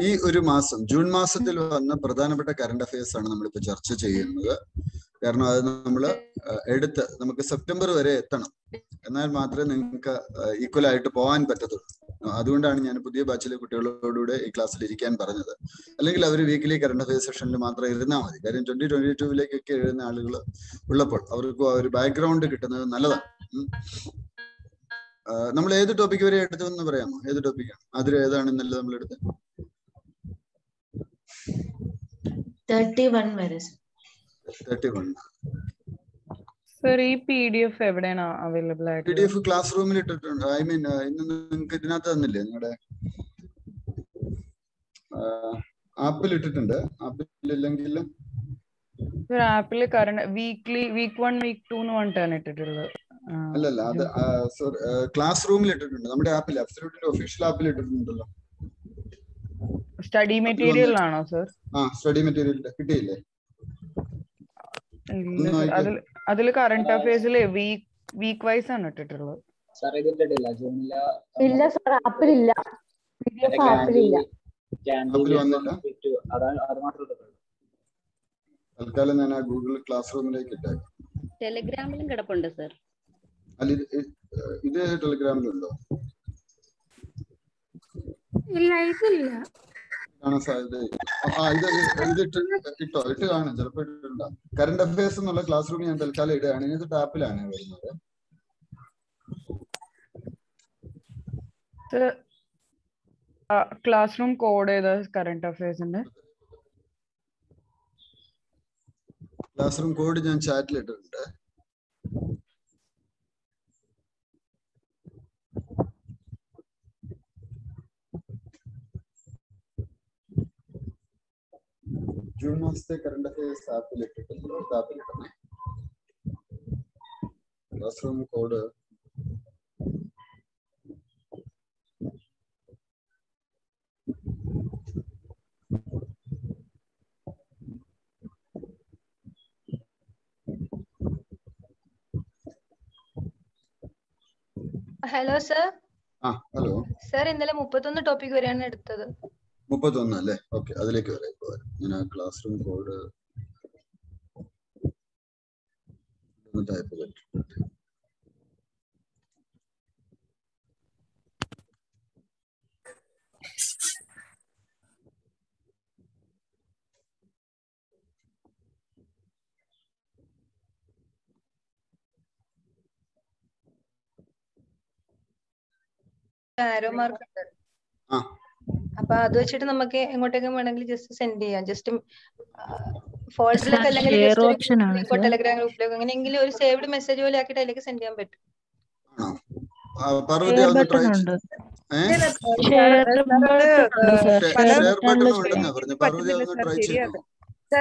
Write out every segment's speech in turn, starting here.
ഈ ഒരു മാസം ജൂൺ മാസത്തിൽ വന്ന പ്രധാനപ്പെട്ട കറണ്ട് അഫയേഴ്സ് ആണ് നമ്മളിപ്പോൾ ചർച്ച ചെയ്യുന്നത്. കാരണം അത് നമ്മൾ നമുക്ക് സെപ്റ്റംബർ വരെ എത്തണം, എന്നാൽ മാത്രമേ നിങ്ങൾക്ക് ഈക്വൽ ആയിട്ട് പോകാൻ പറ്റത്തുള്ളൂ. അതുകൊണ്ടാണ് ഞാൻ പുതിയ ബാച്ചിലെ കുട്ടികളോടുകൂടെ ഈ ക്ലാസ്സിൽ ഇരിക്കാൻ പറഞ്ഞത്. അല്ലെങ്കിൽ അവർ വീക്കിലി കറണ്ട് അഫയേഴ്സ് സെഷനിൽ മാത്രം ഇരുന്നാൽ മതി. കാര്യം 2022 എഴുതുന്ന ആളുകൾ ഉള്ളപ്പോൾ അവർക്ക് ഒരു ബാക്ക്ഗ്രൗണ്ട് കിട്ടുന്നത് നല്ലതാണ്. നമ്മൾ ഏത് ടോപ്പിക് വരെ എടുത്തെന്ന് പറയാമോ? ഏത് ടോപ്പിക്കാണ് അതിൽ ഏതാണെന്നല്ലേ നമ്മൾ എടുത്തത്? 31 വരെ. 31. സർ ഈ PDF എവിടെയാണ് അവൈലബിൾ ആയിട്ട്? PDF ക്ലാസ് റൂമിൽ ഇട്ടിട്ടുണ്ട്. ഐ മീൻ ഇന്ന് നിങ്ങൾക്ക് ഇതിനകത്ത് തന്നില്ലേ? നിങ്ങളുടെ ആപ്പിൽ ഇട്ടിട്ടുണ്ട്. ആപ്പിൽ ഇല്ലെങ്കിൽ ആപ്പിൽ കറണ്ട് വീക്ക് 1 വീക്ക് 2 എന്ന് പറഞ്ഞിട്ടാണ് ഇട്ടിട്ടുള്ളത്. അല്ലല്ല, അത് ക്ലാസ് റൂമിൽ ഇട്ടിട്ടുണ്ട്. നമ്മുടെ ആപ്പിൽ അബ്സല്യൂട്ടിന്റെ ഒഫീഷ്യൽ ആപ്പിൽ ഇട്ടിട്ടുണ്ടല്ലോ. സ്റ്റഡി മെറ്റീരിയൽ ആണോ സർ? സ്റ്റഡി മെറ്റീരിയൽ കിട്ടിയില്ലേ? അതിൽ കറണ്ട് അഫയേഴ്സിൽ വീക്ക് വൈസ് ആണ് ഇട്ടിട്ടുള്ളത്. ഇല്ല സർ, ആപ്പിലില്ല. ആപ്പിലില്ല. തൽക്കാലം ഞാൻ ആ ഗൂഗിൾ ക്ലാസ് റൂമിലേക്ക് ഇട്ടേക്കാം. ടെലിഗ്രാമിലും കിടപ്പുണ്ട് സർ. അല്ല, ഇത് ടെലിഗ്രാമിലുണ്ടോ? ഇല്ല, ഇതില്ല. കാണാൻ സാധ്യത. ഇട്ട് കാണും, ചിലപ്പോൾ ഇട്ടിട്ടുണ്ടാകും. കറണ്ട് അഫയേഴ്സ് എന്നുള്ള ക്ലാസ് റൂമിൽ ഞാൻ തൽക്കാലം ഇടുകയാണ്. ഇതിന്റെ ടാപ്പിലാണ് വരുന്നത്. ക്ലാസ് റൂം കോഡ് ഏതാ കറണ്ട് അഫയേഴ്സിന്റെ? ക്ലാസ് റൂം കോഡ് ഞാൻ ചാറ്റിൽ ഇട്ടിട്ടുണ്ട്. ജൂൺ മാസത്തെ കറണ്ട് അഫയേഴ്സ് ആപ്പിൽ ഇട്ടിട്ടുണ്ട്. ആപ്പിലിട്ടണേ. Class room code hello sir. Hello sir, ഇന്നലെ 31 ടോപ്പിക് വരെയാണ് എടുത്തത്. 31 അല്ലേ? ഓക്കെ, അതിലേക്ക് വരാം. ഇപ്പോൾ ഞാൻ ആ ക്ലാസ് റൂം കോഡ് ടൈപ്പ് ചെയ്തിട്ടുണ്ട്. ആരോ മാർക്ക് ഉണ്ട്. അപ്പൊ അത് വെച്ചിട്ട് നമുക്ക് എങ്ങോട്ടേക്കും വേണമെങ്കിൽ ജസ്റ്റ് സെൻഡ് ചെയ്യാം. ജസ്റ്റ് ഫോൾഡറിലൊക്കെ അല്ലെങ്കിൽ ടെലഗ്രാം ഗ്രൂപ്പിലൊക്കെ എങ്ങനെയെങ്കിലും ഒരു സേവ്ഡ് മെസ്സേജ് പോലെ ആക്കിയിട്ട് അതിലേക്ക് സെൻഡ് ചെയ്യാൻ പറ്റും.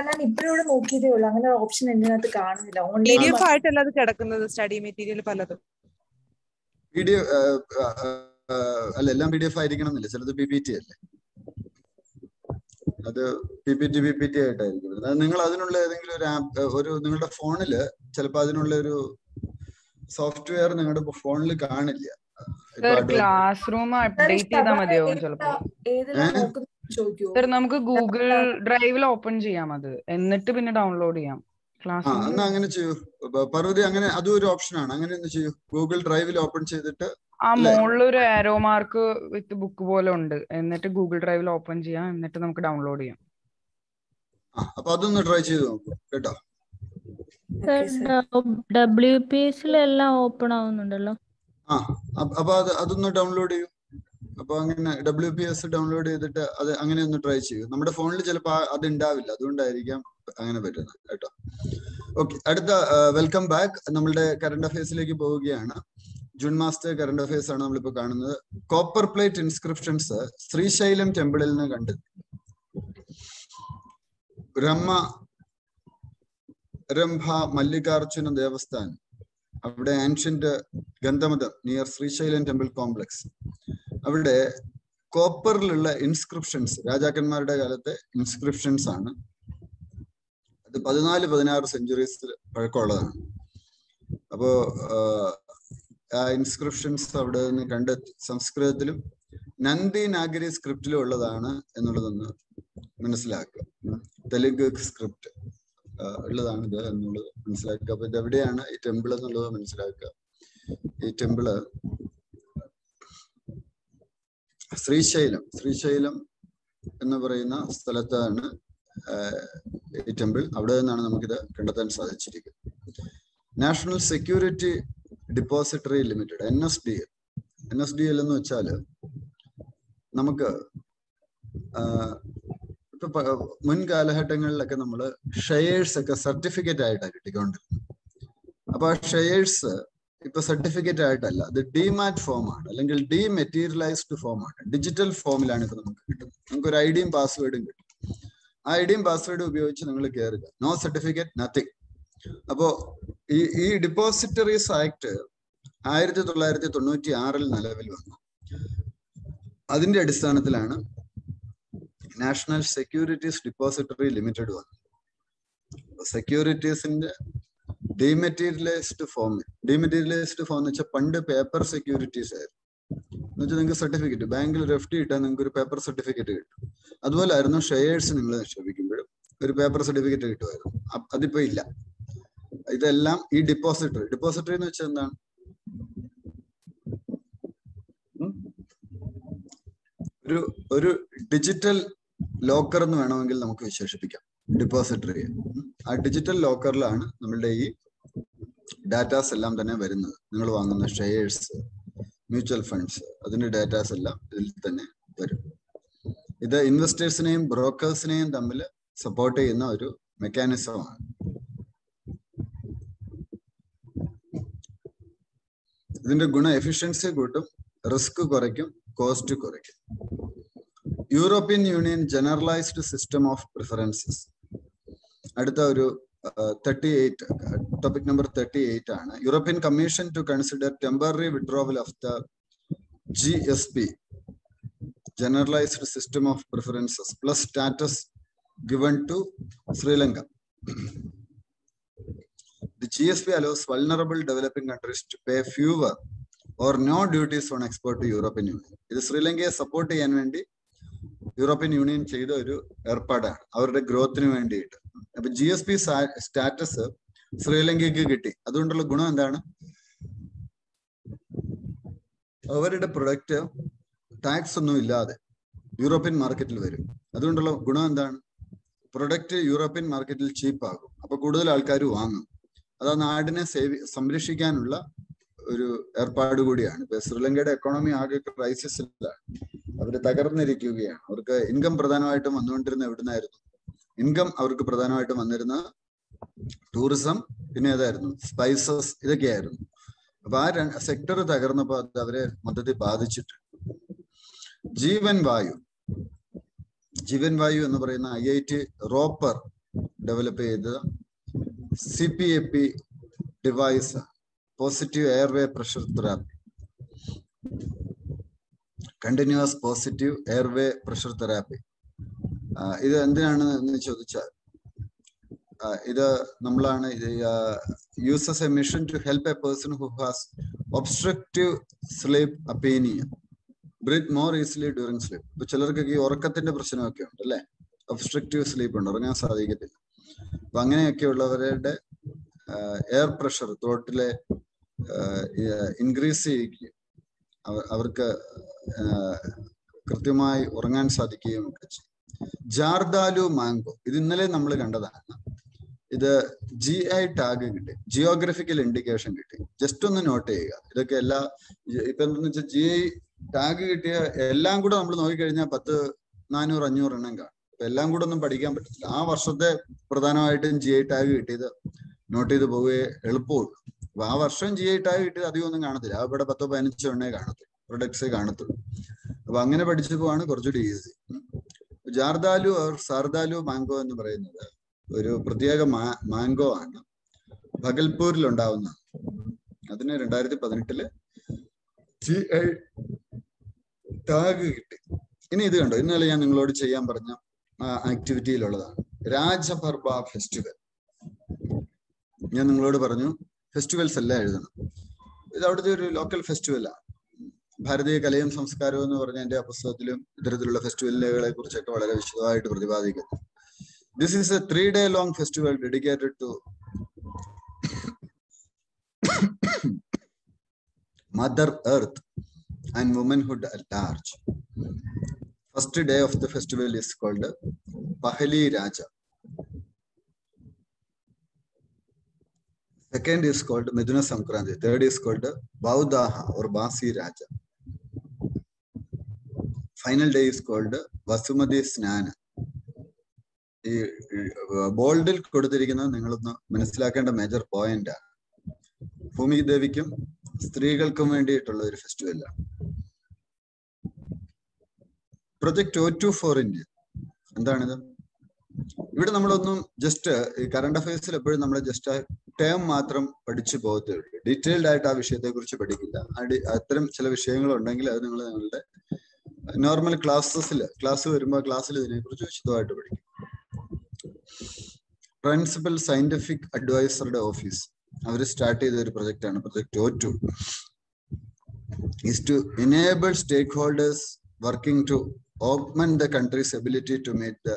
ഞാൻ ഇപ്പോഴും നോക്കിയതേ ഉള്ളൂ, അങ്ങനെ ഓപ്ഷൻ ഇതിനകത്ത് കാണുന്നില്ല. PDF ആയിട്ടല്ല അത് കിടക്കുന്നത്, സ്റ്റഡി മെറ്റീരിയൽ പലതും. അല്ല, എല്ലാം PDF ആയിരിക്കണം എന്നില്ല. ചിലത് PPT അല്ലേ? അത് PPT ആയിട്ടായിരിക്കും. നിങ്ങൾ അതിനുള്ള ഏതെങ്കിലും ഒരു ആപ്പ്, നിങ്ങളുടെ ഫോണില് ചിലപ്പോൾ അതിനുള്ള ഒരു സോഫ്റ്റ്വെയർ നിങ്ങളുടെ ഫോണിൽ കാണില്ല. ക്ലാസ് റൂം അപ്ഡേറ്റ് ചെയ്താൽ മതിയാവും ചിലപ്പോ. നമുക്ക് ഗൂഗിൾ ഡ്രൈവിൽ ഓപ്പൺ ചെയ്യാം അത്, എന്നിട്ട് പിന്നെ ഡൗൺലോഡ് ചെയ്യാം. എന്നാ അങ്ങനെ ചെയ്യൂ പാർവതി. അങ്ങനെ അതും ഒരു ഓപ്ഷനാണ്. അങ്ങനെ ഒന്ന് ചെയ്യൂ. ഗൂഗിൾ ഡ്രൈവിൽ ഓപ്പൺ ചെയ്തിട്ട് മുകളിൽ ഒരു ആരോ മാർക്ക് വിത്ത് ബുക്ക് പോലെ ഉണ്ട്, എന്നിട്ട് ഗൂഗിൾ ഡ്രൈവിൽ ഓപ്പൺ ചെയ്യാം, എന്നിട്ട് നമുക്ക് ഡൗൺലോഡ് ചെയ്യാം. അപ്പൊ അതൊന്ന് ട്രൈ ചെയ്ത് നോക്കൂ കേട്ടോ. WPS-ലെല്ലാം ഓപ്പൺ ആവുന്നുണ്ടല്ലോ. അപ്പൊ അതൊന്ന് ഡൗൺലോഡ് ചെയ്യൂ. അപ്പൊ അങ്ങനെ WPS ഡൗൺലോഡ് ചെയ്തിട്ട് അത് അങ്ങനെ ഒന്ന് ട്രൈ ചെയ്യൂ. നമ്മുടെ ഫോണിൽ ചിലപ്പോൾ അത് ഉണ്ടാവില്ല, അതുകൊണ്ടായിരിക്കാം അങ്ങനെ പറ്റുന്നത് കേട്ടോ. ഓക്കെ, അടുത്ത വെൽക്കം ബാക്ക്. നമ്മളുടെ കറണ്ട് അഫയേഴ്സിലേക്ക് പോവുകയാണ്. ജൂൺ മാസത്തെ കറണ്ട് അഫയേഴ്സ് ആണ് നമ്മളിപ്പോ കാണുന്നത്. കോപ്പർ പ്ലേറ്റ് ഇൻസ്ക്രിപ്ഷൻസ് ശ്രീശൈലം ടെമ്പിളിൽ നിന്ന് കണ്ടെത്തി. രംഭ മല്ലികാർജുന ദേവസ്ഥാനം, അവിടെ ancient Gandhamatham near Srisailam temple complex, അവിടെ കോപ്പറിലുള്ള ഇൻസ്ക്രിപ്ഷൻസ്, രാജാക്കന്മാരുടെ കാലത്തെ ഇൻസ്ക്രിപ്ഷൻസ് ആണ്. അത് 14-16 സെഞ്ചുറീസ് പഴക്കമുള്ളതാണ്. അപ്പോ ആ ഇൻസ്ക്രിപ്ഷൻസ് അവിടെ നിന്ന് കണ്ടെത്തി. സംസ്കൃതത്തിലും നന്ദി നാഗരി സ്ക്രിപ്റ്റിലും ഉള്ളതാണ് എന്നുള്ളതൊന്ന് മനസ്സിലാക്കുക. തെലുങ്ക് സ്ക്രിപ്റ്റ് ഉള്ളതാണ് ഇത് എന്നുള്ളത് മനസ്സിലാക്കുക. അപ്പൊ ഇതെവിടെയാണ് ഈ ടെമ്പിൾ എന്നുള്ളത് മനസ്സിലാക്കുക. ഈ ടെമ്പിള് ശ്രീശൈലം എന്ന് പറയുന്ന സ്ഥലത്താണ് ഈ ടെമ്പിൾ. അവിടെ നിന്നാണ് നമുക്കിത് കണ്ടെത്താൻ സാധിച്ചിരിക്കുന്നത്. National security depository limited NSDL എന്ന് വെച്ചാൽ നമുക്ക് ഇപ്പൊ മുൻ കാലഘട്ടങ്ങളിലൊക്കെ നമ്മൾ ഷെയർസ് ഒക്കെ സർട്ടിഫിക്കറ്റ് ആയിട്ടാണ് കിട്ടിക്കൊണ്ടിരുന്നത്. അപ്പൊ ആ ഷെയർസ് ഇപ്പൊ സർട്ടിഫിക്കറ്റ് ആയിട്ടല്ല, അത് ഡിമാറ്റ് ഫോം ആണ്, അല്ലെങ്കിൽ ഡിമെറ്റീരിയലൈസ്ഡ് ഫോം ആണ്. ഡിജിറ്റൽ ഫോമിലാണ് ഇപ്പൊ നമുക്ക് കിട്ടുന്നത്. നമുക്ക് ഒരു ഐഡിയും പാസ്വേഡും കിട്ടും. ആ ഐഡിയും പാസ്വേഡും ഉപയോഗിച്ച് നിങ്ങൾ കയറുക. No certificate, nothing. അപ്പോ ഈ ഡിപ്പോസിറ്ററീസ് ആക്ട് 1996 നിലവിൽ വന്നു. അതിന്റെ അടിസ്ഥാനത്തിലാണ് നാഷണൽ സെക്യൂരിറ്റീസ് ഡിപ്പോസിറ്ററി ലിമിറ്റഡ് വന്നത്. സെക്യൂരിറ്റീസിന്റെ ഡിമെറ്റീരിയലൈസ്ഡ് ഫോം എന്ന് വെച്ചാൽ പണ്ട് പേപ്പർ സെക്യൂരിറ്റീസ് ആയിരുന്നു. എന്ന് വെച്ചാൽ നിങ്ങൾക്ക് സർട്ടിഫിക്കറ്റ് ബാങ്കിൽ ഒരു FD ഇട്ടാൽ നിങ്ങൾക്ക് ഒരു പേപ്പർ സർട്ടിഫിക്കറ്റ് കിട്ടും. അതുപോലെ ആയിരുന്നു ഷെയർസ് നിങ്ങൾ നിക്ഷേപിക്കുമ്പോഴും ഒരു പേപ്പർ സർട്ടിഫിക്കറ്റ് കിട്ടുമായിരുന്നു. അതിപ്പോ ഇല്ല. ഇതെല്ലാം ഈ ഡിപ്പോസിറ്ററി എന്ന് വെച്ചാൽ എന്താണ്? ഒരു ഡിജിറ്റൽ ലോക്കർ എന്ന് വേണമെങ്കിൽ നമുക്ക് വിശേഷിപ്പിക്കാം ഡിപ്പോസിറ്ററി. ആ ഡിജിറ്റൽ ലോക്കറിലാണ് നമ്മളുടെ ഈ ഡാറ്റാസ് എല്ലാം തന്നെ വരുന്നത്. നിങ്ങൾ വാങ്ങുന്ന ഷെയർസ്, മ്യൂച്വൽ ഫണ്ട്സ്, അതിന്റെ ഡാറ്റാസ് എല്ലാം ഇതിൽ തന്നെ വരും. ഇത് ഇൻവെസ്റ്റേഴ്സിനെയും ബ്രോക്കേഴ്സിനെയും തമ്മിൽ സപ്പോർട്ട് ചെയ്യുന്ന ഒരു മെക്കാനിസമാണ്. ഇതിന്റെ ഗുണം എഫിഷ്യൻസി കൂട്ടും, റിസ്ക് കുറയ്ക്കും, കോസ്റ്റ് കുറയ്ക്കും. European Union generalised system of preferences. അടുത്ത ഒരു 38 ടോപ്പിക് നമ്പർ 38 ആണ്. European Commission to consider temporary withdrawal of the GSP generalised system of preferences plus status given to Sri Lanka. The GSP allows vulnerable developing countries to pay fewer or no duties on export to European Union. ഇത് ശ്രീലങ്കയെ support ചെയ്യാൻ വേണ്ടി European union ചെയ്ത ഒരു ഏർപ്പാടാണ്, അവരുടെ ഗ്രോത്തിന് വേണ്ടിയിട്ട്. അപ്പൊ GSP status ശ്രീലങ്കയ്ക്ക് കിട്ടി. അതുകൊണ്ടുള്ള ഗുണം എന്താണ്? അവരുടെ പ്രൊഡക്റ്റ് ടാക്സ് ഒന്നും ഇല്ലാതെ യൂറോപ്യൻ മാർക്കറ്റിൽ വരും. അതുകൊണ്ടുള്ള ഗുണം എന്താണ്? പ്രൊഡക്റ്റ് യൂറോപ്യൻ മാർക്കറ്റിൽ ചീപ്പാകും. അപ്പൊ കൂടുതൽ ആൾക്കാർ വാങ്ങും. അത് ആ നാടിനെ സംരക്ഷിക്കാനുള്ള ഒരു ഏർപ്പാട് കൂടിയാണ്. ഇപ്പൊ ശ്രീലങ്കയുടെ എക്കോണമി ആകെ ക്രൈസിസിലാണ്, അവര് തകർന്നിരിക്കുകയാണ്. അവർക്ക് ഇൻകം പ്രധാനമായിട്ടും വന്നുകൊണ്ടിരുന്ന എവിടുന്നായിരുന്നു? ഇൻകം അവർക്ക് പ്രധാനമായിട്ടും വന്നിരുന്ന ടൂറിസം, പിന്നെ ഏതായിരുന്നു? സ്പൈസസ്, ഇതൊക്കെയായിരുന്നു. അപ്പൊ ആ സെക്ടർ തകർന്നപ്പോ അത് അവരെ മൊത്തത്തിൽ ബാധിച്ചിട്ടുണ്ട്. ജീവൻ വായു എന്ന് പറയുന്ന IIT റോപ്പർ ഡെവലപ്പ് ചെയ്ത CPAP device, positive airway pressure therapy, continuous positive airway pressure therapy. ഇത് എന്തിനാണ് എന്ന് ചോദിച്ചാൽ, ഇത് നമ്മളാണ് uses a machine to help a person who has obstructive sleep apnea breathe more easily during sleep. ഇപ്പൊ ചിലർക്കൊക്കെ ഈ ഉറക്കത്തിന്റെ പ്രശ്നമൊക്കെ ഉണ്ട് അല്ലെ, ഒബ്സ്ട്രക്റ്റീവ് സ്ലീപ്പ് ഉണ്ട്, ഉറങ്ങാൻ സാധിക്കത്തില്ല. അപ്പൊ അങ്ങനെയൊക്കെ ഉള്ളവരുടെ എയർ പ്രഷർ ത്രോട്ടിലെ ഇൻക്രീസ് ചെയ്യുകയും അവർക്ക് കൃത്യമായി ഉറങ്ങാൻ സാധിക്കുകയും ഒക്കെ ചെയ്യും. ജാർദാലു മാംഗോ, ഇത് ഇന്നലെ നമ്മൾ കണ്ടതാണ്. ഇത് GI ടാഗ് കിട്ടി, ജിയോഗ്രഫിക്കൽ ഇൻഡിക്കേഷൻ കിട്ടി. ജസ്റ്റ് ഒന്ന് നോട്ട് ചെയ്യുക. ഇതൊക്കെ എല്ലാ ഇപ്പൊ എന്താന്ന് വെച്ചാൽ GI ടാഗ് കിട്ടിയ എല്ലാം കൂടെ നമ്മൾ നോക്കിക്കഴിഞ്ഞാൽ 10, 400, 500 എണ്ണം കാണും. അപ്പൊ എല്ലാം കൂടെ ഒന്നും പഠിക്കാൻ പറ്റത്തില്ല. ആ വർഷത്തെ പ്രധാനമായിട്ടും GI ടാഗ് കിട്ടിയത് നോട്ട് ചെയ്ത് പോവുകയെ എളുപ്പമുള്ളൂ. അപ്പൊ ആ വർഷം GI ടാഗ് കിട്ടിയത് അധികം ഒന്നും കാണത്തില്ല. അവിടെ 10, 15 എണ്ണേ കാണത്തുള്ളൂ, പ്രൊഡക്ട്സേ കാണത്തുള്ളൂ. അപ്പൊ അങ്ങനെ പഠിച്ചു പോവാണ് കുറച്ചുകൂടി ഈസി. ജാർദാലു സാർദാലു മാംഗോ എന്ന് പറയുന്നത് ഒരു പ്രത്യേക മാംഗോ ആണ്, ഭഗൽപൂരിൽ ഉണ്ടാവുന്ന. അതിന് 2018 GI ടാഗ് കിട്ടി. ഇനി ഇത് കണ്ടോ, ഇന്നലെ ഞാൻ നിങ്ങളോട് ചെയ്യാൻ പറഞ്ഞ ആക്ടിവിറ്റിയിലുള്ളതാണ് രാജപർബ ഫെസ്റ്റിവൽ. ഞാൻ നിങ്ങളോട് പറഞ്ഞു ഫെസ്റ്റിവൽസ് എല്ലാം എഴുതണം. ഇത് അവിടുത്തെ ഒരു ലോക്കൽ ഫെസ്റ്റിവലാണ്. ഭാരതീയ കലയും സംസ്കാരവും എന്ന് പറഞ്ഞ എൻ്റെ ആ പുസ്തകത്തിലും ഇത്തരത്തിലുള്ള ഫെസ്റ്റിവലുകളെ കുറിച്ചൊക്കെ വളരെ വിശദമായിട്ട് പ്രതിപാദിക്കുന്നു. This is a 3-day long festival dedicated to Mother Earth and womanhood at large. First day of the festival is called Pahali Raja. Second is called Midhuna Sankranti. Third is called Baudaha or Basi Raja. Final day is called Vasumati Snana. ഈ ബോൾഡിൽ കൊടുത്തിരിക്കുന്നത് നിങ്ങളൊന്ന് മനസ്സിലാക്കേണ്ട major point ആണ്. ഭൂമി ദേവിക്കും സ്ത്രീകൾക്കും വേണ്ടിയിട്ടുള്ള ഒരു ഫെസ്റ്റിവലാണ്. Project O2 for India എന്താണിത്? ഇവിടെ നമ്മളൊന്നും ജസ്റ്റ് ഈ കറണ്ട് അഫയേഴ്സിൽ എപ്പോഴും നമ്മൾ ജസ്റ്റ് ആ ടേം മാത്രം പഠിച്ചു പോകത്തേ ഉള്ളൂ. ഡീറ്റെയിൽഡ് ആയിട്ട് ആ വിഷയത്തെ കുറിച്ച് പഠിക്കില്ല. അത്തരം ചില വിഷയങ്ങളുണ്ടെങ്കിൽ അത് നിങ്ങൾ നിങ്ങളുടെ നോർമൽ ക്ലാസ് വരുമ്പോൾ ക്ലാസ്സിൽ ഇതിനെക്കുറിച്ച് വിശദമായിട്ട് പഠിക്കും. പ്രിൻസിപ്പൽ സയന്റിഫിക് അഡ്വൈസറുടെ ഓഫീസ് അവർ സ്റ്റാർട്ട് ചെയ്ത ഒരു പ്രൊജക്റ്റാണ് project O2. is to enable stakeholders working to augment the country's ability to meet the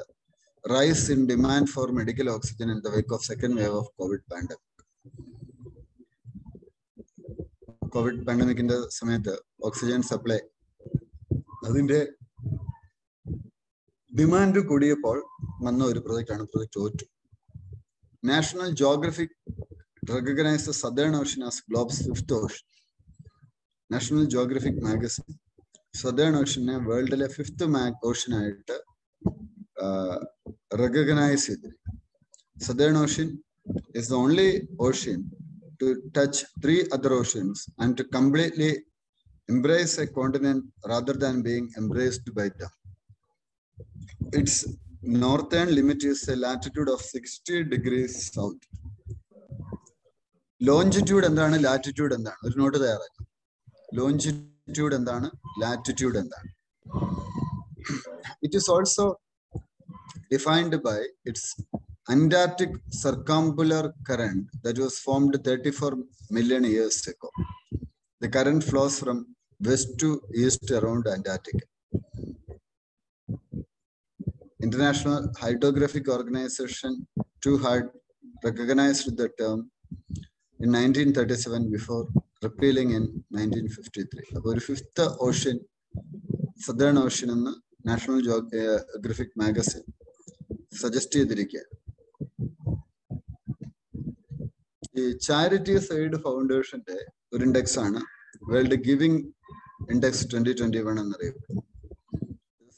rise in demand for medical oxygen in the wake of second wave of COVID pandemic. COVID pandemic in the സമയത്ത് oxygen supply അതിന്റെ demand കൂടിയപ്പോൾ വന്ന ഒരു പ്രൊജക്റ്റാണ് project O2. National Geographic recognized the Southern Ocean as globe's 5th ocean. National Geographic magazine Southern Ocean വേൾഡിലെ 5th ocean ആയിട്ട് recognize ചെയ്തിരിക്കുന്നു. Southern Ocean is the only ocean to touch 3 other oceans and to completely embrace a continent rather than being embraced by them. Its northern limit is a latitude of 60 degrees south. Longitude എന്താണ്, latitude എന്താണ്? ഒരു not തയ്യാറാക്കാം. Longitude എന്താണ്, latitude എന്താണ്? It is also defined by its Antarctic circumpolar current that was formed 34 million years ago. The current flows from west to east around Antarctica. International Hydrographic Organization too had recognized the term in 1937 before repealing in 1953. അപ്പോൾ ഒരു 5th ocean Southern Ocean എന്ന് national geographic magazine suggest ചെയ്തിരിക്കുകയാണ്. ഈ charities aid ഫൗണ്ടേഷന്റെ ഒരു index ആണ് world giving index 2021 എന്നറിയപ്പെടുന്നത്.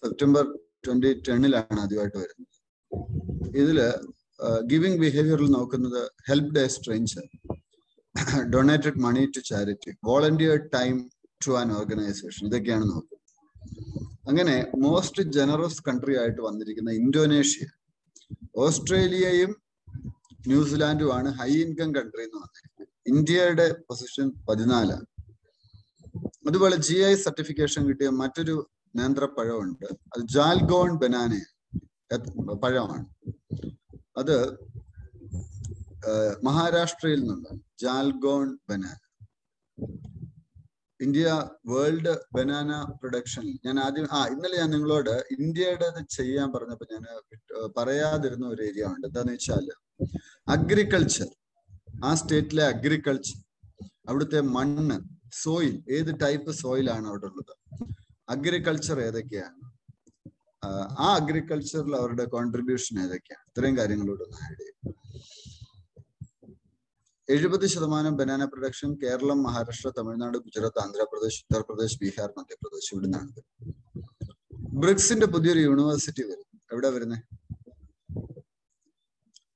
September 2010 ആദ്യമായിട്ട് വരുന്നത്. ഇതില് ഗിവിംഗ് ബിഹേവിയറിൽ നോക്കുന്നത് help a stranger, donated money to charity, volunteer time to an organisation, ഇതൊക്കെയാണ് നോക്കുന്നത്. അങ്ങനെ മോസ്റ്റ് ജനറസ് കൺട്രി ആയിട്ട് വന്നിരിക്കുന്ന ഇന്തോനേഷ്യ, ഓസ്ട്രേലിയയും ന്യൂസിലാൻഡുമാണ് ഹൈ ഇൻകം കൺട്രി എന്ന് വന്നിരിക്കുന്നത്. ഇന്ത്യയുടെ പൊസിഷൻ 14. അതുപോലെ GI സർട്ടിഫിക്കേഷൻ കിട്ടിയ മറ്റൊരു നേന്ത്രപ്പഴമുണ്ട്, അത് ജാൽഗോൺ ബനാന പഴമാണ്. അത് മഹാരാഷ്ട്രയിൽ നിന്നുള്ള ജാൽഗോൺ ബനാന. ഇന്ത്യ വേൾഡ് ബനാന പ്രൊഡക്ഷനിൽ ഞാൻ ആദ്യം ഇന്നലെ ഞാൻ നിങ്ങളോട് ഇന്ത്യയുടെ ചെയ്യാൻ പറഞ്ഞപ്പോൾ ഞാൻ പറയാതിരുന്ന ഒരു ഏരിയ ഉണ്ട്. എന്താന്ന് വെച്ചാൽ അഗ്രികൾച്ചർ, ആ സ്റ്റേറ്റിലെ അഗ്രികൾച്ചർ, അവിടുത്തെ മണ്ണ്, സോയിൽ, ഏത് ടൈപ്പ് സോയിലാണ് അവിടെ ഉള്ളത്, അഗ്രികൾച്ചർ ഏതൊക്കെയാണ്, ആ അഗ്രികൾച്ചറിൽ അവരുടെ കോൺട്രിബ്യൂഷൻ ഏതൊക്കെയാണ്, ഇത്രയും കാര്യങ്ങളോട് ഒന്ന് ആഡ് ചെയ്യും. 70% ബനാന പ്രൊഡക്ഷൻ കേരളം, മഹാരാഷ്ട്ര, തമിഴ്നാട്, ഗുജറാത്ത്, ആന്ധ്രാപ്രദേശ്, ഉത്തർപ്രദേശ്, ബീഹാർ, മധ്യപ്രദേശ് ഇവിടെ നിന്നാണ്. ബ്രിക്സിന്റെ പുതിയൊരു യൂണിവേഴ്സിറ്റി വരും. എവിടെ വരുന്നത്?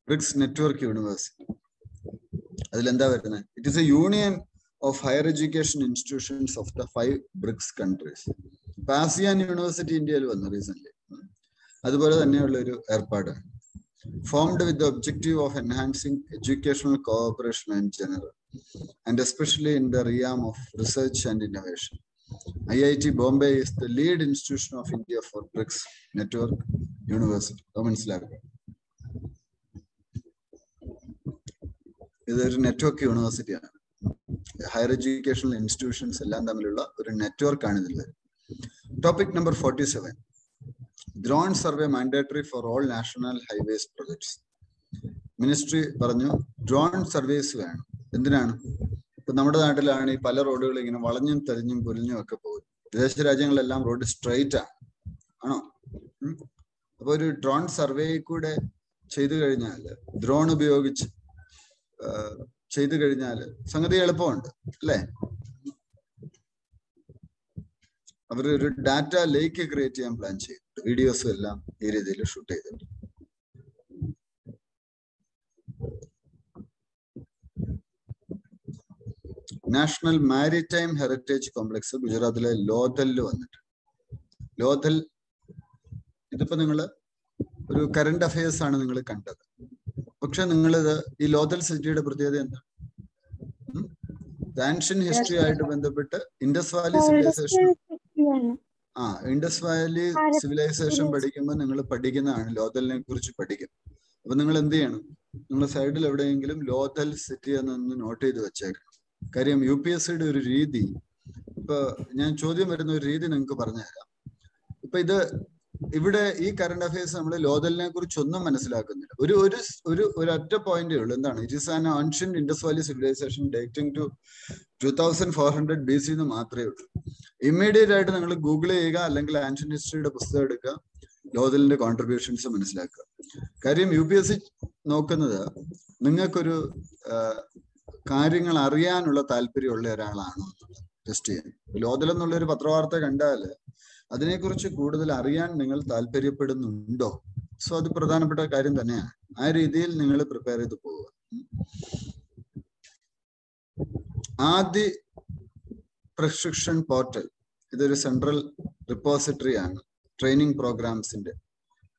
BRICS network university. അതിലെന്താ വരുന്നത്? It is a union of higher education institutions of the 5 BRICS countries. ASEAN university ഇന്ത്യയിൽ വന്നു റീസെന്റ്. അതുപോലെ തന്നെയുള്ള ഒരു ഏർപ്പാടാണ്. Formed with the objective of enhancing educational cooperation in general, and especially in the realm of research and innovation. IIT Bombay is the lead institution of India for BRICS Network University. ഇതൊരു network യൂണിവേഴ്സിറ്റിയാണ്. Higher educational institutions എല്ലാം തമ്മിലുള്ള ഒരു നെറ്റ്വർക്കാണ് ഇതിൽ. Topic number 47, drone survey mandatory for all national highways projects. Ministry പറഞ്ഞു drone surveys വേണം. എന്തിനാണ്? ഇപ്പൊ നമ്മുടെ നാട്ടിലാണ് ഈ പല റോഡുകളും ഇങ്ങനെ വളഞ്ഞും തെളിഞ്ഞും പൊലിഞ്ഞും ഒക്കെ പോകും. വിദേശ രാജ്യങ്ങളിലെല്ലാം റോഡ് സ്ട്രെയിറ്റ് ആണോ? അപ്പൊ ഒരു ഡ്രോൺ സർവേ കൂടെ ചെയ്തു കഴിഞ്ഞാൽ, ഡ്രോൺ ഉപയോഗിച്ച് ചെയ്തു കഴിഞ്ഞാൽ സംഗതി എളുപ്പമുണ്ട് അല്ലേ? അവർ ഒരു ഡാറ്റ ലേക്ക് ക്രിയേറ്റ് ചെയ്യാൻ പ്ലാൻ ചെയ്തിട്ടുണ്ട്. വീഡിയോസും എല്ലാം ഈ രീതിയിൽ ഷൂട്ട് ചെയ്തിട്ടുണ്ട്. നാഷണൽ മാരിടൈം ഹെറിറ്റേജ് കോംപ്ലക്സ് ഗുജറാത്തിലെ ലോഥലിൽ വന്നിട്ടുണ്ട്. ലോഥൽ, ഇതിപ്പോ നിങ്ങള് ഒരു കറണ്ട് അഫയേഴ്സ് ആണ് നിങ്ങൾ കണ്ടത്. പക്ഷെ നിങ്ങളിത് ഈ ലോഥൽ സിറ്റിയുടെ പ്രത്യേകത എന്താണ്? ആൻഷ്യൻ ഹിസ്റ്ററി ആയിട്ട് ബന്ധപ്പെട്ട് Indus valley civilisation, Indus valley civilisation പഠിക്കുമ്പോൾ നിങ്ങൾ പഠിക്കുന്നതാണ്, ലോഥലിനെ കുറിച്ച് പഠിക്കും. അപ്പൊ നിങ്ങൾ എന്ത് ചെയ്യണം? നിങ്ങൾ സൈഡിൽ എവിടെയെങ്കിലും ലോഥൽ സിറ്റി എന്നൊന്ന് നോട്ട് ചെയ്ത് വെച്ചേക്കണം. കാര്യം UPSCയുടെ ഒരു രീതി, ഇപ്പൊ ഞാൻ ചോദ്യം വരുന്ന ഒരു രീതി നിങ്ങൾക്ക് പറഞ്ഞുതരാം. ഇപ്പൊ ഇത് ഇവിടെ ഈ കറണ്ട് അഫയേഴ്സ് നമ്മൾ ലോഥലിനെ കുറിച്ച് ഒന്നും മനസ്സിലാക്കുന്നില്ല. ഒരു ഒറ്റ പോയിന്റേ ഉള്ളൂ. എന്താണ്? It is an ancient Indus valley civilisation dating to 2400 BC എന്ന് മാത്രമേ ഉള്ളൂ. ഇമ്മീഡിയറ്റ് ആയിട്ട് നിങ്ങൾ ഗൂഗിൾ ചെയ്യുക, അല്ലെങ്കിൽ ആൻഷ്യന്റ് ഹിസ്റ്ററിയുടെ പുസ്തകം എടുക്കുക, ലോഥലിന്റെ കോൺട്രിബ്യൂഷൻസ് മനസ്സിലാക്കുക. കാര്യം UPSC നോക്കുന്നത് നിങ്ങൾക്കൊരു കാര്യങ്ങൾ അറിയാനുള്ള താല്പര്യമുള്ള ഒരാളാണോ എന്നുള്ളത് ടെസ്റ്റ് ചെയ്യാൻ. ലോഥൽ എന്നുള്ളൊരു പത്രവാർത്ത കണ്ടാൽ അതിനെക്കുറിച്ച് കൂടുതൽ അറിയാൻ നിങ്ങൾ താല്പര്യപ്പെടുന്നുണ്ടോ? സോ അത് പ്രധാനപ്പെട്ട കാര്യം തന്നെയാണ്. ആ രീതിയിൽ നിങ്ങൾ പ്രിപ്പയർ ചെയ്ത് പോവുക. ആദ്യ പ്രശിക്ഷൺ പോർട്ടൽ, ഇതൊരു സെൻട്രൽ റിപ്പോസിറ്ററി ആണ്. ട്രെയിനിങ് പ്രോഗ്രാംസിന്റെ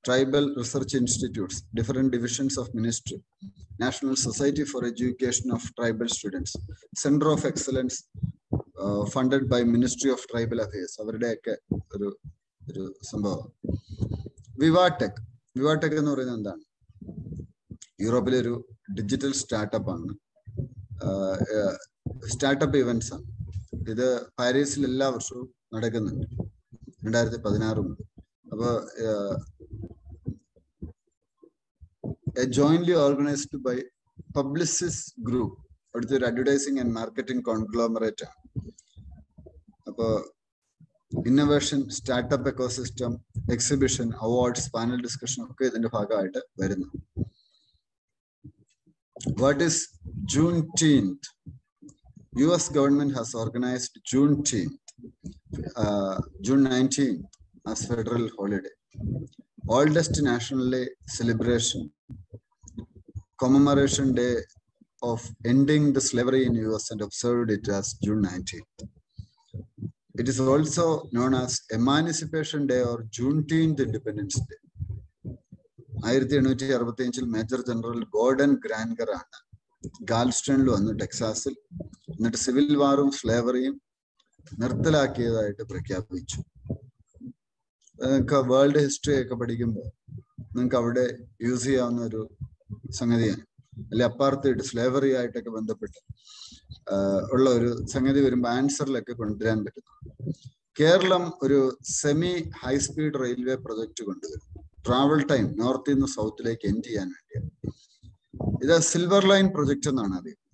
tribal research institutes, different divisions of ministry, national society for education of tribal students, centre of excellence funded by ministry of tribal affairs, അവരുടെയൊക്കെ ഒരു സംഭവം. വിവാടെക് എന്ന് പറയുന്നത് എന്താണ്? യൂറോപ്പിലെ ഒരു ഡിജിറ്റൽ സ്റ്റാർട്ടപ്പ് ആണ്. സ്റ്റാർട്ടപ്പ് ഇവന്റ്സ് ആണ്. ഇത് പാരീസിൽ എല്ലാ വർഷവും നടക്കുന്നുണ്ട്, 2016 മുതൽ. അപ്പൊ jointly organized by Publicis Group, അടുത്തൊരു അഡ്വർടൈസിംഗ് ആൻഡ് മാർക്കറ്റിംഗ് കോൺഗ്ലോമറേറ്റ് ആണ്. അപ്പോൾ innovation, startup ecosystem, exhibition, awards, panel discussion ഒക്കെ ഇതിന്റെ ഭാഗമായിട്ട് വരുന്നു. What is Juneteenth? US government has organized Juneteenth, June 19th as federal holiday. Oldest national day celebration, commemoration day of ending the slavery in US and observed it as June 19th. It is also known as Emancipation Day or Juneteenth Independence Day. 1865 major general Gordon Granger ആണ് ഗാൽസ്റ്റണിൽ വന്ന് ടെക്സാസിൽ, എന്നിട്ട് civil വാറും സ്ലേവറിയും നിർത്തലാക്കിയതായിട്ട് പ്രഖ്യാപിച്ചു. നിങ്ങൾക്ക് world history ഒക്കെ പഠിക്കുമ്പോൾ നിങ്ങൾക്ക് അവിടെ യൂസ് ചെയ്യാവുന്ന ഒരു സംഗതിയാണ്. അല്ലെ അപ്പാർത്തൈഡ്, സ്ലേവറി ആയിട്ടൊക്കെ ബന്ധപ്പെട്ട് ഉള്ള ഒരു സംഗതി വരുമ്പോൾ ആൻസറിലൊക്കെ കൊണ്ടുവരാൻ പറ്റുന്നു. കേരളം ഒരു സെമി ഹൈസ്പീഡ് റെയിൽവേ പ്രൊജക്ട് കൊണ്ടുവരും. ട്രാവൽ ടൈം നോർത്തിൽ നിന്ന് സൗത്തിലേക്ക് എൻഡ് ചെയ്യാൻ വേണ്ടിയാണ്. ഇത് സിൽവർ ലൈൻ പ്രൊജക്ട് എന്നാണ് അറിയുന്നത്.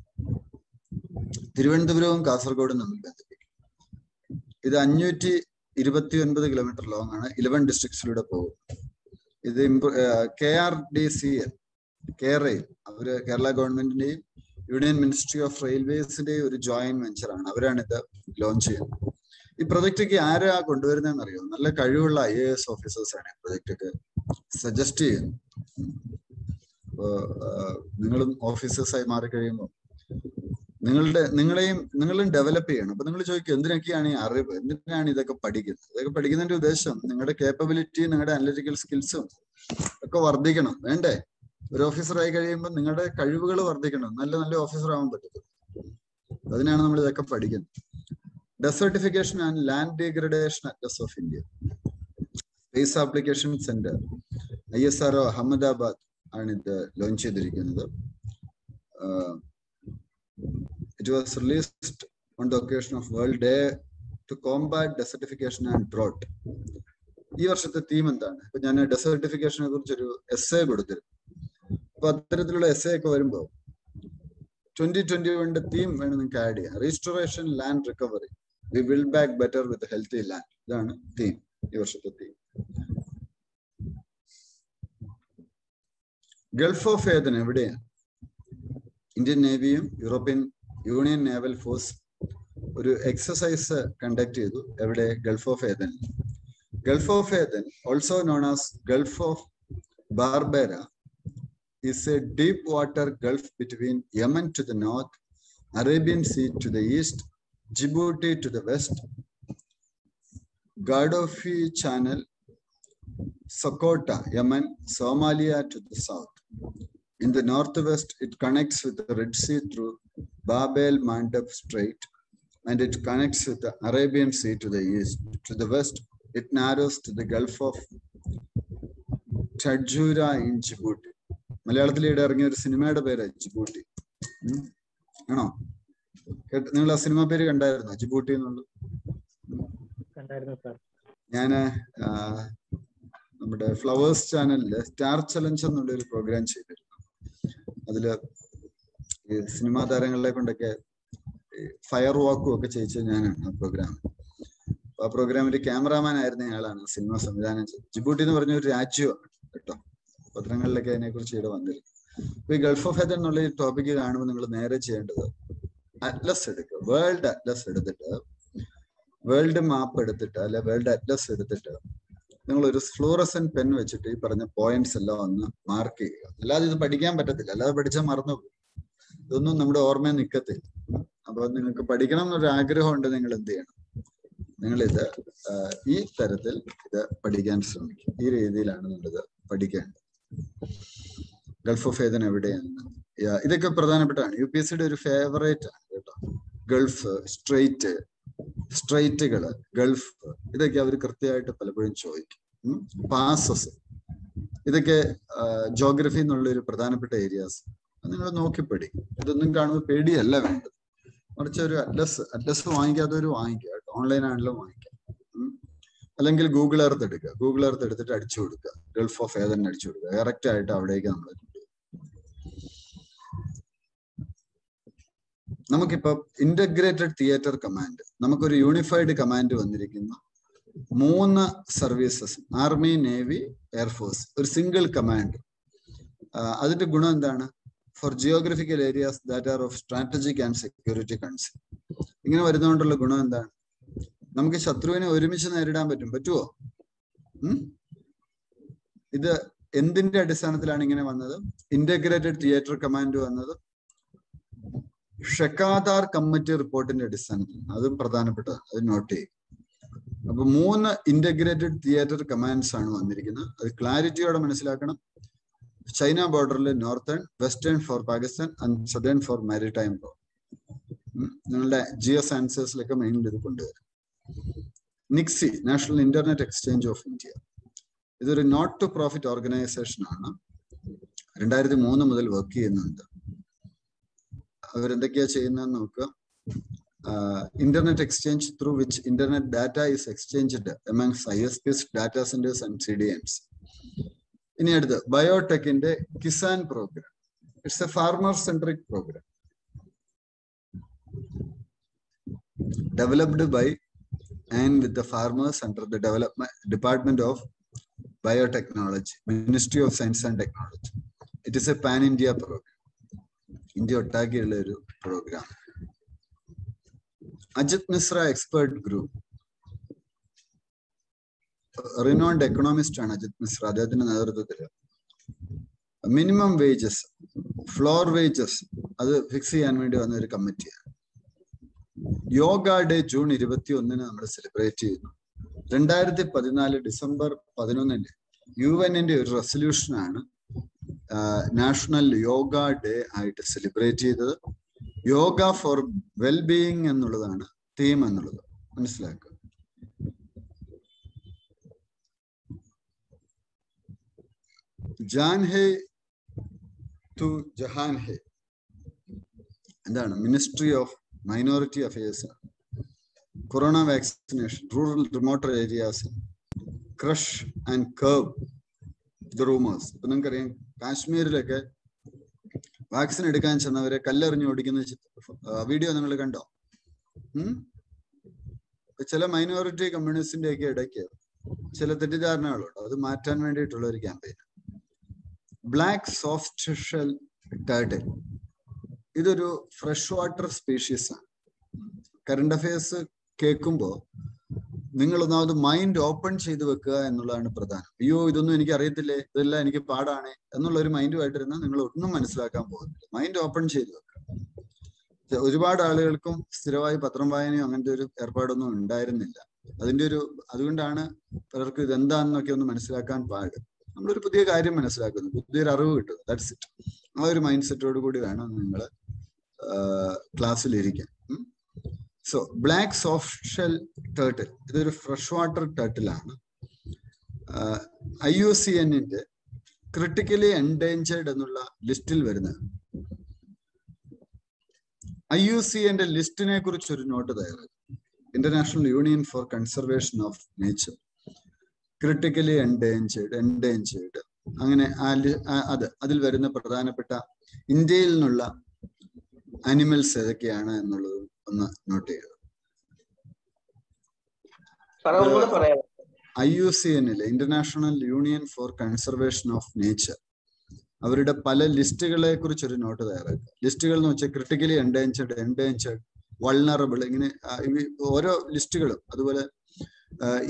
തിരുവനന്തപുരവും കാസർഗോഡും തമ്മിൽ ബന്ധിപ്പിക്കും. ഇത് 529 കിലോമീറ്റർ ലോങ് ആണ്. 11 ഡിസ്ട്രിക്ട്സിലൂടെ പോകും. ഇത് KRDCL, കേരയിൽ, അവര് കേരള ഗവൺമെന്റിന്റെയും യൂണിയൻ മിനിസ്ട്രി ഓഫ് റെയിൽവേസിന്റെയും ഒരു ജോയിന്റ് വെഞ്ചർ ആണ്. അവരാണ് ഇത് ലോഞ്ച് ചെയ്യുന്നത്. ഈ പ്രൊജക്റ്റൊക്കെ ആരാ കൊണ്ടുവരുന്നതെന്ന് അറിയോ? നല്ല കഴിവുള്ള IAS ഓഫീസേഴ്സ് ആണ് ഈ പ്രൊജക്റ്റൊക്കെ സജസ്റ്റ് ചെയ്യുന്നത്. അപ്പോ നിങ്ങളും ഓഫീസേഴ്സായി മാറിക്കഴിയുമ്പോൾ നിങ്ങളും ഡെവലപ്പ് ചെയ്യണം. അപ്പൊ നിങ്ങൾ ചോദിക്കും എന്തിനൊക്കെയാണ് ഈ അറിവ്, എന്തിനാണ് ഇതൊക്കെ പഠിക്കുന്നത്? ഇതൊക്കെ പഠിക്കുന്നതിന്റെ ഉദ്ദേശം നിങ്ങളുടെ കേപ്പബിലിറ്റി, നിങ്ങളുടെ അനലിറ്റിക്കൽ സ്കിൽസും ഒക്കെ വർദ്ധിക്കണം. വേണ്ടേ? ഒരു ഓഫീസറായി കഴിയുമ്പോൾ നിങ്ങളുടെ കഴിവുകൾ വർദ്ധിക്കണം. നല്ല ഓഫീസർ ആവാൻ പറ്റും. അതിനാണ് നമ്മൾ ഇതൊക്കെ പഠിക്കുന്നത്. Desertification and land degradation Atlas of India, space application centre, ISRO Ahmedabad ആണ് ഇത് ലോഞ്ച് ചെയ്തിരിക്കുന്നത്. It was released on the occasion of World Day to combat desertification and drought. ഈ വർഷത്തെ തീം എന്താണ്? ഇപ്പൊ ഞാൻ ഡെസർട്ടിഫിക്കേഷനെ കുറിച്ചൊരു എസ്സേ കൊടുത്തിരുന്നു. അപ്പൊ അത്തരത്തിലുള്ള എസ്സേ ഒക്കെ വരുമ്പോൾ 2021 തീം വേണം നിങ്ങൾക്ക് ആഡ് ചെയ്യാം. Restoration, land recovery, we build back better with healthy land. ഇതാണ് തീം, ഈ വർഷത്തെ തീം. ഗൾഫ് ഓഫ് ഏദൻ എവിടെയാണ്? ഇന്ത്യൻ നേവിയും യൂറോപ്യൻ യൂണിയൻ നേവൽ ഫോഴ്സ് ഒരു എക്സസൈസ് കണ്ടക്ട് ചെയ്തു. എവിടെ? Gulf of Aden. Gulf of Aden, also known as Gulf of Barbera, is a deep water gulf between Yemen to the north, Arabian Sea to the east, Djibouti to the west, Gaddafi Channel, Sokotra, Yemen, Somalia to the south. In the northwest, it connects with the Red Sea through Bab el-Mandeb Strait, and it connects with the Arabian Sea to the east. To the west, it narrows to the Gulf of Tadjoura in Djibouti. മലയാളത്തിൽ ഇവിടെ ഇറങ്ങിയ ഒരു സിനിമയുടെ പേര് Djibouti. ആണോ? നിങ്ങൾ ആ cinema പേര് കണ്ടായിരുന്നോ? ജിബൂട്ടി എന്നുള്ളത് ഞാന് നമ്മുടെ ഫ്ലവേഴ്സ് ചാനലില് സ്റ്റാർ ചലഞ്ച് എന്നുള്ള ഒരു പ്രോഗ്രാം ചെയ്തിരുന്നു. അതില് ഈ സിനിമാ താരങ്ങളെ കൊണ്ടൊക്കെ ഫയർ വാക്കും ഒക്കെ ചെയ്യിച്ച ഞാനാണ് ആ പ്രോഗ്രാം. ആ പ്രോഗ്രാമിന്റെ ക്യാമറാമാൻ ആയിരുന്ന ആളാണ് സിനിമ സംവിധാനം ചെയ്തത്. ജിബൂട്ടി എന്ന് പറഞ്ഞ ഒരു രാജ്യമാണ് കേട്ടോ. പത്രങ്ങളിലൊക്കെ അതിനെ കുറിച്ച് ഇവിടെ വന്നിരുന്നു. അപ്പൊ ഈ ഗൾഫ് ഓഫ് ഏദൻ എന്നുള്ള ഈ ടോപ്പിക്ക് കാണുമ്പോൾ നിങ്ങൾ നേരെ ചെയ്യേണ്ടത് അറ്റ്ലസ് എടുക്കുക. വേൾഡ് അറ്റ്ലസ് എടുത്തിട്ട്, വേൾഡ് മാപ്പ് എടുത്തിട്ട്, അല്ലെ വേൾഡ് അറ്റ്ലസ് എടുത്തിട്ട് നിങ്ങൾ ഒരു ഫ്ലൂറസൻ പെൻ വെച്ചിട്ട് ഈ പറഞ്ഞ പോയിന്റ്സ് എല്ലാം ഒന്ന് മാർക്ക് ചെയ്യുക. അല്ലാതെ ഇത് പഠിക്കാൻ പറ്റത്തില്ല. അല്ലാതെ പഠിച്ചാൽ മറന്നുപോകും. ഇതൊന്നും നമ്മുടെ ഓർമ്മയിൽ നിൽക്കത്തില്ല. അപ്പൊ നിങ്ങൾക്ക് പഠിക്കണം എന്നൊരു ആഗ്രഹം ഉണ്ട്, നിങ്ങൾ എന്ത് ചെയ്യണം? നിങ്ങളിത് ഈ തരത്തിൽ ഇത് പഠിക്കാൻ ശ്രമിക്കും. ഈ രീതിയിലാണ് നിങ്ങളിത് പഠിക്കേണ്ടത്. ഗൾഫ് ഓഫ് ഏദൻ എവിടെയാണ്? ഇതൊക്കെ പ്രധാനപ്പെട്ടാണ്. UPSCയുടെ ഒരു ഫേവറേറ്റ് ആണ് കേട്ടോ. ഗൾഫ്, സ്ട്രൈറ്റുകള്, ഗൾഫ്, ഇതൊക്കെ അവർ കൃത്യമായിട്ട് പലപ്പോഴും ചോദിക്കും. പാസസ്, ഇതൊക്കെ ജോഗ്രഫി എന്നുള്ള ഒരു പ്രധാനപ്പെട്ട ഏരിയാസ്. നിങ്ങൾ നോക്കി പഠിക്കും. ഇതൊന്നും കാണുമ്പോൾ പേടിയല്ല വേണ്ടത്. മറിച്ച് ഒരു അറ്റ്ലസ് വാങ്ങിക്കാത്തവർ വാങ്ങിക്കുക കേട്ടോ. ഓൺലൈൻ ആണെങ്കിലും വാങ്ങിക്കാം. അല്ലെങ്കിൽ ഗൂഗിൾ എർത്ത് എടുക്കുക. ഗൂഗിൾ എർത്ത് എടുത്തിട്ട് അടിച്ചു കൊടുക്കുക. ഗൾഫ് ഓഫ് ഏദൻ അടിച്ചു കൊടുക്കുക. ഡയറക്റ്റ് ആയിട്ട് അവിടേക്ക് നമ്മൾ നമുക്കിപ്പോ ഇന്റഗ്രേറ്റഡ് തിയേറ്റർ കമാൻഡ്, നമുക്കൊരു യൂണിഫൈഡ് കമാൻഡ് വന്നിരിക്കുന്നു. 3 സർവീസസ്, ആർമി, നേവി, എയർഫോഴ്സ്, ഒരു സിംഗിൾ കമാൻഡ്. അതിന്റെ ഗുണം എന്താണ്? Four geographical areas that are of strategic and security concern. ഇങ്ങനെ വരുന്നതുകൊണ്ടുള്ള ഗുണം എന്താണ്? നമുക്ക് ശത്രുവിനെ ഒരുമിച്ച് നേരിടാൻ പറ്റുമോ? ഇത് എന്തിന്റെ അടിസ്ഥാനത്തിലാണ് ഇങ്ങനെ വന്നത്? ഇന്റഗ്രേറ്റഡ് തിയേറ്റർ കമാൻഡ് വന്നത് ഷെക്കാദാർ കമ്മിറ്റി റിപ്പോർട്ടിന്റെ അടിസ്ഥാനത്തിൽ. അതും പ്രധാനപ്പെട്ടതാണ്, അത് നോട്ട് ചെയ്യും. അപ്പൊ 3 ഇന്റഗ്രേറ്റഡ് തിയേറ്റർ കമാൻഡ്സ് ആണ് വന്നിരിക്കുന്നത്. അത് ക്ലാരിറ്റിയോടെ മനസ്സിലാക്കണം. ചൈന ബോർഡറിൽ northern, western for Pakistan and southern for maritime law. നിങ്ങളുടെ GS ആൻസേഴ്സിലൊക്കെ മെയിനിൽ ഇത് കൊണ്ടുവരും. NIXI, national internet exchange of India, ഇതൊരു നോട്ട് ടു പ്രോഫിറ്റ് ഓർഗനൈസേഷൻ ആണ്. 2003 മുതൽ വർക്ക് ചെയ്യുന്നുണ്ട്. അവരെന്തൊക്കെയാ ചെയ്യുന്നതെന്ന് നോക്കുക. Internet exchange through which internet data is exchanged amongst ISPs, data centres and CDNs. ഇനി അടുത്ത് ബയോടെക്കിന്റെ Kisan programme. It's a farmer centric programme developed by and with the farmers under the Department of Biotechnology, Ministry of Science and Technology. It is a pan-India program. India ഒട്ടാകെയുള്ള ഒരു program. Ajit Mishra expert group, renowned economist ആണ് അജിത് മിശ്ര. അദ്ദേഹത്തിന്റെ നേതൃത്വത്തിൽ minimum wages, floor wages, അത് fix ചെയ്യാൻ വേണ്ടി വന്ന ഒരു കമ്മിറ്റിയാണ്. യോഗ ഡേ ജൂൺ 21 നമ്മൾ സെലിബ്രേറ്റ് ചെയ്യുന്നു. 2014 ഡിസംബർ 11 UN-ന്റെ ഒരു റെസൊല്യൂഷനാണ് നാഷണൽ യോഗ ഡേ ആയിട്ട് സെലിബ്രേറ്റ് ചെയ്തത്. യോഗ ഫോർ വെൽബീയിങ് എന്നുള്ളതാണ് തീം എന്നുള്ളത് മനസ്സിലാക്കുക. ജാൻ ഹേ ടു ജഹാൻ ഹേ എന്താണ് ministry of minority affairs, corona vaccination, rural remote areas, crush and curve the rumours. ഇപ്പൊ നിങ്ങൾക്കറിയാം കാശ്മീരിലൊക്കെ വാക്സിൻ എടുക്കാൻ ചെന്നവരെ കല്ലെറിഞ്ഞ് ഓടിക്കുന്ന വീഡിയോ നിങ്ങൾ കണ്ടോ? ചില മൈനോറിറ്റി കമ്മ്യൂണിസ്റ്റിന്റെ ഒക്കെ ഇടയ്ക്ക് ചില തെറ്റിദ്ധാരണകളുണ്ട്. അത് മാറ്റാൻ വേണ്ടിയിട്ടുള്ള ഒരു campaign. Black soft shell turtle, ഇതൊരു ഫ്രഷ് വാട്ടർ സ്പീഷീസ് ആണ്. കറണ്ട് അഫയേഴ്സ് കേൾക്കുമ്പോൾ നിങ്ങൾ ഒന്നാമത് മൈൻഡ് ഓപ്പൺ ചെയ്ത് വെക്കുക എന്നുള്ളതാണ് പ്രധാനം. അയ്യോ ഇതൊന്നും എനിക്ക് അറിയത്തില്ലേ, ഇതെല്ലാം എനിക്ക് പാടാണ് എന്നുള്ള ഒരു മൈൻഡുമായിട്ടിരുന്നാൽ നിങ്ങൾ ഒന്നും മനസ്സിലാക്കാൻ പോകുന്നില്ല. മൈൻഡ് ഓപ്പൺ ചെയ്ത് വെക്കുക. ഒരുപാട് ആളുകൾക്കും സ്ഥിരമായി പത്രം വായനയോ അങ്ങനത്തെ ഒരു ഏർപ്പാടൊന്നും ഉണ്ടായിരുന്നില്ല. അതുകൊണ്ടാണ് പലർക്കും ഇതെന്താന്നൊക്കെ ഒന്ന് മനസ്സിലാക്കാൻ പാട്. നമ്മളൊരു പുതിയ കാര്യം മനസ്സിലാക്കുന്നു, പുതിയൊരു അറിവ് കിട്ടുന്നു. That's it. ആ ഒരു മൈൻഡ് സെറ്റോട് കൂടി വേണം നിങ്ങൾ ക്ലാസ്സിലിരിക്കാൻ. So black soft shell turtle, ഇതൊരു ഫ്രഷ് വാട്ടർ ടേർട്ടിലാണ്. IUCN-ന്റെ ക്രിട്ടിക്കലി എൻഡേഞ്ചേർഡ് എന്നുള്ള ലിസ്റ്റിൽ വരുന്നത്. IUCN-ന്റെ ലിസ്റ്റിനെ കുറിച്ച് ഒരു നോട്ട് തയ്യാറാക്കി. International union for conservation of nature, critically endangered അങ്ങനെ അതിൽ വരുന്ന പ്രധാനപ്പെട്ട ഇന്ത്യയിൽ നിന്നുള്ള അനിമൽസ് ഏതൊക്കെയാണ് എന്നുള്ളത് ഒന്ന് നോട്ട് ചെയ്യുക. IUCN-ലെ international union for conservation of nature അവരുടെ പല ലിസ്റ്റുകളെ കുറിച്ച് ഒരു നോട്ട് തയ്യാറാക്കുക. ലിസ്റ്റുകൾ എന്ന് വെച്ചാൽ ക്രിട്ടിക്കലി എൻഡേഞ്ചേർഡ്, വൾണറബിൾ, ഇങ്ങനെ ഓരോ ലിസ്റ്റുകളും. അതുപോലെ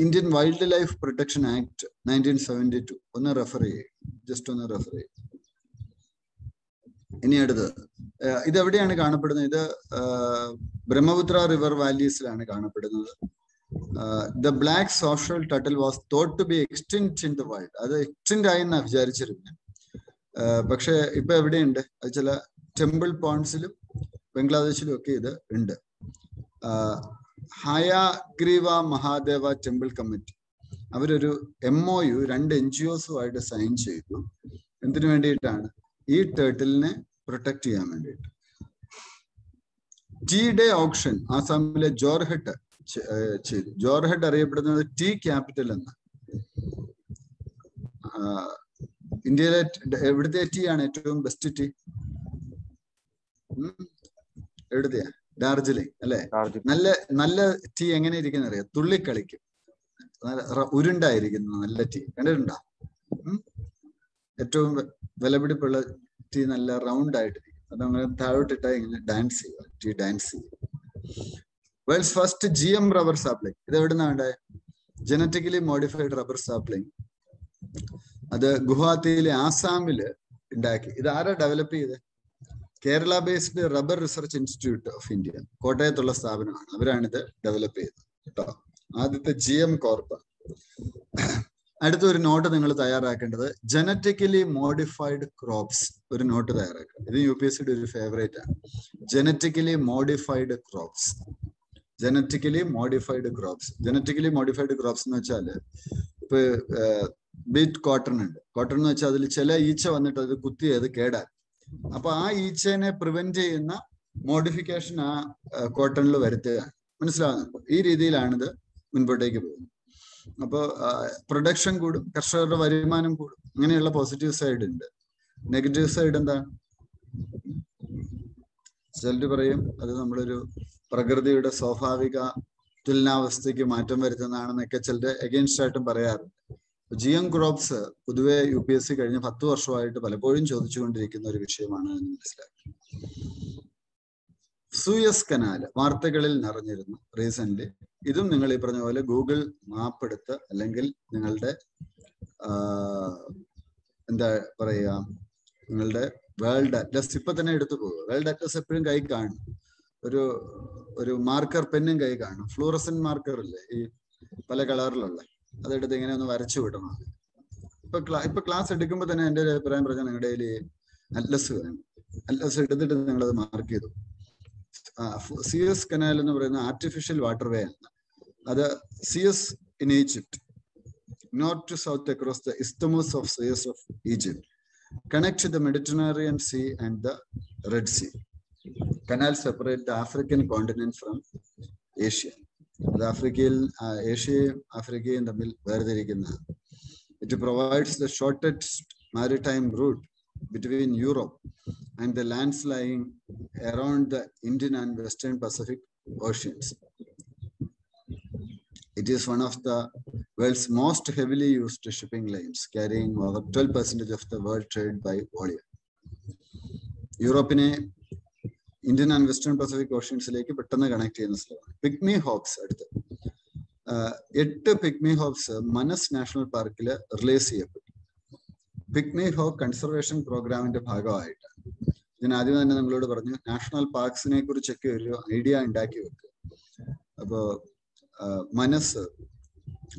Indian wild life protection act 1972 ഒന്ന് റെഫർ ചെയ്യും, ജസ്റ്റ് ഒന്ന് റെഫർ ചെയ്യും. ഇനി അടുത്തത് ഇതെവിടെയാണ് കാണപ്പെടുന്നത്? ഇത് ബ്രഹ്മപുത്ര റിവർ വാലീസിലാണ് കാണപ്പെടുന്നത്. ദ ബ്ലാക്ക് സോഷ്യൽ turtle was thought to be extinct in the wild. അത് എക്സ്റ്റിൻറ്റ് ആയി എന്നാണ് വിചാരിച്ചിരുന്നത്. പക്ഷെ ഇപ്പൊ എവിടെയുണ്ട്? അത് ചില ടെമ്പിൾ പോൺസിലും ബംഗ്ലാദേശിലും ഒക്കെ ഇത് ഉണ്ട്. ഹയഗ്രീവ മഹാദേവ ടെമ്പിൾ കമ്മിറ്റി അവരൊരു MOU 2 NGOസുമായിട്ട് സൈൻ ചെയ്തു. എന്തിനു വേണ്ടിയിട്ടാണ്? ഈ ടേർട്ടിലിനെ പ്രൊട്ടക്ട് ചെയ്യാൻ വേണ്ടിയിട്ട്. ടീ ഡേ ഓപ്ഷൻ ആസാമിലെ ജോർഹട്ട് ചെയ്തു. ജോർഹട്ട് അറിയപ്പെടുന്നത് ടീ ക്യാപിറ്റൽ എന്ന്. ഇന്ത്യയിലെ എവിടുത്തെ ടീ ആണ് ഏറ്റവും ബെസ്റ്റ് ടീ? എവിടുത്തെയാ? ഡാർജിലിംഗ് അല്ലെ? നല്ല ടീ എങ്ങനെ ഇരിക്കുന്ന അറിയാം? തുള്ളിക്കളിക്കും, ഉരുണ്ടായിരിക്കുന്നു നല്ല ടീ. കണ്ടിട്ടുണ്ടോ? ഏറ്റവും വിലപിടിപ്പുള്ള ടീ നല്ല റൗണ്ട് ആയിട്ടിരിക്കും. അതങ്ങനെ താഴോട്ടിട്ടാ ഇങ്ങനെ ഡാൻസ് ചെയ്യുക, ടീ ഡാൻസ് ചെയ്യും. World's first GM rubber sapling ഇത് എവിടുന്നാ ഉണ്ടായ? Genetically modified rubber sapling. അത് ഗുവാഹത്തിയിലെ ആസാമില് ഉണ്ടാക്കി. ഇത് ആരാ ഡെവലപ്പ് ചെയ്ത്? Kerala based rubber research institute of India, കോട്ടയത്തുള്ള സ്ഥാപനമാണ്. അവരാണിത് ഡെവലപ്പ് ചെയ്തത് കേട്ടോ. ആദ്യത്തെ GM കോർപ്പ്. അടുത്തൊരു നോട്ട് നിങ്ങൾ തയ്യാറാക്കേണ്ടത് ജനറ്റിക്കലി മോഡിഫൈഡ് ക്രോപ്സ്. ഒരു നോട്ട് തയ്യാറാക്കുക. ഇത് UPSCയുടെ ഒരു ഫേവറേറ്റ് ആണ്. Genetically modified crops. Genetically modified crops എന്ന് വെച്ചാല് ഇപ്പൊ ബീറ്റ് കോട്ടൺ ഉണ്ട്. കോട്ടൺ എന്ന് വെച്ചാൽ അതിൽ ചില ഈച്ച വന്നിട്ട് അത് കുത്തി അത് കേടാൻ. അപ്പൊ ആ ഈച്ചനെ പ്രിവെന്റ് ചെയ്യുന്ന മോഡിഫിക്കേഷൻ ആ കോട്ടണിൽ വരുത്തുകയാണ്. മനസ്സിലാവുന്നുണ്ടോ? ഈ രീതിയിലാണിത് മുൻപോട്ടേക്ക് പോകുന്നത്. അപ്പോൾ പ്രൊഡക്ഷൻ കൂടും, കർഷകരുടെ വരുമാനം കൂടും. അങ്ങനെയുള്ള പോസിറ്റീവ് സൈഡ് ഉണ്ട്. നെഗറ്റീവ് സൈഡ് എന്താണ്? ചിലർ പറയും അത് നമ്മളൊരു പ്രകൃതിയുടെ സ്വാഭാവിക തുലനാവസ്ഥയ്ക്ക് മാറ്റം വരുത്തുന്നതാണെന്നൊക്കെ ചിലർ എഗെയിൻസ്റ്റ് ആയിട്ടും പറയാറുണ്ട്. GM ക്രോപ്സ് പൊതുവെ UPSC കഴിഞ്ഞ 10 വർഷമായിട്ട് പലപ്പോഴും ചോദിച്ചുകൊണ്ടിരിക്കുന്ന ഒരു വിഷയമാണ് എന്ന് മനസ്സിലാക്കി. സൂയസ് കനാല് വാർത്തകളിൽ നിറഞ്ഞിരുന്നു റീസെന്റ്. ഇതും നിങ്ങൾ ഈ പറഞ്ഞ പോലെ ഗൂഗിൾ മാപ്പ് എടുത്ത് അല്ലെങ്കിൽ നിങ്ങളുടെ എന്താ പറയുക, നിങ്ങളുടെ വേൾഡ് അറ്റ്ലസ് ഇപ്പൊ തന്നെ എടുത്തു പോകുക. വേൾഡ് അറ്റ്ലസ് എപ്പോഴും കൈ കാണും. ഒരു മാർക്കർ പെന്നും കൈ കാണും. ഫ്ലൂറസെന്റ് മാർക്കർ ഇല്ലേ, ഈ പല കളറിലുള്ള, അതെടുത്ത് ഇങ്ങനെ ഒന്ന് വരച്ചു വിടണം. ഇപ്പൊ ക്ലാസ് എടുക്കുമ്പോൾ തന്നെ എൻ്റെ ഒരു അഭിപ്രായം പറഞ്ഞാൽ നിങ്ങളുടെ കയ്യിൽ അറ്റ്ലസ് വേണം. അറ്റ്ലസ് എടുത്തിട്ട് നിങ്ങളത് മാർക്ക് ചെയ്തു. സിയസ് കനാൽ എന്ന് പറയുന്ന ആർട്ടിഫിഷ്യൽ വാട്ടർവേ ആണ്. അത് Suez in Egypt, north to south across the isthmus of Suez of Egypt, connect the Mediterranean sea and the red sea. Canals separate the African continent from Asia. അത് ഏഷ്യയും ആഫ്രിക്കയും തമ്മിൽ വേർതിരിക്കുന്ന. It provides the shortest maritime route between Europe and the lands lying around the Indian and Western Pacific Oceans. It is one of the world's most heavily used shipping lanes, carrying over 12% of the world trade by volume. യൂറോപ്പിനെ Indian and western Pacific ഓഷ്യൻസിലേക്ക് പെട്ടെന്ന് connect ചെയ്യുന്ന സ്ഥലമാണ്. Pygmy hogs അടുത്ത് 8 pygmy hogs Manas national പാർക്കിൽ release ചെയ്യപ്പെട്ടു. Pygmy hog conservation പ്രോഗ്രാമിന്റെ ഭാഗമായിട്ടാണ്. ഞാൻ ആദ്യം തന്നെ നിങ്ങളോട് പറഞ്ഞു നാഷണൽ പാർക്സിനെ കുറിച്ചൊക്കെ ഒരു ഐഡിയ ഉണ്ടാക്കി വെക്കുക. അപ്പോ മനസ്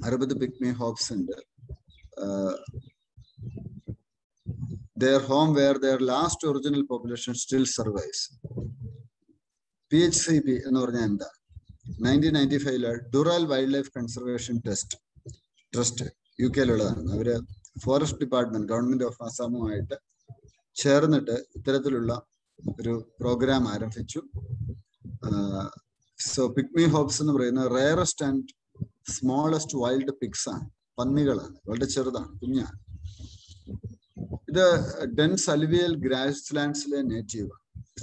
60 പിഗ്മി ഹോക്സ് ഉണ്ട്. Their home where their last original population still survives. PHCP എന്ന് പറഞ്ഞാൽ എന്താ? 1995 ഡുറാൽ വൈൽഡ് ലൈഫ് കൺസർവേഷൻ ട്രസ്റ്റ് UK-ലുള്ളതാണ്. അവര് ഫോറസ്റ്റ് ഡിപ്പാർട്ട്മെന്റ് ഗവൺമെന്റ് ഓഫ് ആസാമുമായിട്ട് ചേർന്നിട്ട് ഇത്തരത്തിലുള്ള ഒരു പ്രോഗ്രാം ആരംഭിച്ചു. സോ പിഗ്മി ഹോക്സ് എന്ന് പറയുന്ന rarest and smallest wild pigs ആണ്, പന്നികളാണ്, വളരെ ചെറുതാണ്, കുഞ്ഞാണ്. ഇത് ഡെൻസ് അലുവിയൽ ഗ്രാസ് ലാൻഡ്സിലെ നേറ്റീവ്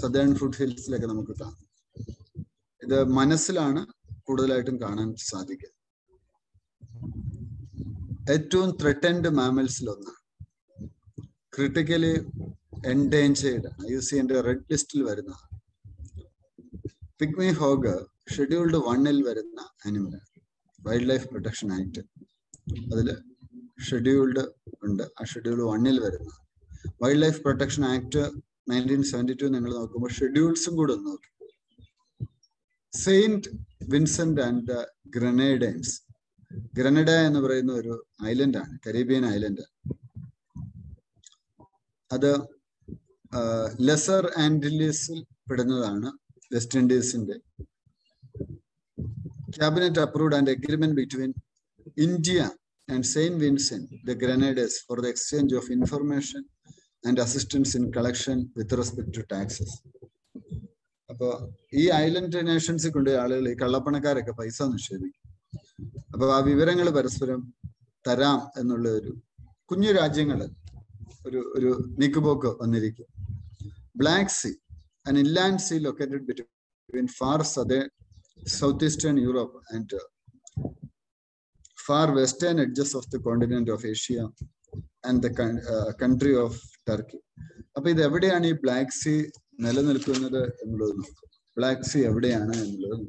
സദേൺ ഫുഡ് ഹിൽസിലൊക്കെ നമുക്ക് കാണാം. ഇത് മനസ്സിലാണ് കൂടുതലായിട്ടും കാണാൻ സാധിക്കുക. ഏറ്റവും ത്രെറ്റൻഡ് മാമൽസിൽ ഒന്നാണ്. ക്രിട്ടിക്കലി എൻഡേഞ്ചേർഡ് ആണ്, IUCN റെഡ് ലിസ്റ്റിൽ വരുന്നതാണ്. പിഗ്മി ഹോഗ് ഷെഡ്യൂൾഡ് 1-ൽ വരുന്ന ആനിമലാണ്. വൈൽഡ് ലൈഫ് പ്രൊട്ടക്ഷൻ ആക്ട് അതിൽ ഷെഡ്യൂൾഡ് ഉണ്ട്. ആ ഷെഡ്യൂൾ 1-ൽ വരുന്ന വൈൽഡ് ലൈഫ് പ്രൊട്ടക്ഷൻ ആക്ട് 1972 നിങ്ങൾ നോക്കുമ്പോൾ ഷെഡ്യൂൾസും കൂടെ ഒന്ന് നോക്കി. Saint Vincent and the Grenadines. Grenada എന്ന് പറയുന്ന ഒരു ഐലൻഡാണ്, കരീബിയൻ ഐലൻഡ്. അത് ലെസർ ആന്റിലീസിൽ പെടുന്നതാണ്. വെസ്റ്റ് ഇൻഡീസിന്റെ cabinet approved and agreement between India and Saint Vincent the Grenadines for the exchange of information and assistance in collection with respect to taxes. അപ്പൊ ഈ ഐലൻഡ് നേഷൻസിൽ കൊണ്ട് ആളുകൾ, ഈ കള്ളപ്പണക്കാരൊക്കെ പൈസ നിക്ഷേപിക്കും. അപ്പൊ ആ വിവരങ്ങൾ പരസ്പരം തരാം എന്നുള്ള ഒരു കുഞ്ഞു രാജ്യങ്ങൾ ഒരു നീക്കുപോക്ക് വന്നിരിക്കും. Black sea, an inland sea located between far southeastern Europe and far western edges of the continent of Asia and the country of Turkey. അപ്പൊ ഇത് എവിടെയാണ് ഈ ബ്ലാക്ക് സീ നിലനിൽക്കുന്നത് എന്നുള്ളത് നോക്കാം. ബ്ലാക്ക് സീ എവിടെയാണ് എന്നുള്ളത്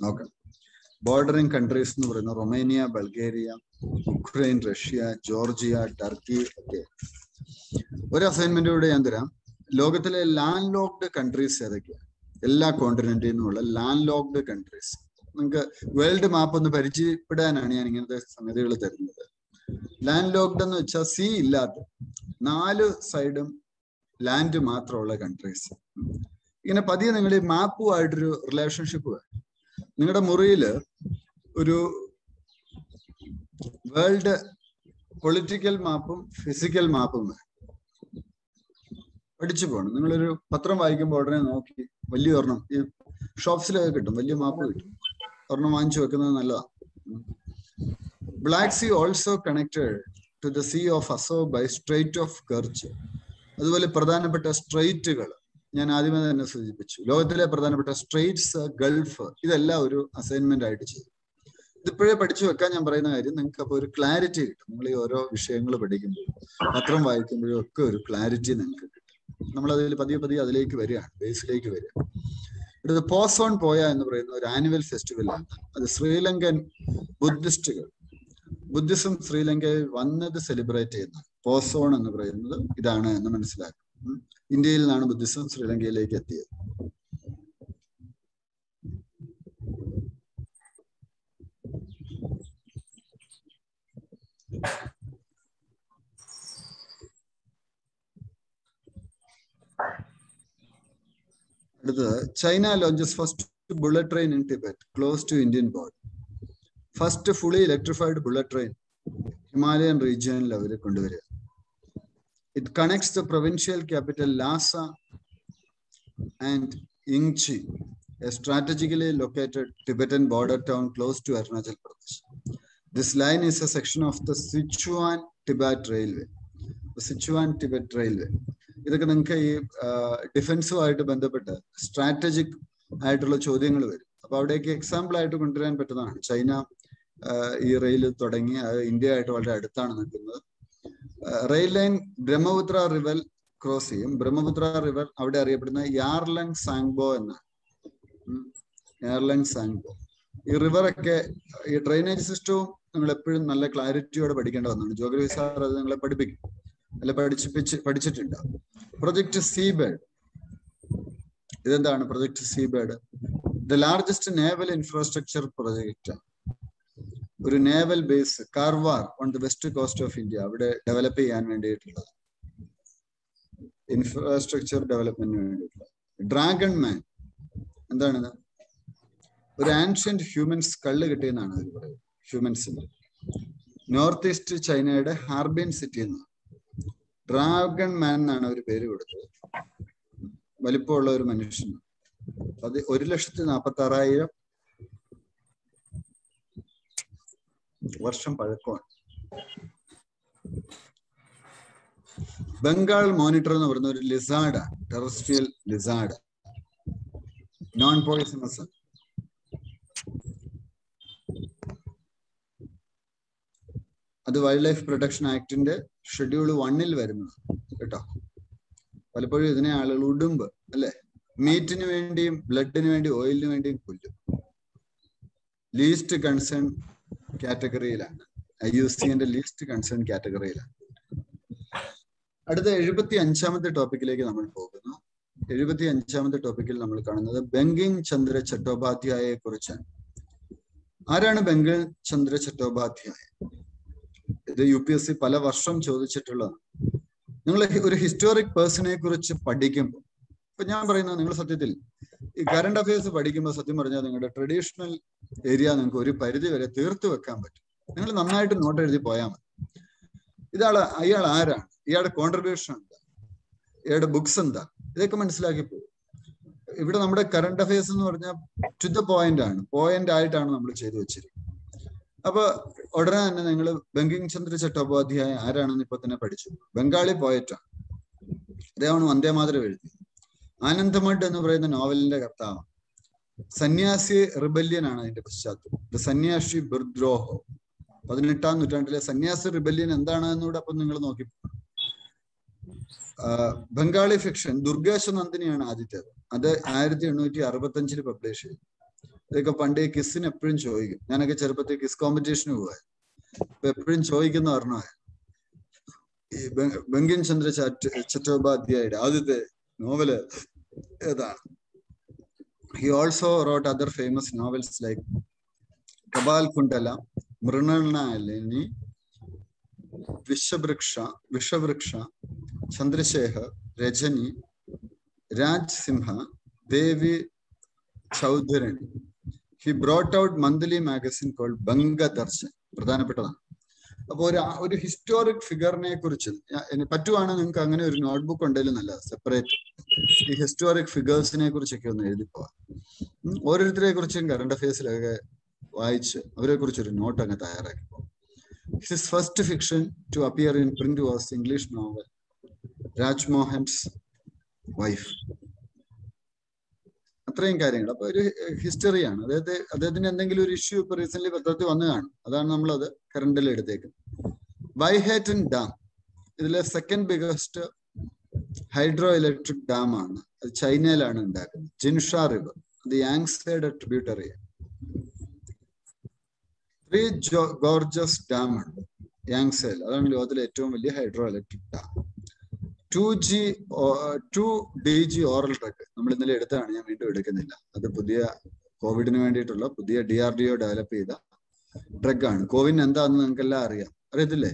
നോക്കാം. ബോർഡറിംഗ് കൺട്രീസ് എന്ന് പറയുന്ന Romania, Bulgaria, Ukraine, Russia, Georgia, Turkey ഒക്കെ. ഒരു അസൈൻമെന്റ് കൂടെ ഞാൻ തരാം. ലോകത്തിലെ ലാൻഡ് ലോക്ഡ് കൺട്രീസ് ഏതൊക്കെയാണ്? എല്ലാ കോണ്ടിനെന്റിൽ നിന്നുള്ള ലാൻഡ് ലോക്ഡ് കൺട്രീസ്. നിങ്ങൾക്ക് വേൾഡ് മാപ്പ് ഒന്ന് പരിചയപ്പെടാനാണ് ഞാൻ ഇങ്ങനത്തെ സംഗതികൾ തരുന്നത്. ലാൻഡ് ലോക്ഡ് എന്ന് വെച്ചാൽ സീ ഇല്ലാത്ത 4 സൈഡും ലാൻഡ് മാത്രമുള്ള കൺട്രീസ്. ഇങ്ങനെ പതിയെ നിങ്ങൾ ഈ മാപ്പുമായിട്ടൊരു റിലേഷൻഷിപ്പ് വേണം. നിങ്ങളുടെ മുറിയിൽ ഒരു വേൾഡ് പൊളിറ്റിക്കൽ മാപ്പും ഫിസിക്കൽ മാപ്പും വേണം. പഠിച്ചു പോകണം. നിങ്ങളൊരു പത്രം വായിക്കുമ്പോൾ ഉടനെ നോക്കി വലിയ ഒരെണ്ണം ഈ ഷോപ്സിലൊക്കെ കിട്ടും, വലിയ മാപ്പ് കിട്ടും, ഒരെണ്ണം വാങ്ങിച്ചു വെക്കുന്നത് നല്ലതാണ്. Black sea also connected to the sea of Azov by strait of Kerch. അതുപോലെ പ്രധാനപ്പെട്ട സ്ട്രെയിറ്റുകൾ ഞാൻ ആദ്യമേ തന്നെ സൂചിപ്പിച്ചു. ലോകത്തിലെ പ്രധാനപ്പെട്ട സ്ട്രെയിറ്റ്സ്, ഗൾഫ്, ഇതെല്ലാം ഒരു അസൈൻമെന്റ് ആയിട്ട് ചെയ്യും. ഇതിപ്പോഴേ പഠിച്ചു വെക്കാൻ ഞാൻ പറയുന്ന കാര്യം, നിങ്ങൾക്ക് അപ്പോൾ ഒരു ക്ലാരിറ്റി കിട്ടും. നിങ്ങൾ ഈ ഓരോ വിഷയങ്ങൾ പഠിക്കുമ്പോഴും പത്രം വായിക്കുമ്പോഴും ഒക്കെ ഒരു ക്ലാരിറ്റി നിങ്ങൾക്ക് കിട്ടും. നമ്മളതിൽ പതിയെ അതിലേക്ക് വരികയാണ്, ബേസിലേക്ക് വരിക. ഇത് പോസോൺ പോയ എന്ന് പറയുന്ന ഒരു ആനുവൽ ഫെസ്റ്റിവലാണ്. അത് ശ്രീലങ്കൻ ബുദ്ധിസം ശ്രീലങ്കയിൽ വന്നത് സെലിബ്രേറ്റ് ചെയ്യുന്നത്. പോസോൺ എന്ന് പറയുന്നത് ഇതാണ് എന്ന് മനസ്സിലാക്കും. ഇന്ത്യയിൽ നിന്നാണ് ബുദ്ധിസം ശ്രീലങ്കയിലേക്ക് എത്തിയത്. അടുത്തത്, China launches first bullet train in Tibet close to Indian border. First fully electrified bullet train Himalayan റീജിയനിൽ അവർ കൊണ്ടുവരിക. It connects the provincial capital Lhasa and Ingchi, a strategically located Tibetan border town close to Arunachal Pradesh. This line is a section of the Sichuan-Tibet Railway. The Sichuan-Tibet Railway. ഇതൊക്കെ നിങ്ങൾക്ക് ഈ ഡിഫൻസുമായിട്ട് ബന്ധപ്പെട്ട് strategic ആയിട്ടുള്ള ചോദ്യങ്ങൾ വരും. അപ്പൊ അവിടേക്ക് example ആയിട്ട് കൊണ്ടുവരാൻ പറ്റുന്നതാണ്. ചൈന ഈ റെയിൽ തുടങ്ങി, അത് ഇന്ത്യ ആയിട്ട് വളരെ അടുത്താണ് നിൽക്കുന്നത്. Rail line Brahmaputra river cross ചെയ്യും. ബ്രഹ്മപുത്ര റിവർ അവിടെ അറിയപ്പെടുന്ന യാർലങ് സാങ്ബോ എന്നാണ്. Yarlung Tsangpo. ഈ റിവറൊക്കെ ഈ ഡ്രെയിനേജ് സിസ്റ്റവും നിങ്ങൾ എപ്പോഴും നല്ല ക്ലാരിറ്റിയോടെ പഠിക്കേണ്ട വന്നതാണ്. ജോഗ്രഫി സാർ അത് നിങ്ങളെ പഠിപ്പിക്കും, അല്ലെ പഠിച്ചിട്ടുണ്ടാവും. Project seabird. ഇതെന്താണ് project seabird? The largest naval infrastructure project. ഒരു naval base Karwar on the west coast of India അവിടെ ഡെവലപ്പ് ചെയ്യാൻ വേണ്ടിയിട്ടുള്ളത്, ഇൻഫ്രാസ്ട്രക്ചർ ഡെവലപ്മെന്റിന് വേണ്ടിയിട്ടുള്ളത്. ഡ്രാഗൺ മാൻ എന്താണിത്? ഒരു ആൻഷ്യന്റ് ഹ്യൂമൻസ് കള്ള് കിട്ടിയെന്നാണ് അവർ പറയുന്നത്. ഹ്യൂമൻസിന്റെ നോർത്ത് ഈസ്റ്റ് ചൈനയുടെ ഹാർബിൻ സിറ്റി എന്നാണ്. ഡ്രാഗൺ മാൻ എന്നാണ് അവർ പേര് കൊടുത്തത്. വലിപ്പമുള്ള ഒരു മനുഷ്യൻ. അത് 1,46,000 വർഷം പഴക്കമാണ്. ബംഗാൾ മോണിറ്റർ എന്ന് പറയുന്ന ഒരു ലിസാർഡാണ്, ടെറസ്ട്രിയൽ ലിസാർഡ്, നോൺ പോയിസണസ്. അത് വൈൽഡ് ലൈഫ് പ്രൊട്ടക്ഷൻ ആക്ടിന്റെ ഷെഡ്യൂൾ 1 വരുന്നത് കേട്ടോ. പലപ്പോഴും ഇതിനെ ആളുകൾ ഉടുമ്പ് അല്ലെ, മീറ്റിന് വേണ്ടിയും ബ്ലഡിന് വേണ്ടി ഓയിലിന് വേണ്ടിയും കൊല്ലും. ലീസ്റ്റ് കൺസേൺ കാറ്റഗറിയിലാണ്, IUCN ലീസ്റ്റ് കൺസേൺ കാറ്റഗറിയിലാണ്. അടുത്ത 75ാമത്തെ ടോപ്പിക്കിലേക്ക് നമ്മൾ പോകുന്നു. 75ാമത്തെ ടോപ്പിക്കിൽ നമ്മൾ കാണുന്നത് ബങ്കിങ് ചന്ദ്ര ചട്ടോപാധ്യായയെ കുറിച്ചാണ്. ആരാണ് ബങ്കിങ് ചന്ദ്ര ചട്ടോപാധ്യായ? ഇത് UPSC പല വർഷം ചോദിച്ചിട്ടുള്ളതാണ്. നിങ്ങൾ ഒരു ഹിസ്റ്റോറിക് പേഴ്സണെ കുറിച്ച് പഠിക്കുമ്പോൾ, ഇപ്പൊ ഞാൻ പറയുന്നത്, നിങ്ങൾ സത്യത്തിൽ ഈ കറണ്ട് അഫയേഴ്സ് പഠിക്കുമ്പോൾ സത്യം പറഞ്ഞാൽ നിങ്ങളുടെ ട്രഡീഷണൽ ഏരിയ നിങ്ങൾക്ക് ഒരു പരിധി വരെ തീർത്തു വെക്കാൻ പറ്റും. നിങ്ങൾ നന്നായിട്ട് നോട്ട് എഴുതി പോയാൽ മതി. അയാൾ ആരാണ്, ഇയാളുടെ കോൺട്രിബ്യൂഷൻ എന്താ, ഇയാളുടെ ബുക്സ് എന്താ, ഇതൊക്കെ മനസ്സിലാക്കി പോകും. ഇവിടെ നമ്മുടെ കറണ്ട് അഫയേഴ്സ് എന്ന് പറഞ്ഞാൽ ടു ദ പോയിന്റ് ആണ്, പോയിന്റ് ആയിട്ടാണ് നമ്മൾ ചെയ്തു വെച്ചിരിക്കുന്നത്. അപ്പൊ ഉടനെ തന്നെ നിങ്ങൾ ബങ്കിങ് ചന്ദ്ര ചട്ടോപാധ്യായ ആരാണെന്ന് ഇപ്പൊ തന്നെ പഠിച്ചു. ബംഗാളി പോയറ്റാണ്. അദ്ദേഹമാണ് വന്ദേമാതരം എഴുതി. ആനന്ദമഠ് എന്ന് പറയുന്ന നോവലിന്റെ കർത്താവ്. സന്യാസി റിബല്യൻ ആണ് അതിന്റെ പശ്ചാത്തലം. ദ സന്യാസി ബിർദ്രോഹോ. 18ാം നൂറ്റാണ്ടിലെ സന്യാസി റിബല്യൻ എന്താണെന്നൂടെ അപ്പൊ നിങ്ങൾ നോക്കി. ബംഗാളി ഫിക്ഷൻ ദുർഗേശ നന്ദിനിയാണ് ആദ്യത്തേത്. അത് 1865 പബ്ലിഷ് ചെയ്തു. ഇതൊക്കെ പണ്ട് കിസ്സിന് എപ്പോഴും ചോദിക്കും. ഞാനൊക്കെ ചെറുപ്പത്തിൽ കിസ് കോമ്പറ്റീഷന് പോവാൻ ഇപ്പൊ എപ്പോഴും ചോദിക്കുന്ന പറഞ്ഞ ഈ ബങ്കിം ചന്ദ്ര ചട്ടോപാധ്യായയുടെ ആദ്യത്തെ നോവല് ഏതാണ്? He also wrote other famous novels like Kabal Kundala, Mrinalini, Vishavriksha, Chandrasekhar, Rajani, Raj Simha, Devi Chaudharani. He brought out monthly magazine called Banga Darshan. പ്രധാനപ്പെട്ടതാണ്. അപ്പൊ ഒരു ഹിസ്റ്റോറിക് ഫിഗറിനെ കുറിച്ച് പറ്റുവാണ് നിങ്ങൾക്ക് അങ്ങനെ ഒരു നോട്ട്ബുക്ക് ഉണ്ടെങ്കിലും നല്ല സെപ്പറേറ്റ് ഈ ഹിസ്റ്റോറിക് ഫിഗേഴ്സിനെ കുറിച്ചൊക്കെ ഒന്ന് എഴുതിപ്പോവാം. ഓരോരുത്തരെ കുറിച്ചും കറണ്ട് അഫയേഴ്സിലൊക്കെ വായിച്ച് അവരെ കുറിച്ചൊരു നോട്ട് അങ്ങ് തയ്യാറാക്കി പോകും. His first fiction to appear in print was English novel Rajmohan's Wife. അത്രയും കാര്യങ്ങൾ. അപ്പൊ ഒരു ഹിസ്റ്ററിയാണ്. അദ്ദേഹത്തിന് എന്തെങ്കിലും ഒരു ഇഷ്യൂ ഇപ്പൊ റീസെന്റ് പത്രത്തിൽ വന്നു കാണും. അതാണ് നമ്മളത് കറണ്ടിൽ എടുത്തേക്കുന്നത്. വൈഹേറ്റൻ ഡാം ഇതിലെ second biggest hydro electric dam ആണ്. അത് ചൈനയിലാണ് ഉണ്ടാക്കുന്നത്. ജിൻഷ റിവർ, അത് യാങ്സയുടെ ട്രിബ്യൂട്ടറി. 3 ഗോർജസ് ഡാം ഉണ്ട് യാങ്സേൽ. അതാണ് ലോകത്തിലെ ഏറ്റവും വലിയ hydro electric dam. 2DG oral drug നമ്മൾ ഇന്നലെ എടുത്തതാണ്, ഞാൻ വീണ്ടും എടുക്കുന്നില്ല. അത് പുതിയ കോവിഡിന് വേണ്ടിയിട്ടുള്ള പുതിയ DRDO ഡെവലപ്പ് ചെയ്ത ഡ്രഗാണ്. കോവിഡ് എന്താണെന്ന് നിങ്ങൾക്കെല്ലാം അറിയാം, അറിയത്തില്ലേ?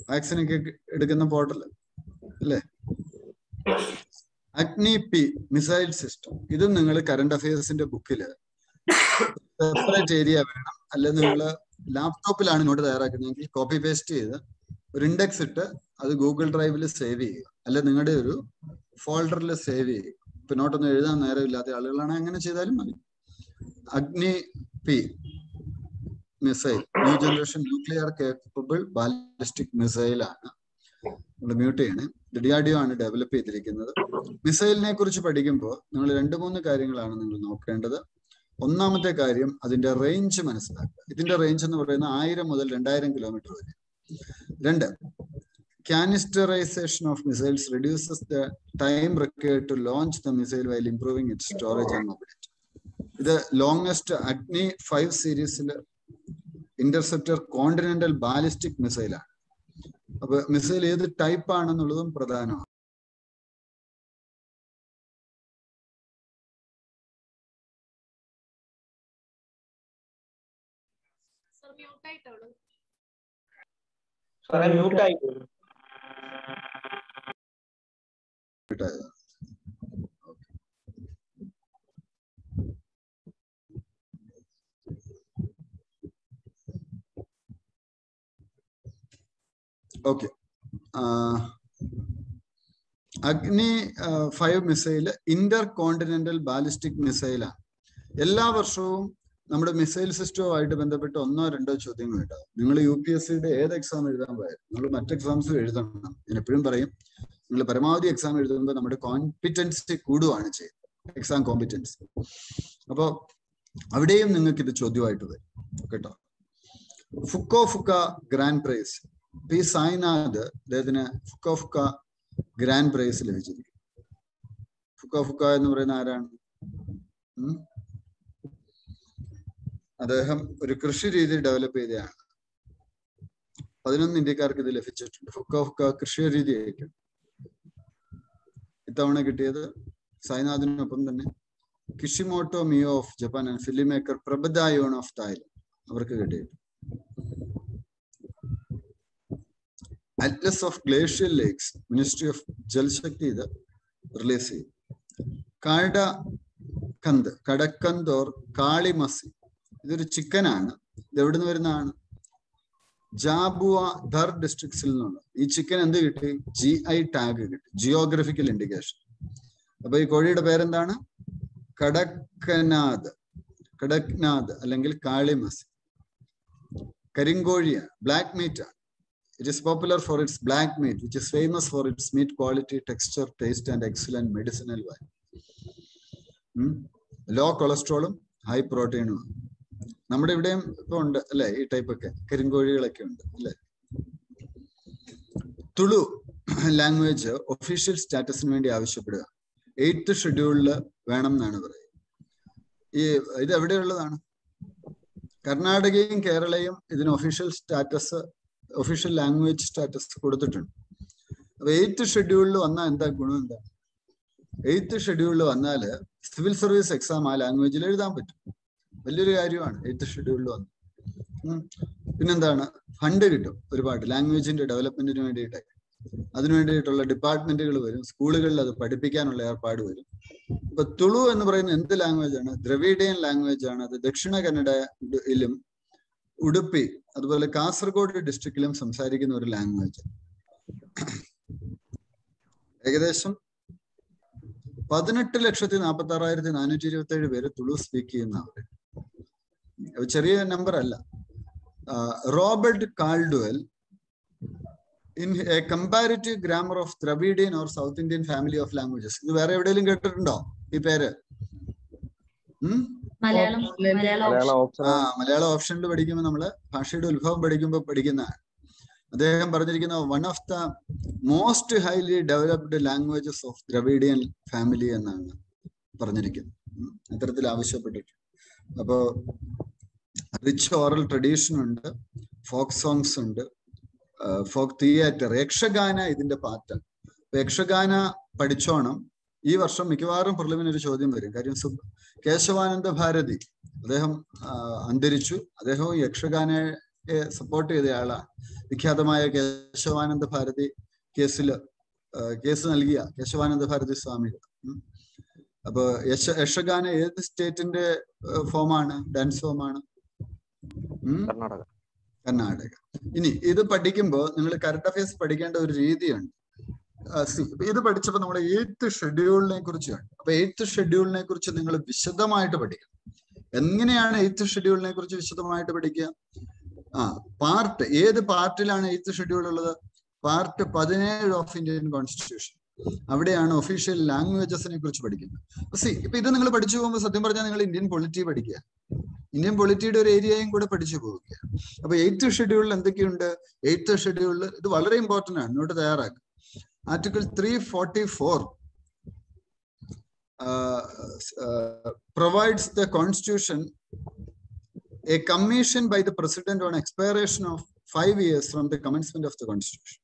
വാക്സിനൊക്കെ എടുക്കുന്ന പോർട്ടൽ അല്ലേ? അഗ്നി പി മിസൈൽ സിസ്റ്റം. ഇതും നിങ്ങൾ കറണ്ട് അഫയേഴ്സിന്റെ ബുക്കില് സെപ്പറേറ്റ് ഏരിയ വേണം. അല്ലെ നിങ്ങൾ ലാപ്ടോപ്പിലാണ് നോട്ട് തയ്യാറാക്കുന്നതെങ്കിൽ കോപ്പി പേസ്റ്റ് ചെയ്ത് ഒരു ഇൻഡെക്സ് ഇട്ട് അത് ഗൂഗിൾ ഡ്രൈവിൽ സേവ് ചെയ്യുക, അല്ലെ നിങ്ങളുടെ ഒരു ഫോൾഡറിൽ സേവ് ചെയ്യുക. ഇപ്പൊ നോട്ടൊന്നും എഴുതാൻ നേരമില്ലാത്ത ആളുകളാണ് അങ്ങനെ ചെയ്താലും മതി. അഗ്നി P missile, new generation nuclear capable ballistic missile ആണ്. നമ്മൾ മ്യൂട്ട് ചെയ്യണേ. DRDO ആണ് ഡെവലപ്പ് ചെയ്തിരിക്കുന്നത്. മിസൈലിനെ കുറിച്ച് പഠിക്കുമ്പോൾ നിങ്ങൾ 2-3 കാര്യങ്ങളാണ് നിങ്ങൾ നോക്കേണ്ടത്. ഒന്നാമത്തെ കാര്യം അതിന്റെ റേഞ്ച് മനസ്സിലാക്കുക. ഇതിന്റെ റേഞ്ച് എന്ന് പറയുന്നത് 1000 മുതൽ 2000 കിലോമീറ്റർ വരെ. 2, canisterization of missiles reduces the time required to launch the missile while improving its storage and mobility. ഇത് ലോങ്സ്റ്റ് അഗ്നി 5 സീരീസിൽ ഇന്റർസെപ്റ്റർ കോണ്ടിനെന്റൽ ബാലിസ്റ്റിക് മിസൈലാണ്. അപ്പൊ മിസൈൽ ഏത് ടൈപ്പ് ആണെന്നുള്ളതും പ്രധാനമാണ്. ഓക്കെ, അഗ്നി 5 മിസൈല് ഇന്റർ കോണ്ടിനെന്റൽ ബാലിസ്റ്റിക് മിസൈലാണ്. എല്ലാ വർഷവും നമ്മുടെ മിസൈൽ സിസ്റ്റവുമായിട്ട് ബന്ധപ്പെട്ട് 1-2 ചോദ്യങ്ങൾ ഉണ്ടാകും. നിങ്ങൾ UPSCയുടെ ഏത് എക്സാം എഴുതാൻ പോയാലും നിങ്ങൾ മറ്റ് എക്സാംസും എഴുതണം. ഞാൻ എപ്പോഴും പറയും, നിങ്ങൾ പരമാവധി എക്സാം എഴുതുമ്പോൾ നമ്മുടെ കോമ്പിറ്റൻസി കൂടുകയാണ് ചെയ്യുന്നത്, എക്സാം കോമ്പിറ്റൻസി. അപ്പോൾ അവിടെയും നിങ്ങൾക്ക് ഇത് ചോദ്യമായിട്ട് വരും കേട്ടോ. ഫുക്ക ഗ്രാൻഡ് പ്രൈസ്, പി സായിനാഥ് അദ്ദേഹത്തിന് ഫുക്ക ഗ്രാൻഡ് പ്രൈസ് ലഭിച്ചിരിക്കും. ഫുക്ക എന്ന് പറയുന്ന ആരാണ്? അദ്ദേഹം ഒരു കൃഷി രീതി ഡെവലപ്പ് ചെയ്തതാണ്. 11 ഇന്ത്യക്കാർക്ക് ഇത് ലഭിച്ചിട്ടുണ്ട്. ഫുക്ക കൃഷി രീതിയായിട്ട് ഇത്തവണ കിട്ടിയത് സായിനാഥിനൊപ്പം തന്നെ Kishimoto Mio of Japan and film maker Prabda Yoon of Thailand അവർക്ക് കിട്ടിയിട്ടുണ്ട്. Atlas of glacial lakes ministry of Jal Shakti ഇത് റിലീസ് ചെയ്തു. കടക്കന്ത് ഓർ കാളിമസി, ഇതൊരു ചിക്കനാണ്. ഇത് എവിടെ നിന്ന് വരുന്നതാണ്? ജാബുവ ധർ ഡിസ്ട്രിക്ട്സിൽ നിന്നുള്ള ഈ ചിക്കൻ എന്ത് കിട്ടി? GI ടാഗ് കിട്ടി, ജിയോഗ്രഫിക്കൽ ഇൻഡിക്കേഷൻ. അപ്പൊ ഈ കോഴിയുടെ പേരെന്താണ്? കടക്നാഥ് അല്ലെങ്കിൽ കാളിമസി. കരിങ്കോഴിയാണ്, ബ്ലാക്ക് മീറ്റ് ആണ്. It is popular for its black meat, which is famous for its meat quality, texture, taste, and excellent medicinal value. Low cholesterol, high protein. നമ്മുടെ ഇവിടെയും ഇപ്പൊ ഉണ്ട് അല്ലെ ഈ ടൈപ്പ് ഒക്കെ കരിങ്കോഴികളൊക്കെ ഉണ്ട് അല്ലെ. തുളു ലാംഗ്വേജ് ഒഫീഷ്യൽ സ്റ്റാറ്റസിന് വേണ്ടി ആവശ്യപ്പെടുക 8th ഷെഡ്യൂളിൽ വേണം എന്നാണ് പറയുന്നത്. ഇത് എവിടെയുള്ളതാണ്? കർണാടകയും കേരളയും ഇതിന് ഒഫീഷ്യൽ ലാംഗ്വേജ് സ്റ്റാറ്റസ് കൊടുത്തിട്ടുണ്ട്. അപ്പൊ 8th ഷെഡ്യൂളിൽ വന്നാൽ എന്താ ഗുണം? എന്താ 8th ഷെഡ്യൂളിൽ വന്നാല് സിവിൽ സർവീസ് എക്സാം ആ ലാംഗ്വേജിൽ എഴുതാൻ പറ്റും. വലിയൊരു കാര്യമാണ് 8th ഷെഡ്യൂളിൽ വന്ന്. പിന്നെന്താണ്? ഫണ്ട് കിട്ടും ഒരുപാട് ലാംഗ്വേജിന്റെ ഡെവലപ്മെന്റിന് വേണ്ടിയിട്ട്. അതിനു വേണ്ടിയിട്ടുള്ള ഡിപ്പാർട്ട്മെന്റുകൾ വരും, സ്കൂളുകളിൽ അത് പഠിപ്പിക്കാനുള്ള ഏർപ്പാട് വരും. ഇപ്പൊ തുളു എന്ന് പറയുന്ന എന്ത് ലാംഗ്വേജ് ആണ്? ദ്രവിഡിയൻ ലാംഗ്വേജ് ആണ്. അത് ദക്ഷിണ കന്നഡയിലും ഉടുപ്പി അതുപോലെ കാസർഗോഡ് ഡിസ്ട്രിക്റ്റിലും സംസാരിക്കുന്ന ഒരു ലാംഗ്വേജ്. ഏകദേശം 18,46,427 പേര് തുളു സ്പീക്ക് ചെയ്യുന്നവര്. ചെറിയ നമ്പർ അല്ല. Robert Caldwell in A comparative grammar of Dravidian or south Indian family of languages. ഇത് വേറെ എവിടെയെങ്കിലും കേട്ടിട്ടുണ്ടോ ഈ പേര്? മലയാള ഓപ്ഷനിൽ പഠിക്കുമ്പോൾ നമ്മള് ഭാഷയുടെ ഉത്ഭവം പഠിക്കുന്നതാണ്. അദ്ദേഹം പറഞ്ഞിരിക്കുന്ന one of the most highly developed languages of Dravidian family എന്നാണ് പറഞ്ഞിരിക്കുന്നത്. അത്തരത്തിൽ ആവശ്യപ്പെട്ടിട്ടുണ്ട്. അപ്പോ റിച്ച് ഓറൽ ട്രഡീഷൻ ഉണ്ട്, ഫോക്ക് സോങ്സ് ഉണ്ട്, ഫോക്ക് തിയേറ്റർ, യക്ഷഗാന ഇതിന്റെ പാർട്ടാണ്. യക്ഷഗാന പഠിച്ചോണം. ഈ വർഷം മിക്കവാറും പ്രിലിമിനറി ഒരു ചോദ്യം വരും. കാര്യം കേശവാനന്ദ ഭാരതി അദ്ദേഹം അന്തരിച്ചു. അദ്ദേഹവും യക്ഷഗാനയെ സപ്പോർട്ട് ചെയ്ത ആളാണ്. വിഖ്യാതമായ കേശവാനന്ദ ഭാരതി കേസ് നൽകിയ കേശവാനന്ദ ഭാരതി സ്വാമികൾ. അപ്പൊ യക്ഷഗാന ഏത് സ്റ്റേറ്റിന്റെ ഫോമാണ്? ഡാൻസ് ഫോമാണ്? കർണാടക. ഇനി ഇത് പഠിക്കുമ്പോൾ നിങ്ങൾ കറണ്ട് അഫയേഴ്സ് പഠിക്കേണ്ട ഒരു രീതിയുണ്ട്. ഇത് പഠിച്ചപ്പോൾ നമ്മൾ 8th ഷെഡ്യൂളിനെ കുറിച്ച് കണ്ടു. അപ്പൊ 8th ഷെഡ്യൂളിനെ കുറിച്ച് നിങ്ങൾ വിശദമായിട്ട് പഠിക്കണം. എങ്ങനെയാണ് 8th ഷെഡ്യൂളിനെ കുറിച്ച് വിശദമായിട്ട് പഠിക്കുക? പാർട്ട് ഏത് പാർട്ടിലാണ് 8th ഷെഡ്യൂൾ ഉള്ളത്? Part 17 of Indian constitution. അവിടെയാണ് ഒഫീഷ്യൽ ലാംഗ്വേജസിനെ കുറിച്ച് പഠിക്കുന്നത്. ഇപ്പൊ ഇത് നിങ്ങൾ പഠിച്ചു പോകുമ്പോൾ സത്യം പറഞ്ഞാൽ നിങ്ങൾ ഇന്ത്യൻ പൊളിറ്റി പഠിക്കുക, ഇന്ത്യൻ പൊളിറ്റിയുടെ ഒരു ഏരിയയും കൂടെ പഠിച്ചു പോവുക. അപ്പൊ 8th ഷെഡ്യൂളിൽ എന്തൊക്കെയുണ്ട്? 8th ഷെഡ്യൂളിൽ ഇത് വളരെ ഇമ്പോർട്ടന്റ് ആണ്, നോട്ട് തയ്യാറാക്കുക. Article 344 provides the constitution a commission by the president on expiration of 5 years from the commencement of the constitution.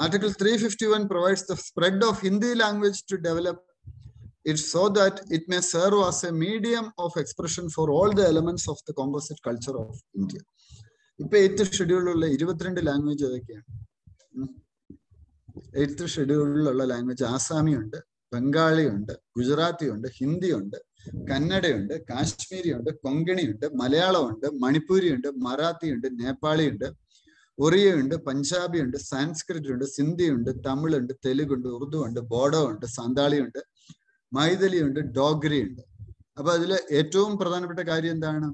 Article 351 provides the spread of Hindi language to develop it so that it may serve as a medium of expression for all the elements of the composite culture of India. ഇപ്പൊ 8th ഷെഡ്യൂളിലുള്ള 22 language ഏതൊക്കെയാണ്? 8th ഷെഡ്യൂളിലുള്ള language ആസാമി ഉണ്ട്, ബംഗാളി ഉണ്ട്, ഗുജറാത്തി ഉണ്ട്, ഹിന്ദി ഉണ്ട്, കന്നഡയുണ്ട്, കാശ്മീരി ഉണ്ട്, കൊങ്കണി ഉണ്ട്, മലയാളം ഉണ്ട്, മണിപ്പൂരി ഉണ്ട്, മറാത്തി ഉണ്ട്, നേപ്പാളി ഉണ്ട്, ഒറിയ ഉണ്ട്, പഞ്ചാബി ഉണ്ട്, സാൻസ്ക്രിറ്റ് ഉണ്ട്, സിന്ധി ഉണ്ട്, തമിഴ് ഉണ്ട്, തെലുങ്ക് ഉണ്ട്, ഉറുദു ഉണ്ട്, ബോഡോ ഉണ്ട്, സാന്താളി ഉണ്ട്, മൈഥിലി ഉണ്ട്, ഡോഗ്രി ഉണ്ട്. അപ്പൊ അതില് ഏറ്റവും പ്രധാനപ്പെട്ട കാര്യം എന്താണ്?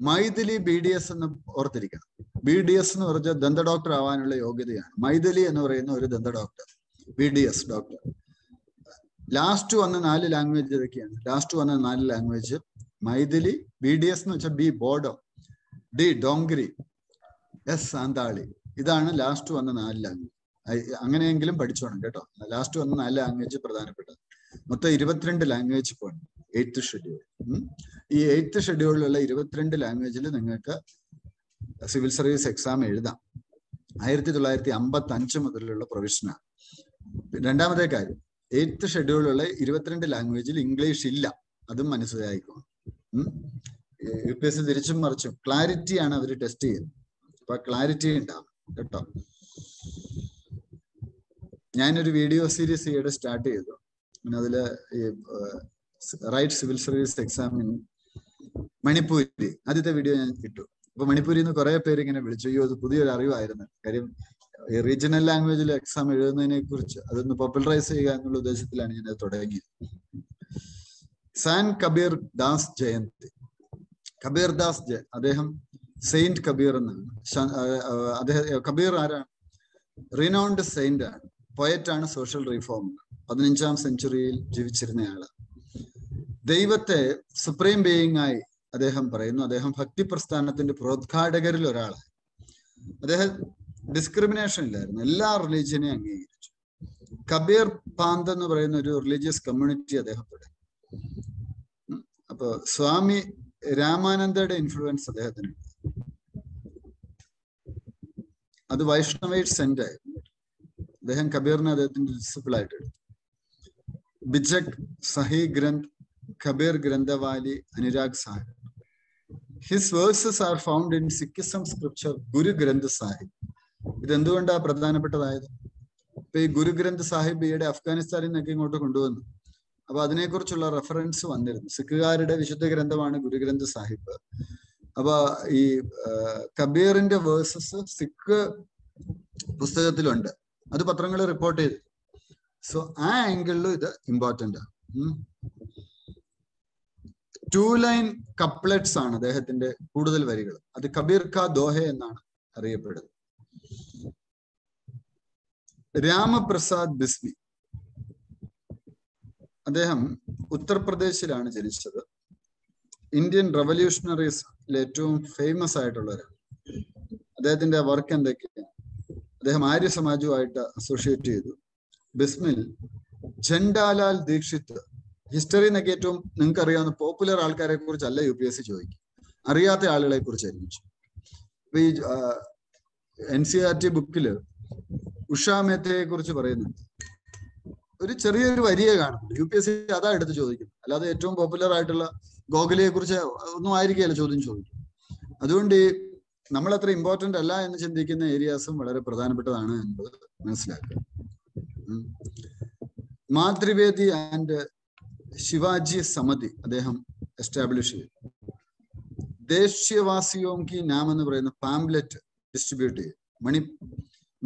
മൈഥിലി BDS എന്ന് ഓർത്തിരിക്കണം. BDS എന്ന് പറഞ്ഞാൽ ദന്ത ഡോക്ടർ ആവാനുള്ള യോഗ്യതയാണ്. മൈഥിലി എന്ന് പറയുന്ന ഒരു ദന്ത ഡോക്ടർ, BDS ഡോക്ടർ. ലാസ്റ്റ് വന്ന 4 ലാംഗ്വേജ് ഏതൊക്കെയാണ്? ലാസ്റ്റ് വന്ന 4 ലാംഗ്വേജ് മൈഥിലി, BDS എന്ന് വെച്ചാൽ B ബോഡോ, D ഡോങ്ക്രി, S സാന്താളി. ഇതാണ് ലാസ്റ്റ് വന്ന 4 ലാംഗ്വേജ്. അങ്ങനെയെങ്കിലും പഠിച്ചോണം കേട്ടോ. ലാസ്റ്റ് വന്ന 4 ലാംഗ്വേജ് പ്രധാനപ്പെട്ടത്. മൊത്തം 22 ലാംഗ്വേജ് പോണ് 8th ഷെഡ്യൂൾ. ഈ 8th ഷെഡ്യൂളിലുള്ള 22 ലാംഗ്വേജിൽ നിങ്ങൾക്ക് സിവിൽ സർവീസ് എക്സാം എഴുതാം. 1955 മുതലുള്ള പ്രൊവിഷനാണ്. രണ്ടാമത്തെ കാര്യം, 8th ഷെഡ്യൂളിലുള്ള 22 ലാംഗ്വേജിൽ ഇംഗ്ലീഷ് ഇല്ല, അതും മനസ്സിലായിക്കോണം. UPSC തിരിച്ചും മറിച്ചും ക്ലാരിറ്റി ആണ് അവർ ടെസ്റ്റ് ചെയ്യുന്നത്. അപ്പൊ ക്ലാരിറ്റി ഉണ്ടാവും കേട്ടോ. ഞാനൊരു വീഡിയോ സീരീസ് ഈയിടെ സ്റ്റാർട്ട് ചെയ്തു. പിന്നെ അതില് ഈ റൈറ്റ് സിവിൽ സർവീസ് എക്സാമിന് മണിപ്പൂരി ആദ്യത്തെ വീഡിയോ ഞാൻ ഇട്ടു. അപ്പൊ മണിപ്പൂരിൽ നിന്ന് കുറെ പേര് ഇങ്ങനെ വിളിച്ചു, അയ്യോ അത് പുതിയൊരു അറിവായിരുന്നു. കാര്യം ഈ റീജിയണൽ ലാംഗ്വേജിൽ എക്സാം എഴുതുന്നതിനെ കുറിച്ച് അതൊന്ന് പോപ്പുലറൈസ് ചെയ്യുക എന്നുള്ള ഉദ്ദേശത്തിലാണ് ഞാൻ അത് തുടങ്ങിയത്. സാൻ കബീർ ദാസ് ജയന്തി, കബീർ ദാസ് അദ്ദേഹം സെയിന്റ് കബീർ എന്നാണ്. അദ്ദേഹം കബീർ ആരാണ്? റിനൗണ്ട് സെയിന്റ് ആണ്, പോയറ്റാണ്, സോഷ്യൽ റിഫോമർ. 15ാം സെഞ്ചുറിയിൽ ജീവിച്ചിരുന്നയാള്. ദൈവത്തെ സുപ്രീം ബീയിങ് ആയി അദ്ദേഹം പറയുന്നു. അദ്ദേഹം ഭക്തി പ്രസ്ഥാനത്തിന്റെ പ്രോദ്ഘാടകരിൽ ഒരാളാണ്. അദ്ദേഹം ഡിസ്ക്രിമിനേഷൻ ഇല്ലായിരുന്നു, എല്ലാ റിലീജിയനെയും അംഗീകരിച്ചു. കബീർ പാന്ത് എന്ന് പറയുന്ന ഒരു റിലീജിയസ് കമ്മ്യൂണിറ്റി അദ്ദേഹം തുടങ്ങി. അപ്പൊ സ്വാമി രാമാനന്ദയുടെ ഇൻഫ്ലുവൻസ് അദ്ദേഹത്തിന്, അത് വൈഷ്ണവൈറ്റ് സെന്റ് ആയിരുന്നു. അദ്ദേഹം കബീറിനെ അദ്ദേഹത്തിന്റെ ഡിസിപ്പിൾ ആയിട്ട് എടുത്തു. Bijak, Sakhi Granth, Kabir Granthavali, Anurag Sahib. His verses are found in Sikhism scripture Guru Granth Sahib. ഇതെന്തുകൊണ്ടാണ് പ്രധാനപ്പെട്ടതായത്? ഇപ്പൊ ഈ ഗുരു ഗ്രന്ഥ് സാഹിബ് ഈയിടെ അഫ്ഗാനിസ്ഥാനിൽ നിന്നൊക്കെ ഇങ്ങോട്ട് കൊണ്ടുവന്നു. അപ്പൊ അതിനെക്കുറിച്ചുള്ള റെഫറൻസ് വന്നിരുന്നു. സിഖുകാരുടെ വിശുദ്ധ ഗ്രന്ഥമാണ് ഗുരു ഗ്രന്ഥ് സാഹിബ്. അപ്പൊ ഈ കബീറിന്റെ വേഴ്സസ് സിഖ് പുസ്തകത്തിലുണ്ട്, അത് പത്രങ്ങൾ റിപ്പോർട്ട് ചെയ്തു. സോ ആ ആംഗിളിലും ഇത് ഇമ്പോർട്ടന്റ് ആണ്. 2 ലൈൻ കപ്ലെറ്റ്സ് ആണ് അദ്ദേഹത്തിന്റെ കൂടുതൽ വരികൾ. അത് കബീർ കാ ദോഹെ എന്നാണ് അറിയപ്പെടുന്നത്. രാമപ്രസാദ് ബിസ്മി, അദ്ദേഹം ഉത്തർപ്രദേശിലാണ് ജനിച്ചത്. ഇന്ത്യൻ റവല്യൂഷണറീസിൽ ഏറ്റവും ഫേമസ് ആയിട്ടുള്ള ഒരാൾ. അദ്ദേഹത്തിന്റെ വർക്ക് എന്തൊക്കെയാണ്? അദ്ദേഹം ആര്യ സമാജവുമായിട്ട് അസോസിയേറ്റ് ചെയ്തു. ബിസ്മിൽ ജൻഡാലാൽ ദീക്ഷിത്, ഹിസ്റ്ററി എന്നൊക്കെ ഏറ്റവും നിങ്ങൾക്ക് അറിയാവുന്ന പോപ്പുലർ ആൾക്കാരെ കുറിച്ചല്ല UPSC ചോദിക്കും, അറിയാത്ത ആളുകളെ കുറിച്ചായിരിക്കും. ഇപ്പൊ ഈ NCERT ബുക്കില് ഉഷാ മേത്തയെ കുറിച്ച് പറയുന്നുണ്ട്. ഒരു ചെറിയൊരു വരിയെ കാണുന്നുണ്ട്. UPSC അതാ എടുത്ത് ചോദിക്കുന്നത്, അല്ലാതെ ഏറ്റവും പോപ്പുലർ ആയിട്ടുള്ള ഗോഖലെയെ കുറിച്ച് ഒന്നും ആയിരിക്കുകയല്ല ചോദ്യം ചോദിക്കും. അതുകൊണ്ട് നമ്മൾ അത്ര ഇമ്പോർട്ടന്റ് അല്ല എന്ന് ചിന്തിക്കുന്ന ഏരിയാസും വളരെ പ്രധാനപ്പെട്ടതാണ് എന്നത് മനസ്സിലാക്കുക. മാതൃവേദി ആൻഡ് ശിവാജി സമിതി അദ്ദേഹം എസ്റ്റാബ്ലിഷ് ചെയ്തു. ദേശീയവാസിയോം കി നാം എന്ന് പറയുന്ന പാംപ്ലെറ്റ് ഡിസ്ട്രിബ്യൂട്ട് ചെയ്യും.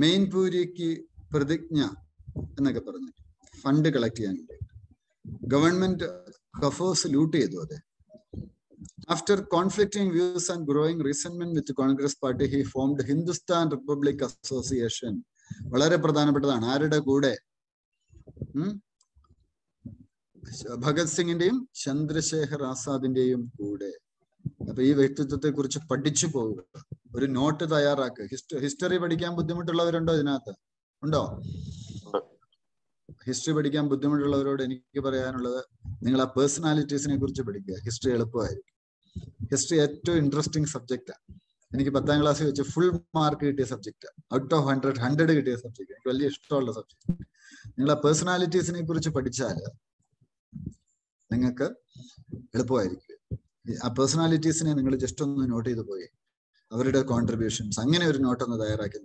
മെയിൻപൂരിക്ക് പ്രതിജ്ഞ എന്നൊക്കെ പറഞ്ഞു ഫണ്ട് കളക്ട് ചെയ്യാൻ വേണ്ടി. ഗവൺമെന്റ് കഫേഴ്സ് ലൂട്ട് ചെയ്തു അതെ. After conflicting views and growing resentment with Congress party he formed Hindustan Republic Association. വളരെ പ്രധാനപ്പെട്ടതാണ്. ആരുടെ കൂടെ? ഭഗത് സിംഗിന്റെയും ചന്ദ്രശേഖർ ആസാദിന്റെയും കൂടെ. അപ്പൊ ഈ വ്യക്തിത്വത്തെ കുറിച്ച് പഠിച്ചു പോവുക, ഒരു നോട്ട് തയ്യാറാക്കുക. ഹിസ്റ്ററി പഠിക്കാൻ ബുദ്ധിമുട്ടുള്ളവരുണ്ടോ ഇതിനകത്ത്? ഉണ്ടോ? ഹിസ്റ്ററി പഠിക്കാൻ ബുദ്ധിമുട്ടുള്ളവരോട് എനിക്ക് പറയാനുള്ളത്, നിങ്ങൾ ആ പേഴ്സണാലിറ്റീസിനെ കുറിച്ച് പഠിക്കുക. ഹിസ്റ്ററി എളുപ്പമായിരിക്കും. ഹിസ്റ്ററി ഏറ്റവും ഇൻട്രസ്റ്റിംഗ് സബ്ജക്റ്റാണ്. എനിക്ക് 10ാം ക്ലാസ്സിൽ വെച്ച് ഫുൾ മാർക്ക് കിട്ടിയ സബ്ജക്റ്റ്, ഔട്ട് ഓഫ് 100 കിട്ടിയ സബ്ജക്റ്റ്. എനിക്ക് വലിയ ഇഷ്ടമുള്ള സബ്ജക്റ്റ്. നിങ്ങൾ ആ പേഴ്സണാലിറ്റീസിനെ കുറിച്ച് പഠിച്ചാൽ നിങ്ങൾക്ക് എളുപ്പമായിരിക്കും. ആ പേഴ്സണാലിറ്റീസിനെ നിങ്ങൾ ജസ്റ്റ് ഒന്ന് നോട്ട് ചെയ്ത് പോയി, അവരുടെ കോൺട്രിബ്യൂഷൻസ്, അങ്ങനെ ഒരു നോട്ടൊന്ന് തയ്യാറാക്കി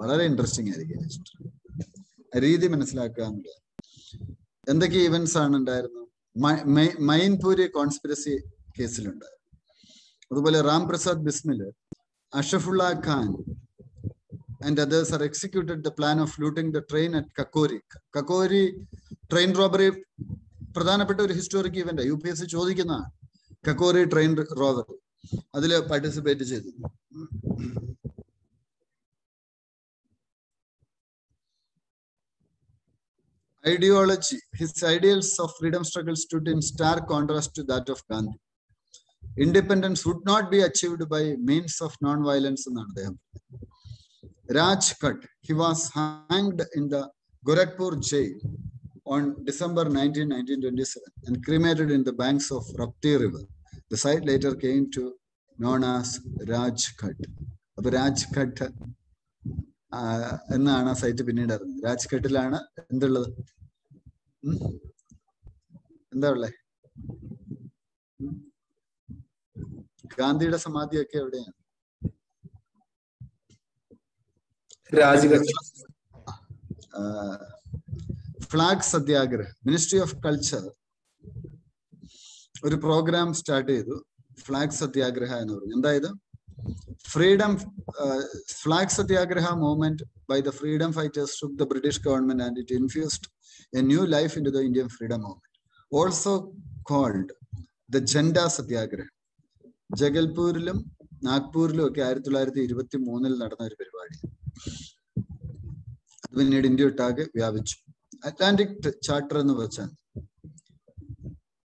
വളരെ ഇൻട്രസ്റ്റിംഗ് ആയിരിക്കും. രീതി മനസ്സിലാക്കുക എന്നുള്ളത്. എന്തൊക്കെ ഇവന്റ്സ് ആണ് ഉണ്ടായിരുന്നത്? മൈൻപൂരി കോൺസ്പിറസി കേസിലുണ്ട്. അതുപോലെ Ram Prasad ബിസ്മില്, അഷഫുള്ള Khan and others are executed the plan of looting the train at Kakori. Kakori train robbery പ്രധാനപ്പെട്ട ഒരു ഹിസ്റ്റോറിക് ഇവന്റ് UPSC ചോദിക്കുന്നതാണ്. കക്കോറി ട്രെയിൻ റോബറി അതിൽ പാർട്ടിസിപ്പേറ്റ് ചെയ്തു. Ideology. His ideals of freedom struggle stood in stark contrast to that of Gandhi. Independence would not be achieved by means of non-violence എന്നാണ് അദ്ദേഹം. Rajkot. He was hanged in the Gorakhpur jail on December 19, 1927 and cremated in the banks of Rapti River. The site later came to known as Rajkot. അപ്പോൾ രാജ്ഘട്ട് എന്നാണ് ആ site പിന്നീട് അറിഞ്ഞത്. രാജ്ഘട്ടിലാണ് എന്തുള്ളത്? എന്താ ഉള്ളേ? ഗാന്ധിയുടെ സമാധിയൊക്കെ എവിടെയാണ്? Flag Satyagraha. Ministry of culture ഒരു പ്രോഗ്രാം സ്റ്റാർട്ട് ചെയ്തു, ഫ്ലാഗ് സത്യാഗ്രഹ എന്ന് പറഞ്ഞു. എന്തായത്? Freedom flag Satyagraha movement by the freedom fighters took the British government and it infused a new life into the Indian freedom movement, also called the Jhanda Satyagraha. ജഗൽപൂരിലും നാഗ്പൂരിലും ഒക്കെ 1923 നടന്ന ഒരു പരിപാടി. അത് പിന്നീട് ഇന്ത്യ ഒട്ടാകെ വ്യാപിച്ചു. അറ്റ്ലാന്റിക് ചാർട്ടർ എന്ന് വെച്ചാൽ,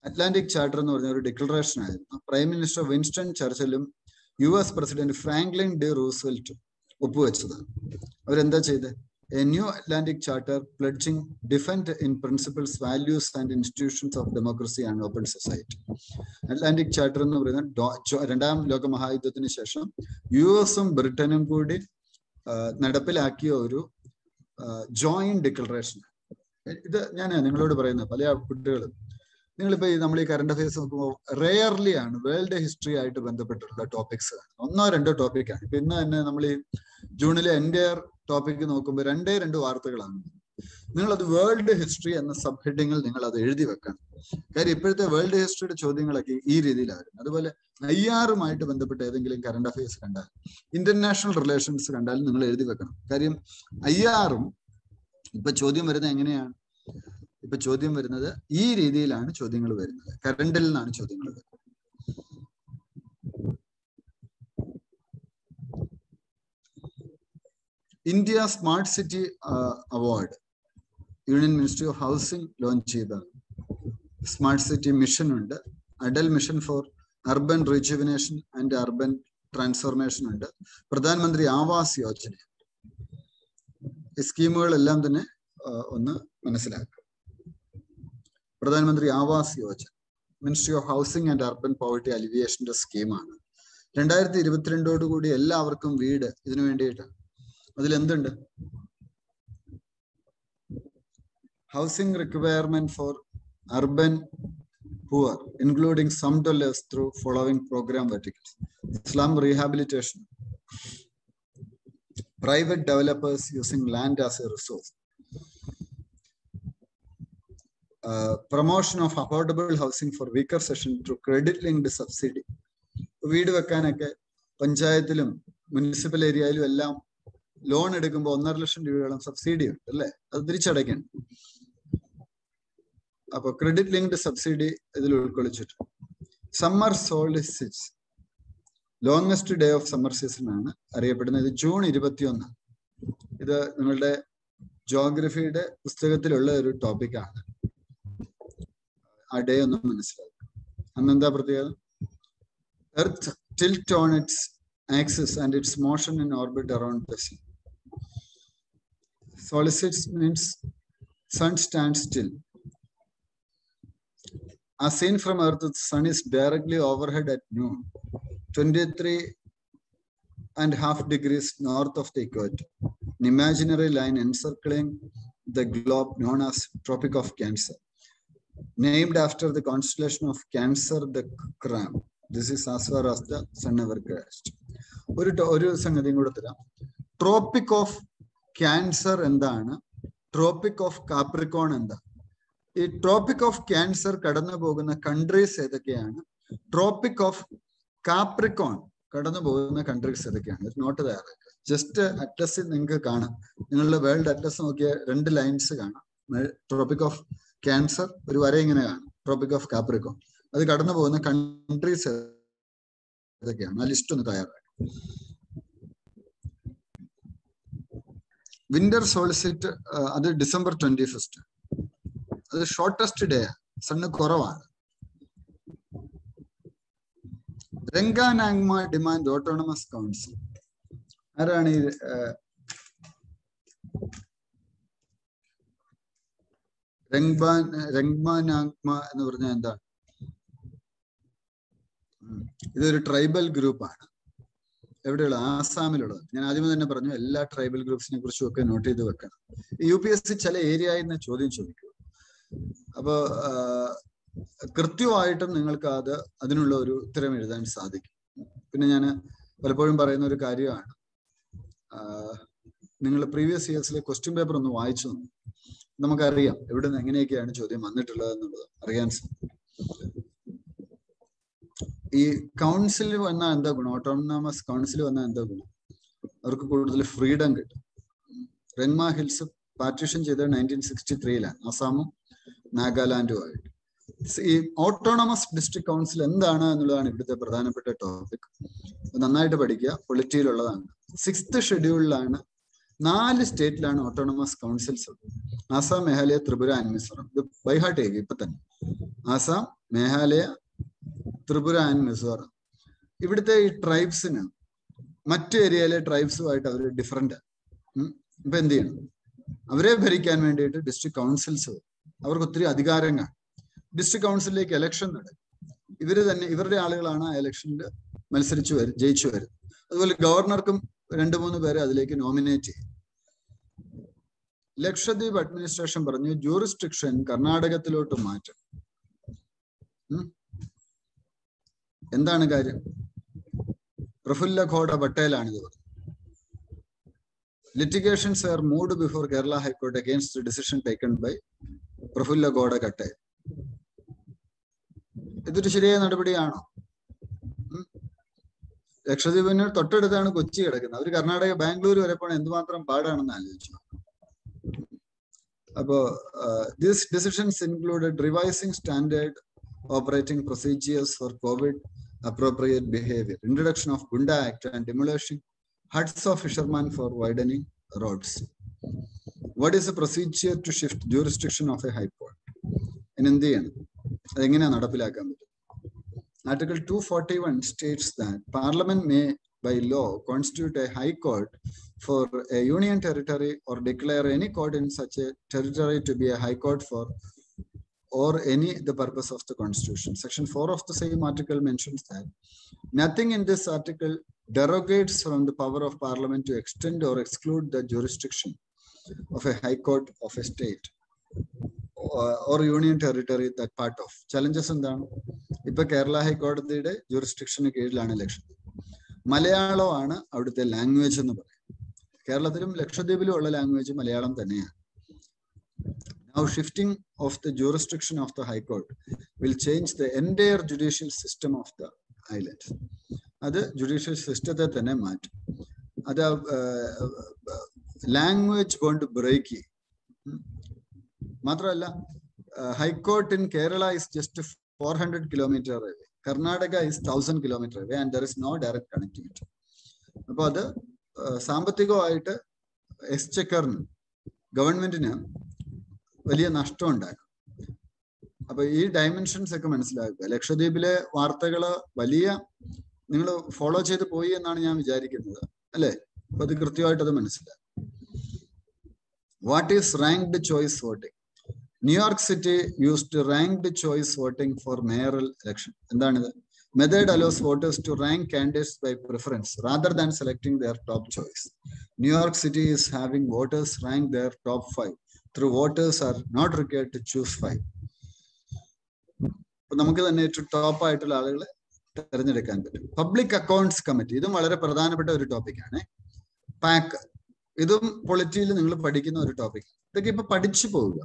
അറ്റ്ലാന്റിക് ചാർട്ടർ എന്ന് പറഞ്ഞ ഒരു ഡിക്ലറേഷൻ ആയിരുന്നു. പ്രൈം മിനിസ്റ്റർ വിൻസ്റ്റൺ ചർച്ചിലും US പ്രസിഡന്റ് ഫ്രാങ്ക്ലിൻ ഡി റൂസ്വെൽറ്റും ഒപ്പുവെച്ചതാണ്. അവരെന്താ ചെയ്തത്? A new Atlantic Charter pledging defend in principles, values and institutions of democracy and open society. Atlantic Charter എന്ന് പറയുന്നത് 2ാം ലോക മഹായുദ്ധത്തിന് ശേഷം US-ഉം ബ്രിട്ടനും കൂടി നടപ്പിലാക്കിയ ഒരു ജോയിന്റ് ഡിക്ലറേഷൻ. ഇത് ഞാൻ നിങ്ങളോട് പറയുന്നത്, പല കുട്ടികളും നിങ്ങളിപ്പോ നമ്മൾ ഈ കറണ്ട് അഫയേഴ്സ് നോക്കുമ്പോൾ റെയർലി ആണ് വേൾഡ് ഹിസ്റ്ററി ആയിട്ട് ബന്ധപ്പെട്ടിട്ടുള്ള ടോപ്പിക്സ് 1-2 ടോപ്പിക്കാണ്. ഇപ്പൊ ഇന്ന് തന്നെ നമ്മൾ ഈ ജൂണിലെ എൻറ്റയർ ടോപ്പിക് നോക്കുമ്പോൾ 2 വാർത്തകളാണ്. നിങ്ങളത് വേൾഡ് ഹിസ്റ്ററി എന്ന സബ് ഹെഡിങ്ങിൽ നിങ്ങൾ അത് എഴുതി വെക്കണം. കാര്യം ഇപ്പോഴത്തെ വേൾഡ് ഹിസ്റ്ററിയുടെ ചോദ്യങ്ങളൊക്കെ ഈ രീതിയിലായിരുന്നു. അതുപോലെ IR-ഉമായിട്ട് ബന്ധപ്പെട്ട് ഏതെങ്കിലും കറണ്ട് അഫയേഴ്സ് കണ്ടാൽ, ഇന്റർനാഷണൽ റിലേഷൻസ് കണ്ടാലും നിങ്ങൾ എഴുതി വെക്കണം. കാര്യം IR-ഉം ഇപ്പൊ ചോദ്യം വരുന്നത് എങ്ങനെയാണ്? ഇപ്പൊ ചോദ്യം വരുന്നത് ഈ രീതിയിലാണ് ചോദ്യങ്ങൾ വരുന്നത്. കറണ്ടിൽ നിന്നാണ് ചോദ്യങ്ങൾ വരുന്നത്. India smart city award union ministry of housing launch ചെയ്തതാണ്. സ്മാർട്ട് സിറ്റി മിഷൻ ഉണ്ട്, Atal mission four urban rejuvenation and urban transformation ഉണ്ട്, പ്രധാനമന്ത്രി ആവാസ് യോജന. ഈ സ്കീമുകളെല്ലാം തന്നെ ഒന്ന് മനസ്സിലാക്കുക. Pradhan Mantri Awas Yojana ministry of housing and urban poverty അലിവിയേഷന്റെ സ്കീമാണ്. 2022 എല്ലാവർക്കും വീട് ഇതിനു വേണ്ടിയിട്ടാണ്. അതിലെന്തുണ്ട്? Housing requirement for urban poor, including some dwellers through following program verticals: slum rehabilitation, private developers using land as a resource, promotion of affordable housing for weaker section through credit linked subsidy, വീട് വെക്കാനൊക്കെ പഞ്ചായത്തിലും municipal ഏരിയയിലും എല്ലാം loan എടുക്കുമ്പോൾ 1.5 ലക്ഷം രൂപയോളം subsidy ഉണ്ട് അല്ലെ? അത് തിരിച്ചടയ്ക്കണം. അപ്പൊ ക്രെഡിറ്റ് ലിങ്ക്ഡ് സബ്സിഡി ഇതിൽ ഉൾക്കൊള്ളിച്ചിട്ടുണ്ട്. Summer solstice, longest day of summer season ആണ് അറിയപ്പെടുന്നത്. ഇത് ജൂൺ 21. ഇത് നിങ്ങളുടെ ജോഗ്രഫിയുടെ പുസ്തകത്തിലുള്ള ഒരു ടോപ്പിക്കാണ്. ആ ഡേ ഒന്ന് മനസ്സിലാക്കുക. അന്നെന്താ പ്രത്യേകത? Earth tilt on its axis and its motion in orbit around the sun. Solstice means sun stands still. As seen from Earth, the sun is directly overhead at noon, 23.5 degrees north of the equator. An imaginary line encircling the globe known as Tropic of Cancer, named after the constellation of Cancer, the Cram. This is as far as the sun ever crashed. ഒരു സംഗതിയും കൂടെ തരാം. Tropic of cancer എന്താണ്? Tropic of Capricorn എന്താ? ഈ tropic of cancer കടന്നു പോകുന്ന countries ഏതൊക്കെയാണ്? Tropic of Capricorn കടന്നു പോകുന്ന കൺട്രീസ് ഏതൊക്കെയാണ്? ഒരു നോട്ട് തയ്യാറാക്കുക. ജസ്റ്റ് അറ്റ്ലസിൽ നിങ്ങൾക്ക് കാണാം. നിങ്ങളുടെ വേൾഡ് അറ്റ്ലസ് നോക്കിയ 2 ലൈൻസ് കാണാം. ട്രോപ്പിക് ഓഫ് ക്യാൻസർ ഒരു വര ഇങ്ങനെ കാണാം. ട്രോപ്പിക് ഓഫ് കാപ്രിക്കോൺ അത് കടന്നു പോകുന്ന കൺട്രീസ് ഏതൊക്കെയാണ്? ആ ലിസ്റ്റ് ഒന്ന് തയ്യാറാക്കുക. വിന്റർ സോളിസിറ്റ് അത് ഡിസംബർ 21. അത് ഷോർട്ടസ്റ്റ് ഡേ, സണ്ണ് കുറവാണ്. രംഗാനാങ്മ ഡിമാൻഡ് ഓട്ടോണമസ് കൗൺസിൽ. ആരാണ് ഈ രംഗ്മാനാങ്മ എന്ന് പറഞ്ഞാൽ എന്താണ്? ഇതൊരു ട്രൈബൽ ഗ്രൂപ്പാണ്. എവിടെയുള്ള? ആസാമിലുള്ളത്. ഞാൻ ആദ്യമേ തന്നെ പറഞ്ഞു എല്ലാ ട്രൈബൽ ഗ്രൂപ്പ്സിനെ കുറിച്ചും ഒക്കെ നോട്ട് ചെയ്ത് വെക്കണം. UPSC ചില ഏരിയയിൽ നിന്ന് ചോദ്യം ചോദിക്കും. അപ്പൊ കൃത്യമായിട്ടും നിങ്ങൾക്ക് അതിനുള്ള ഒരു ഉത്തരം എഴുതാൻ സാധിക്കും. പിന്നെ ഞാൻ പലപ്പോഴും പറയുന്ന ഒരു കാര്യമാണ്, നിങ്ങൾ പ്രീവിയസ് ഇയേഴ്സിലെ ക്വസ്റ്റ്യൻ പേപ്പർ ഒന്ന് വായിച്ചു നമുക്കറിയാം എവിടെ നിന്ന് എങ്ങനെയൊക്കെയാണ് ചോദ്യം വന്നിട്ടുള്ളത് എന്നുള്ളത് അറിയാൻ സാധിക്കും. ഈ കൗൺസിൽ വന്നാൽ എന്താ ഗുണം? ഓട്ടോണമസ് കൗൺസിൽ വന്നാൽ എന്താ ഗുണം? അവർക്ക് കൂടുതൽ ഫ്രീഡം കിട്ടും. രംഗ്മ ഹിൽസ് പാർട്ടീഷൻ ചെയ്തത് 1963-ലാണ്, ആസാമും നാഗാലാൻഡുമായിട്ട്. ഈ ഓട്ടോണമസ് ഡിസ്ട്രിക്ട് കൗൺസിൽ എന്താണ് എന്നുള്ളതാണ് ഇവിടുത്തെ പ്രധാനപ്പെട്ട ടോപ്പിക്. നന്നായിട്ട് പഠിക്കുക, പൊളിറ്റിയിലുള്ളതാണ്. 6th ഷെഡ്യൂളിലാണ് 4 സ്റ്റേറ്റിലാണ് autonomous councils. Assam, Meghalaya, Tripura and Mizoram. ഇത് ബൈഹാർട്ട് ചെയ്യുക ഇപ്പൊ തന്നെ. ആസാം, മേഘാലയ, ത്രിപുര ആൻഡ് മിസോറം. ഇവിടുത്തെ ഈ ട്രൈബ്സിന് മറ്റു ഏരിയയിലെ ട്രൈബ്സുമായിട്ട് അവർ ഡിഫറെന്റ്. ഇപ്പൊ എന്ത് ചെയ്യണം? അവരെ ഭരിക്കാൻ വേണ്ടിയിട്ട് ഡിസ്ട്രിക്ട് കൗൺസിൽസ്, അവർക്ക് ഒത്തിരി അധികാരങ്ങൾ. ഡിസ്ട്രിക്ട് കൗൺസിലിലേക്ക് ഇലക്ഷൻ നടക്കും. ഇവരുടെ ആളുകളാണ് ആ ഇലക്ഷനിൽ ജയിച്ചു വരുന്നത്. അതുപോലെ ഗവർണർക്കും 2-3 പേരെ അതിലേക്ക് നോമിനേറ്റ് ചെയ്യും. ലക്ഷദ്വീപ് അഡ്മിനിസ്ട്രേഷൻ പറഞ്ഞു ജൂറിസ്ട്രിക്ഷൻ കർണാടകത്തിലോട്ട് മാറ്റും. എന്താണ് കാര്യം? പ്രഫുല്ല ഘോഡ പട്ടേലാണ് ഇത് പറഞ്ഞത്. Litigations were moved before Kerala High Court against the decision taken by പ്രഫുല്ല ഘോഡ കട്ടേൽ. ഇതൊരു ശരിയായ നടപടിയാണോ? ലക്ഷദ്വീപിന് തൊട്ടടുത്താണ് കൊച്ചി കിടക്കുന്നത്. അവർ കർണാടക ബാംഗ്ലൂർ വരെ പോകണം എന്തുമാത്രം പാടാണെന്ന് ആലോചിച്ചു. അപ്പോ these decisions included revising standard operating procedures for COVID appropriate behavior, introduction of Gunda Act, and demolishing huts of fishermen for widening roads. What is the procedure to shift jurisdiction of a high court? In India, അതെങ്ങനെയാണ് നടപ്പിലാക്കാൻ പറ്റും? Article 241 states that Parliament may by law constitute a high court for a union territory or declare any court in such a territory to be a high court for or any the purpose of the Constitution. Section 4 of the same article mentions that nothing in this article derogates from the power of Parliament to extend or exclude the jurisdiction of a high court of a state or union territory that part of. Challenges എന്താണ്? ഇപ്പൊ കേരള ഹൈക്കോടതിയുടെ ജൂറിസ്ഡിക്ഷന് കീഴിലാണ് ലക്ഷദ്വീപ്. മലയാളമാണ് അവിടുത്തെ language എന്ന് പറയും. കേരളത്തിലും ലക്ഷദ്വീപിലും ഉള്ള ലാംഗ്വേജ് മലയാളം തന്നെയാണ്. Now shifting of the jurisdiction of the High Court will change the entire judicial system of the islands. അത് ജുഡീഷ്യൽ സിസ്റ്റത്തെ തന്നെ മാറ്റും. അത് ലാംഗ്വേജ് കൊണ്ട് ബ്രേക്ക് ചെയ്യും. മാത്രമല്ല, high court in Kerala is just 400 kilometers away. Karnataka is 1000 kilometers away and there is no direct connectivity. അപ്പോൾ അത് സാമ്പത്തികമായിട്ട് എക്സ്ചെക്കറിന്, ഗവൺമെന്റിന് വലിയ നഷ്ടം ഉണ്ടാക്കും. അപ്പൊ ഈ ഡയമെൻഷൻസ് ഒക്കെ മനസ്സിലാക്കുക. ലക്ഷദ്വീപിലെ വാർത്തകള് വലിയ നിങ്ങൾ ഫോളോ ചെയ്ത് പോയി എന്നാണ് ഞാൻ വിചാരിക്കുന്നത്, അല്ലെ? അപ്പൊ അത് കൃത്യമായിട്ട് അത് മനസ്സിലാക്കും. What is ranked choice voting? New York City used ranked choice voting for mayoral election. എന്താണിത്? Method allows voters to rank candidates by preference rather than selecting their top choice. New York City is having voters rank their top 5 through voters are not required to choose 5. നമുക്ക് തന്നെ ഏറ്റവും top ആയിട്ടുള്ള ആളുകളെ തെരഞ്ഞെടുക്കാൻ പറ്റും. Public accounts committee, ഇതും വളരെ പ്രധാനപ്പെട്ട ഒരു ടോപ്പിക്കാണ്. പാക്ക്, ഇതും പൊളിറ്റിയിൽ നിങ്ങൾ പഠിക്കുന്ന ഒരു ടോപ്പിക്. ഇതൊക്കെ ഇപ്പൊ പഠിച്ചു പോവുക.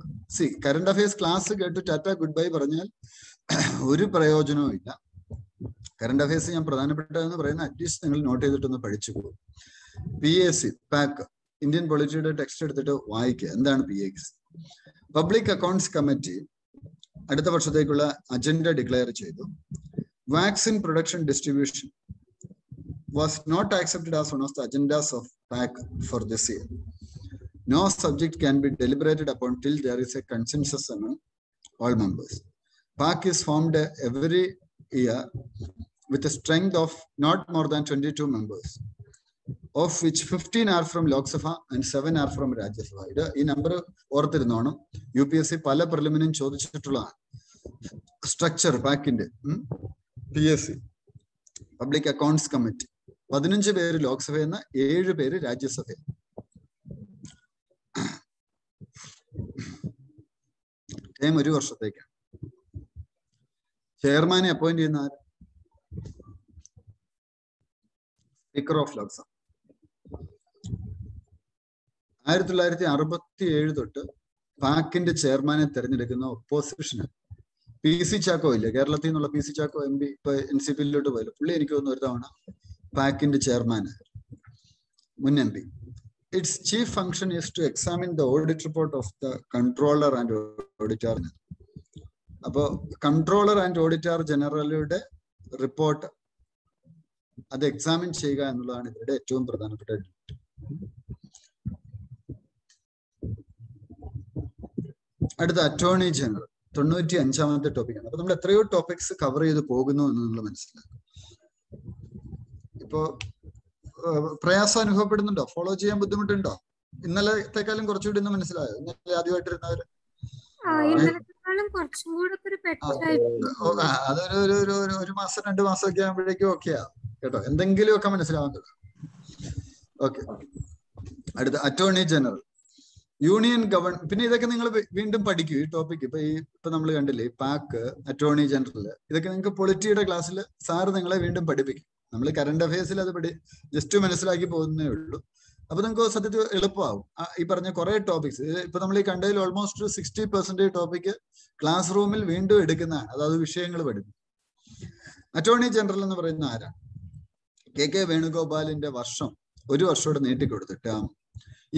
കറണ്ട് അഫയേഴ്സ് ക്ലാസ് കേട്ട് ടാറ്റ ഗുഡ് ബൈ പറഞ്ഞാൽ ഒരു പ്രയോജനവും ഇല്ല. കറണ്ട് അഫയേഴ്സ് ഞാൻ പ്രധാനപ്പെട്ടതെന്ന് പറയുന്ന അറ്റ്ലീസ്റ്റ് നിങ്ങൾ നോട്ട് ചെയ്തിട്ടൊന്ന് പഠിച്ചു പോകും. PAC, പാക്ക്, ഇന്ത്യൻ പൊളിറ്റിയുടെ ടെക്സ്റ്റ് എടുത്തിട്ട് വായിക്കുക. എന്താണ് PAC? പബ്ലിക് അക്കൗണ്ട്സ് കമ്മിറ്റി അടുത്ത വർഷത്തേക്കുള്ള അജണ്ട ഡിക്ലെയർ ചെയ്തു. Vaccine production distribution was not accepted as one of the agendas of PAC for this year. No subject can be deliberated upon till there is a consensus among all members. PAC is formed every year with a strength of not more than 22 members, of which 15 are from Lok Sabha and 7 are from Rajya Sabha. ഈ number ഓർത്തിരുന്നോണം. UPSC പല പ്രിലിമിനും ചോദിച്ചിട്ടുള്ള structure പാക്കിന്റെ. PSC public accounts committee 15 പേര് ലോക്സഭയിൽ നിന്ന്, 7 പേര് രാജ്യസഭയിൽ. ടൈം 1 വർഷത്തേക്കാണ്. ചെയർമാനെ അപ്പോയിന്റ് ചെയ്യുന്ന ആര്? Speaker of Lok Sabha. 1967 തൊട്ട് പാക്കിന്റെ ചെയർമാനെ തെരഞ്ഞെടുക്കുന്ന ഒപ്പോസിഷന് PC ചാക്കോ ഇല്ലേ, കേരളത്തിൽ നിന്നുള്ള PC ചാക്കോ MP ഇപ്പൊ NCP-യിലോട്ട് പോയല്ലോ. പുള്ളി എനിക്ക് തോന്നുന്നു ഒരു തവണ പാക്കിന്റെ ചെയർമാൻ, മുൻ MP. Its chief function is to examine the audit report of the controller and auditor. അപ്പോ കൺട്രോളർ ആൻഡ് ഓഡിറ്റർ ജനറലുടെ റിപ്പോർട്ട് അത് എക്സാമിൻ ചെയ്യുക എന്നുള്ളതാണ് ഇവരുടെ ഏറ്റവും പ്രധാനപ്പെട്ട ഡ്യൂട്ടി. അടുത്ത അറ്റോർണി ജനറൽ, 95ാമത്തെ ടോപ്പിക്കാണ്. അപ്പൊ നമ്മൾ എത്രയോ ടോപ്പിക്സ് കവർ ചെയ്ത് പോകുന്നു എന്ന് നിങ്ങൾ മനസ്സിലാക്കും. ഇപ്പോ പ്രയാസം അനുഭവപ്പെടുന്നുണ്ടോ? ഫോളോ ചെയ്യാൻ ബുദ്ധിമുട്ടുണ്ടോ? ഇന്നലത്തെക്കാളും കുറച്ചുകൂടി ഇന്ന് മനസ്സിലായോ? ഇന്നലെ ആദ്യമായിട്ടിരുന്നവര് അതൊരു 1 മാസം 2 മാസം ഒക്കെ ആകുമ്പോഴേക്കും ഓക്കെയാ കേട്ടോ, എന്തെങ്കിലുമൊക്കെ മനസ്സിലാവുന്നത്. ഓക്കെ, അടുത്ത അറ്റോർണി ജനറൽ, യൂണിയൻ പിന്നെ ഇതൊക്കെ നിങ്ങൾ വീണ്ടും പഠിക്കും ഈ ടോപ്പിക്. ഇപ്പൊ നമ്മൾ കണ്ടില്ലേ പാക്ക്, അറ്റോർണി ജനറൽ, ഇതൊക്കെ നിങ്ങൾക്ക് പൊളിറ്റിയുടെ ക്ലാസ്സിൽ സാറ് നിങ്ങളെ വീണ്ടും പഠിപ്പിക്കും. നമ്മൾ കറണ്ട് അഫയേഴ്സിൽ അത് ജസ്റ്റ് മനസ്സിലാക്കി പോകുന്നേ ഉള്ളൂ. അപ്പൊ നിങ്ങൾക്ക് സത്യത്തിൽ എളുപ്പമാവും. ഈ പറഞ്ഞ കുറെ ടോപ്പിക്സ് ഇപ്പൊ നമ്മൾ ഈ കണ്ടതിൽ ഓൾമോസ്റ്റ് 60% ടോപ്പിക് ക്ലാസ് റൂമിൽ വീണ്ടും എടുക്കുന്നതാണ്. അതായത് വിഷയങ്ങൾ പഠിക്കും. അറ്റോർണി ജനറൽ എന്ന് പറയുന്ന ആരാണ്? KK വേണുഗോപാലിന്റെ ഒരു വർഷോടെ നീട്ടിക്കൊടുത്തിട്ട്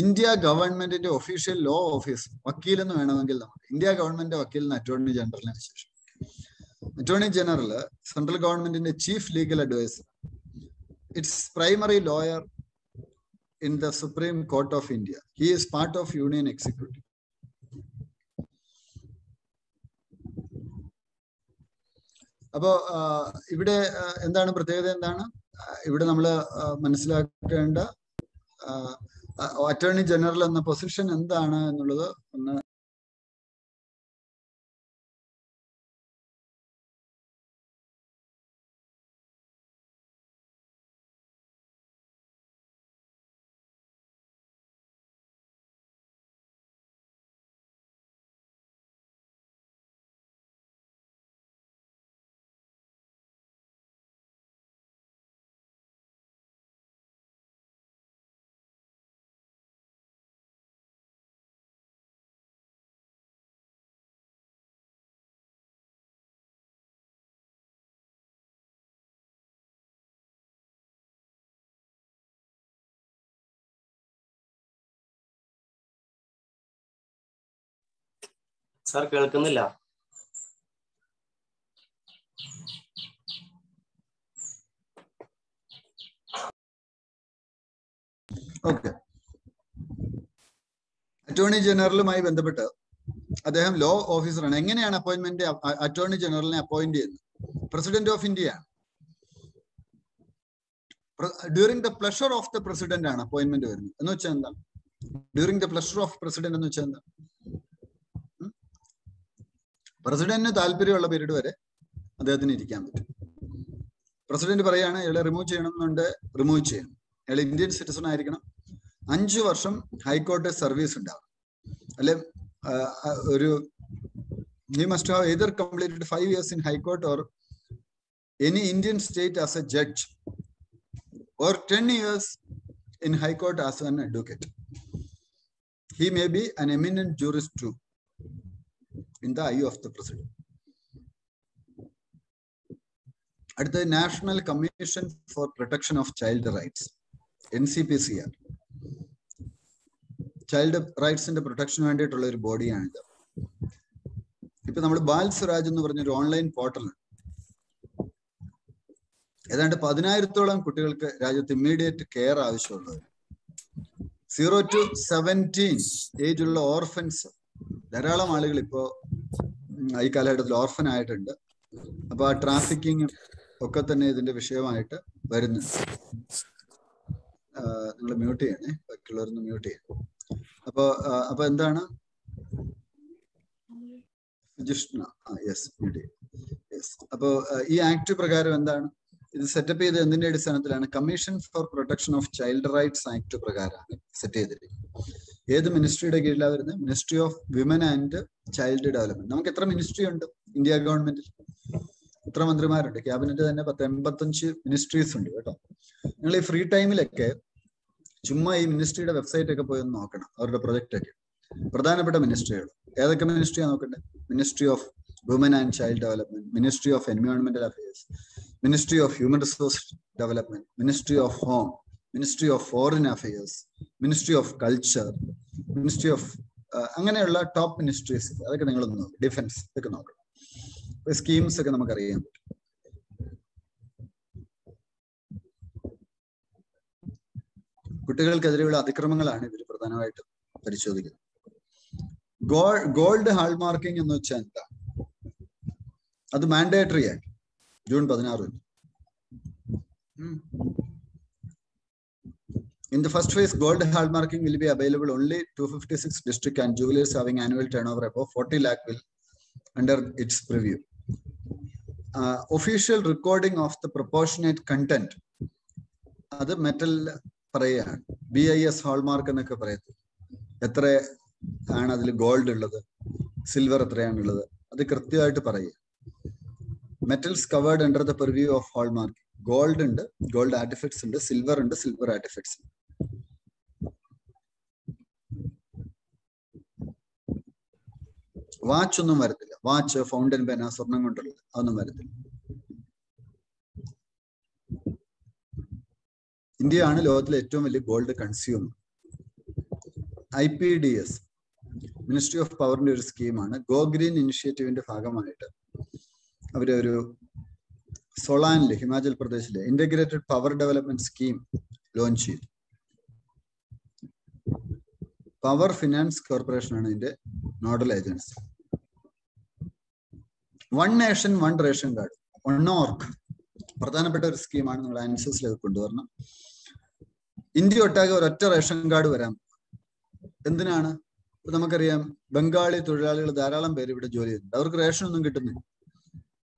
ഇന്ത്യ ഗവൺമെന്റിന്റെ ഒഫീഷ്യൽ ലോ ഓഫീസ് വക്കീൽ എന്ന് വേണമെങ്കിൽ നമുക്ക് ഇന്ത്യ ഗവൺമെന്റ് വക്കീലിന് അറ്റോർണി ജനറലിന് ശേഷം അറ്റോർണി ജനറൽ സെൻട്രൽ ഗവൺമെന്റിന്റെ chief legal adviser. Its primary lawyer in the Supreme Court of India. He is part of Union Executive. അപ്പോ ഇവിടെ എന്താണ് പ്രത്യേകത? എന്താണ് ഇവിടെ നമ്മൾ മനസ്സിലാക്കേണ്ട അറ്റോർണി ജനറൽ എന്ന പൊസിഷൻ എന്താണ് എന്നുള്ളത് ഒന്ന് സാർ കേൾക്കുന്നില്ല. ഓക്കെ. അറ്റോർണി ജനറലുമായി ബന്ധപ്പെട്ട് അദ്ദേഹം ലോ ഓഫീസറാണ്. എങ്ങനെയാണ് അപ്പോയിന്റ്മെന്റ് അറ്റോർണി ജനറലിനെ അപ്പോയിന്റ് ചെയ്യുന്നത്? പ്രസിഡന്റ് ഓഫ് ഇന്ത്യ ആണ്. During the pleasure of the president ആണ് അപ്പോയിന്റ്മെന്റ് വരുന്നത്. എന്ന് വെച്ചാൽ എന്താ? During the pleasure of president എന്ന് വെച്ചാൽ എന്താ? പ്രസിഡന്റിന് താല്പര്യമുള്ള പീരീഡ് വരെ അദ്ദേഹത്തിന് ഇരിക്കാൻ പറ്റും. പ്രസിഡന്റ് പറയാണ് ഇയാളെ റിമൂവ് ചെയ്യണമെന്നുണ്ട്, റിമൂവ് ചെയ്യണം. അയാൾ ഇന്ത്യൻ സിറ്റിസൺ ആയിരിക്കണം. 5 വർഷം ഹൈക്കോർട്ട് സർവീസ് ഉണ്ടാവും. അല്ലെ ഒരു he must have either completed 5 years in High Court or any Indian state as a judge or 10 years in High Court as an advocate. He may be an eminent jurist too in the eye of the president. At the National Commission for Protection of Child Rights, NCPCR, child റൈറ്റ്സിന്റെ പ്രൊട്ടക്ഷന് വേണ്ടിയിട്ടുള്ള ഒരു ബോഡിയാണിത്. ഇപ്പൊ നമ്മൾ ബാൽ സ്വരാജ് എന്ന് പറഞ്ഞൊരു online പോർട്ടലുണ്ട്. ഏതാണ്ട് 10,000-ഓളം കുട്ടികൾക്ക് രാജ്യത്ത് ഇമ്മീഡിയറ്റ് കെയർ ആവശ്യമുള്ളത്. 0 to 17 ഏജുള്ള ഓർഫൻസ് ധാരാളം ആളുകൾ ഇപ്പോ ഈ കാലഘട്ടത്തിൽ ഓർഫൻ ആയിട്ടുണ്ട്. അപ്പൊ ആ ട്രാഫിക്കിങ് ഒക്കെ തന്നെ ഇതിന്റെ വിഷയമായിട്ട് വരുന്നുണ്ട്. നിങ്ങൾ മ്യൂട്ട് ചെയ്യണേ, ബാക്കിയുള്ളവരൊന്ന് മ്യൂട്ട് ചെയ്യണം. അപ്പൊ എന്താണ് അപ്പോ ഈ ആക്ട് പ്രകാരം എന്താണ് ഇത് സെറ്റപ്പ് ചെയ്ത് എന്തിന്റെ അടിസ്ഥാനത്തിലാണ്? Commission for protection of child rights act പ്രകാരമാണ് സെറ്റ് ചെയ്തിരിക്കുന്നത്. ഏത് മിനിസ്ട്രിയുടെ കീഴിലാണ് വരുന്നത്? Ministry of women and child development. നമുക്ക് എത്ര മിനിസ്ട്രി ഉണ്ട് ഇന്ത്യ ഗവൺമെന്റിൽ? എത്ര മന്ത്രിമാരുണ്ട്? ക്യാബിനറ്റ് തന്നെ 85 മിനിസ്ട്രീസ് ഉണ്ട് കേട്ടോ. നിങ്ങൾ ഈ ഫ്രീ ടൈമിലൊക്കെ ചുമ്മാ ഈ മിനിസ്ട്രിയുടെ വെബ്സൈറ്റ് ഒക്കെ പോയി ഒന്ന് നോക്കണം, അവരുടെ പ്രൊജക്റ്റ് ഒക്കെ. പ്രധാനപ്പെട്ട മിനിസ്ട്രികൾ ഏതൊക്കെ മിനിസ്ട്രിയാണ് നോക്കണ്ടേ? Ministry of woman and child development, ministry of എൻവയോൺമെന്റൽ affairs, ministry of human resource development, ministry of home, ministry of foreign affairs, ministry of culture, ministry of അങ്ങനെയുള്ള ടോപ്പ് മിനിസ്ട്രീസ്. അതൊക്കെ നിങ്ങളൊന്ന് നോക്കും. ഡിഫൻസ് ഇതൊക്കെ നോക്കണം. സ്കീംസ് ഒക്കെ നമുക്കറിയാൻ പറ്റും. കുട്ടികൾക്കെതിരെയുള്ള അതിക്രമങ്ങളാണ് ഇവർ പ്രധാനമായിട്ടും പരിശോധിക്കുന്നത്. ഗോൾഡ് ഹാൾമാർക്കിംഗ് എന്ന് വെച്ചാൽ എന്താ? അത് മാൻഡേറ്ററി ആയി June 16. In the first phase, gold hallmarking will be available only 256 district and jewelers having annual turnover above 40 lakh will under its preview. Official recording of the proportionate content. അത് metal പറയുകയാണ്. BIS hallmark എന്നൊക്കെ പറയുന്നത്. എത്ര ആണ് അതിൽ gold ഉള്ളത്, silver എത്രയാണുള്ളത്, അത് കൃത്യമായിട്ട് പറയുക. Metals covered under the purview of hallmark. Gold ഉണ്ട്, ഗോൾഡ് ആർട്ടിഫാക്ട്സ് ഉണ്ട്, സിൽവർ ഉണ്ട്, സിൽവർ ആർട്ടിഫാക്ട്സ് ഉണ്ട്. വാച്ച് ഒന്നും വരത്തില്ല. വാച്ച്, ഫൗണ്ടൻ പെന, സ്വർണം കൊണ്ടുള്ളത് അതൊന്നും വരത്തില്ല. ഇന്ത്യയാണ് ലോകത്തിലെ ഏറ്റവും വലിയ gold consumer. IPDS ministry of പവറിന്റെ ഒരു സ്കീമാണ്. ഗോ ഗ്രീൻ ഇനിഷ്യേറ്റീവിന്റെ ഭാഗമായിട്ട് അവരൊരു സോളാനില്, ഹിമാചൽ പ്രദേശിലെ integrated power development scheme launch ചെയ്തു. പവർ ഫിനാൻസ് കോർപ്പറേഷൻ ആണ് ഇതിന്റെ nodal agency. One nation one ration card, ഒണ്ണോർക്ക്, പ്രധാനപ്പെട്ട ഒരു സ്കീമാണ്. നിങ്ങൾ ആൻസേഴ്സിൽ അത് കൊണ്ടുവരണം. ഇന്ത്യ ഒട്ടാകെ ഒരൊറ്റ റേഷൻ കാർഡ് വരാം. എന്തിനാണ്? നമുക്കറിയാം, ബംഗാളി തൊഴിലാളികൾ ധാരാളം പേര് ഇവിടെ ജോലി ചെയ്യുന്നുണ്ട്. അവർക്ക് റേഷൻ ഒന്നും കിട്ടുന്നില്ല.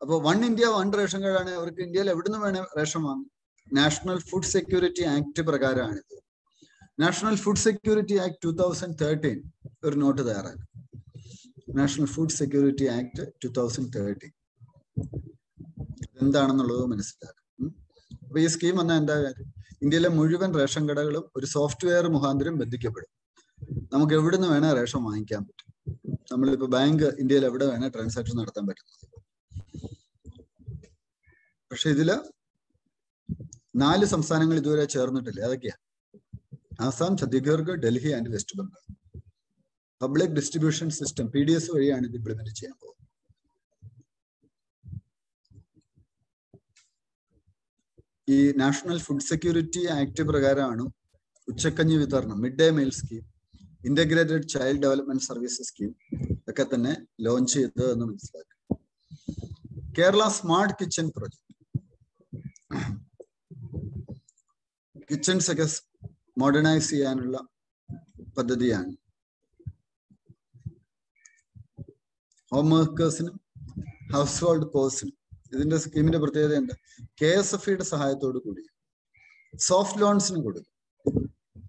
അപ്പോൾ വൺ ഇന്ത്യ വൺ റേഷൻ കാർഡാണ്. അവർക്ക് ഇന്ത്യയിൽ എവിടുന്ന് വേണേ റേഷൻ വാങ്ങും. നാഷണൽ ഫുഡ് സെക്യൂരിറ്റി ആക്ട് പ്രകാരമാണിത്. നാഷണൽ ഫുഡ് സെക്യൂരിറ്റി ആക്ട് 2013 ഒരു നോട്ട് തയ്യാറാക്കി. നാഷണൽ ഫുഡ് സെക്യൂരിറ്റി ആക്ട് 2013 എന്താണെന്നുള്ളത് മനസ്സിലാക്കും. അപ്പൊ ഈ സ്കീം വന്നാൽ എന്താ കാര്യം? ഇന്ത്യയിലെ മുഴുവൻ റേഷൻ കടകളും ഒരു സോഫ്റ്റ്വെയർ മുഖാന്തരം ബന്ധിക്കപ്പെടും. നമുക്ക് എവിടുന്ന് വേണേ റേഷൻ വാങ്ങിക്കാൻ പറ്റും. നമ്മളിപ്പോ ബാങ്ക് ഇന്ത്യയിൽ എവിടെ വേണേ ട്രാൻസാക്ഷൻ നടത്താൻ പറ്റുന്നത്. പക്ഷെ ഇതില് 4 സംസ്ഥാനങ്ങൾ ഇതുവരെ ചേർന്നിട്ടില്ല. അതൊക്കെയാ: Assam, Chhattisgarh, Delhi and West Bengal. Public distribution system PDS വഴിയാണ് ഇത് ഇംപ്ലിമെന്റ് ചെയ്യാൻ പോകുന്നത്. ഈ നാഷണൽ ഫുഡ് സെക്യൂരിറ്റി ആക്ട് പ്രകാരമാണ് ഉച്ചക്കഞ്ഞി വിതരണം, mid day meal scheme, integrated child development services scheme ഒക്കെ തന്നെ ലോഞ്ച് ചെയ്തത് എന്ന് മനസ്സിലാക്കുക. Kerala smart kitchen project, kitchens ഒക്കെ മോഡേണൈസ് ചെയ്യാനുള്ള പദ്ധതിയാണ്. ഹോം വർക്കേഴ്സിനും ഹൗസ് ഹോൾഡ് കോഴ്സിനും ഇതിന്റെ സ്കീമിന്റെ പ്രത്യേകത എന്താ? KSFEയുടെ സഹായത്തോടു കൂടി സോഫ്റ്റ് ലോൺസിന് കൊടുക്കും,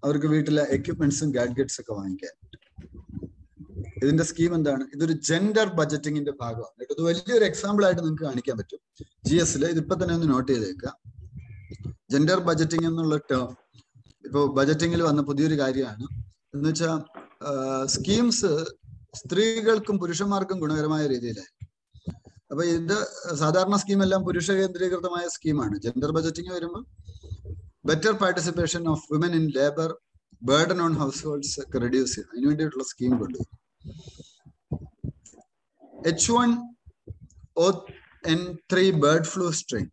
അവർക്ക് വീട്ടിലെ എക്യുപ്മെന്റ്സും ഗാഡ്ഗറ്റ്സ് ഒക്കെ വാങ്ങിക്കാൻ. ഇതിന്റെ സ്കീം എന്താണ്? ഇതൊരു ജെൻഡർ ബജറ്റിങ്ങിന്റെ ഭാഗമാണ്. ഇത് വലിയൊരു എക്സാമ്പിൾ ആയിട്ട് നിങ്ങൾക്ക് കാണിക്കാൻ പറ്റും. GS ഇതിപ്പോ തന്നെ ഒന്ന് നോട്ട് ചെയ്തേക്കുക. ജെൻഡർ ബജറ്റിംഗ് എന്നുള്ള ടേം ഇപ്പോൾ ബജറ്റിങ്ങിൽ വന്ന പുതിയൊരു കാര്യമാണ്. എന്ന് വെച്ചാൽ സ്കീംസ് സ്ത്രീകൾക്കും പുരുഷന്മാർക്കും ഗുണകരമായ രീതിയിലായി. അപ്പൊ ഇത് സാധാരണ സ്കീമെല്ലാം പുരുഷ കേന്ദ്രീകൃതമായ സ്കീമാണ്. ജെൻഡർ ബജറ്റിംഗ് വരുമ്പോൾ better participation of women in labour, burden on households ഒക്കെ റെഡ്യൂസ് ചെയ്യും. അതിനു വേണ്ടിയിട്ടുള്ള സ്കീം കൊണ്ടുവരും. H1N3 bird flu strain,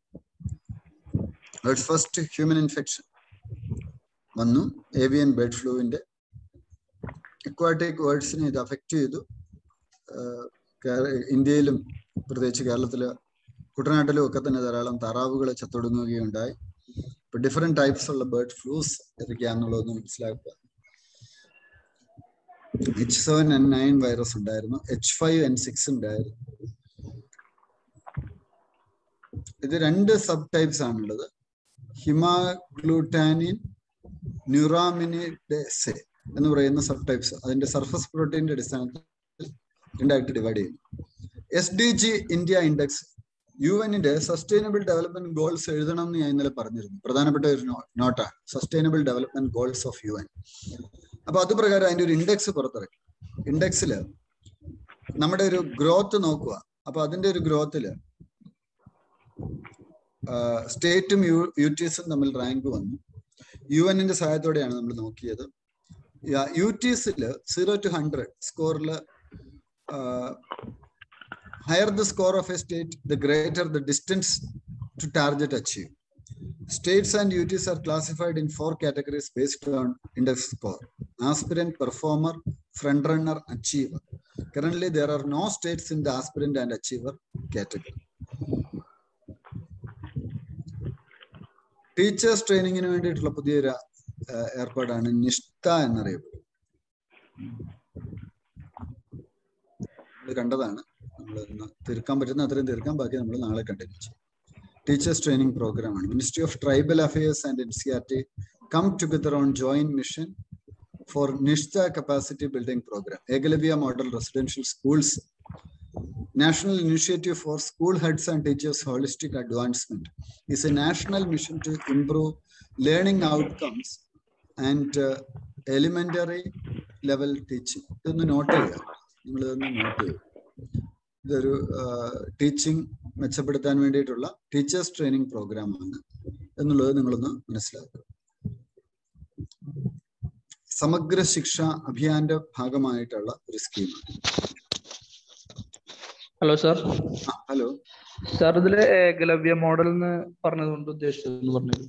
first human infection വന്നു. ഏവിയൻ ബേർഡ് ഫ്ലൂവിന്റെ അക്വാട്ടിക് ബേർഡ്സിനെ ഇത് അഫക്റ്റ് ചെയ്തു. ഇന്ത്യയിലും പ്രത്യേകിച്ച് കേരളത്തില് കുട്ടനാട്ടിലും ഒക്കെ തന്നെ ധാരാളം താറാവുകൾ ചത്തൊടുങ്ങുകയുണ്ടായി. ഇപ്പൊ ഡിഫറെന്റ് ടൈപ്സ് ഉള്ള ബേർഡ് ഫ്ലൂസ് ഏതൊക്കെയാന്നുള്ളതൊന്ന് മനസ്സിലാക്കുക. H7N9 വൈറസ് ഉണ്ടായിരുന്നു, H5N6 ഉണ്ടായിരുന്നു. ഇത് 2 സബ് ടൈപ്സ് ആണുള്ളത്. ഹിമാഗ്ലൂട്ടാനിൻ ന്യൂറാമിനിഡേസെ എന്ന് പറയുന്ന സബ് ടൈപ്സ് അതിന്റെ സർഫസ് പ്രോട്ടീന്റെ അടിസ്ഥാനത്തിൽ 2ആയിട്ട് ഡിവൈഡ് ചെയ്യുന്നു. SDG ഇന്ത്യ ഇൻഡെക്സ് UN-ന്റെ സസ്റ്റൈനബിൾ ഡെവലപ്മെന്റ് ഗോൾസ് എഴുതണം എന്ന് ഞാൻ ഇന്നലെ പറഞ്ഞിരുന്നു. പ്രധാനപ്പെട്ട ഒരു നോട്ടാണ് sustainable development goals of UN. അപ്പൊ അത് പ്രകാരം അതിന്റെ ഒരു ഇൻഡെക്സ് പുറത്തിറക്കി. ഇൻഡെക്സില് നമ്മുടെ ഒരു ഗ്രോത്ത് നോക്കുക. അപ്പൊ അതിന്റെ ഒരു ഗ്രോത്തില് സ്റ്റേറ്റും UTSും തമ്മിൽ റാങ്ക് വന്നു. UN-ന്റെ സഹായത്തോടെയാണ് നമ്മൾ നോക്കിയത്. UTSില് 0 to 100 സ്കോറിൽ higher the score of a state, the greater the distance to target achieved. States and UTs are classified in 4 categories based on index score: aspirant, performer, front runner, achiever. Currently, there are no states in the aspirant and achiever category. Teachers training in വേണ്ടിയിട്ടുള്ള പുതിയൊരു ഏർപ്പാടാണ് നിഷ്ത എന്നറിയപ്പെടുന്നത്. കണ്ടതാണ്. നമ്മൾ തീർക്കാൻ പറ്റുന്ന അത്രയും തീർക്കാൻ, ബാക്കി നമ്മൾ നാളെ കണ്ടിന്യൂ ചെയ്യും. ടീച്ചേഴ്സ് ട്രെയിനിങ് പ്രോഗ്രാമാണ്. Ministry of tribal affairs and NCERT come together on joint mission for Nishtha capacity building programme. Eklavya model residential schools, national initiative for school heads and teachers holistic advancement is a national mission to improve learning outcomes and elementary level teaching. ഇതൊന്ന് note ചെയ്യുക, നിങ്ങളിതൊന്ന് not ചെയ്യുക. ഇതൊരു teaching മെച്ചപ്പെടുത്താൻ വേണ്ടിയിട്ടുള്ള teachers training programme ആണ് എന്നുള്ളത് നിങ്ങളൊന്ന് മനസ്സിലാക്കുക. സമഗ്ര ശിക്ഷ അഭിയാന്റെ ഭാഗമായിട്ടുള്ള ഒരു സ്കീമാണ്. Hello sir. ഹലോ സാർ, ഇതില് ഏകലവ്യ മോഡൽ എന്ന് പറഞ്ഞതുകൊണ്ട് ഉദ്ദേശിച്ചത് പറഞ്ഞത്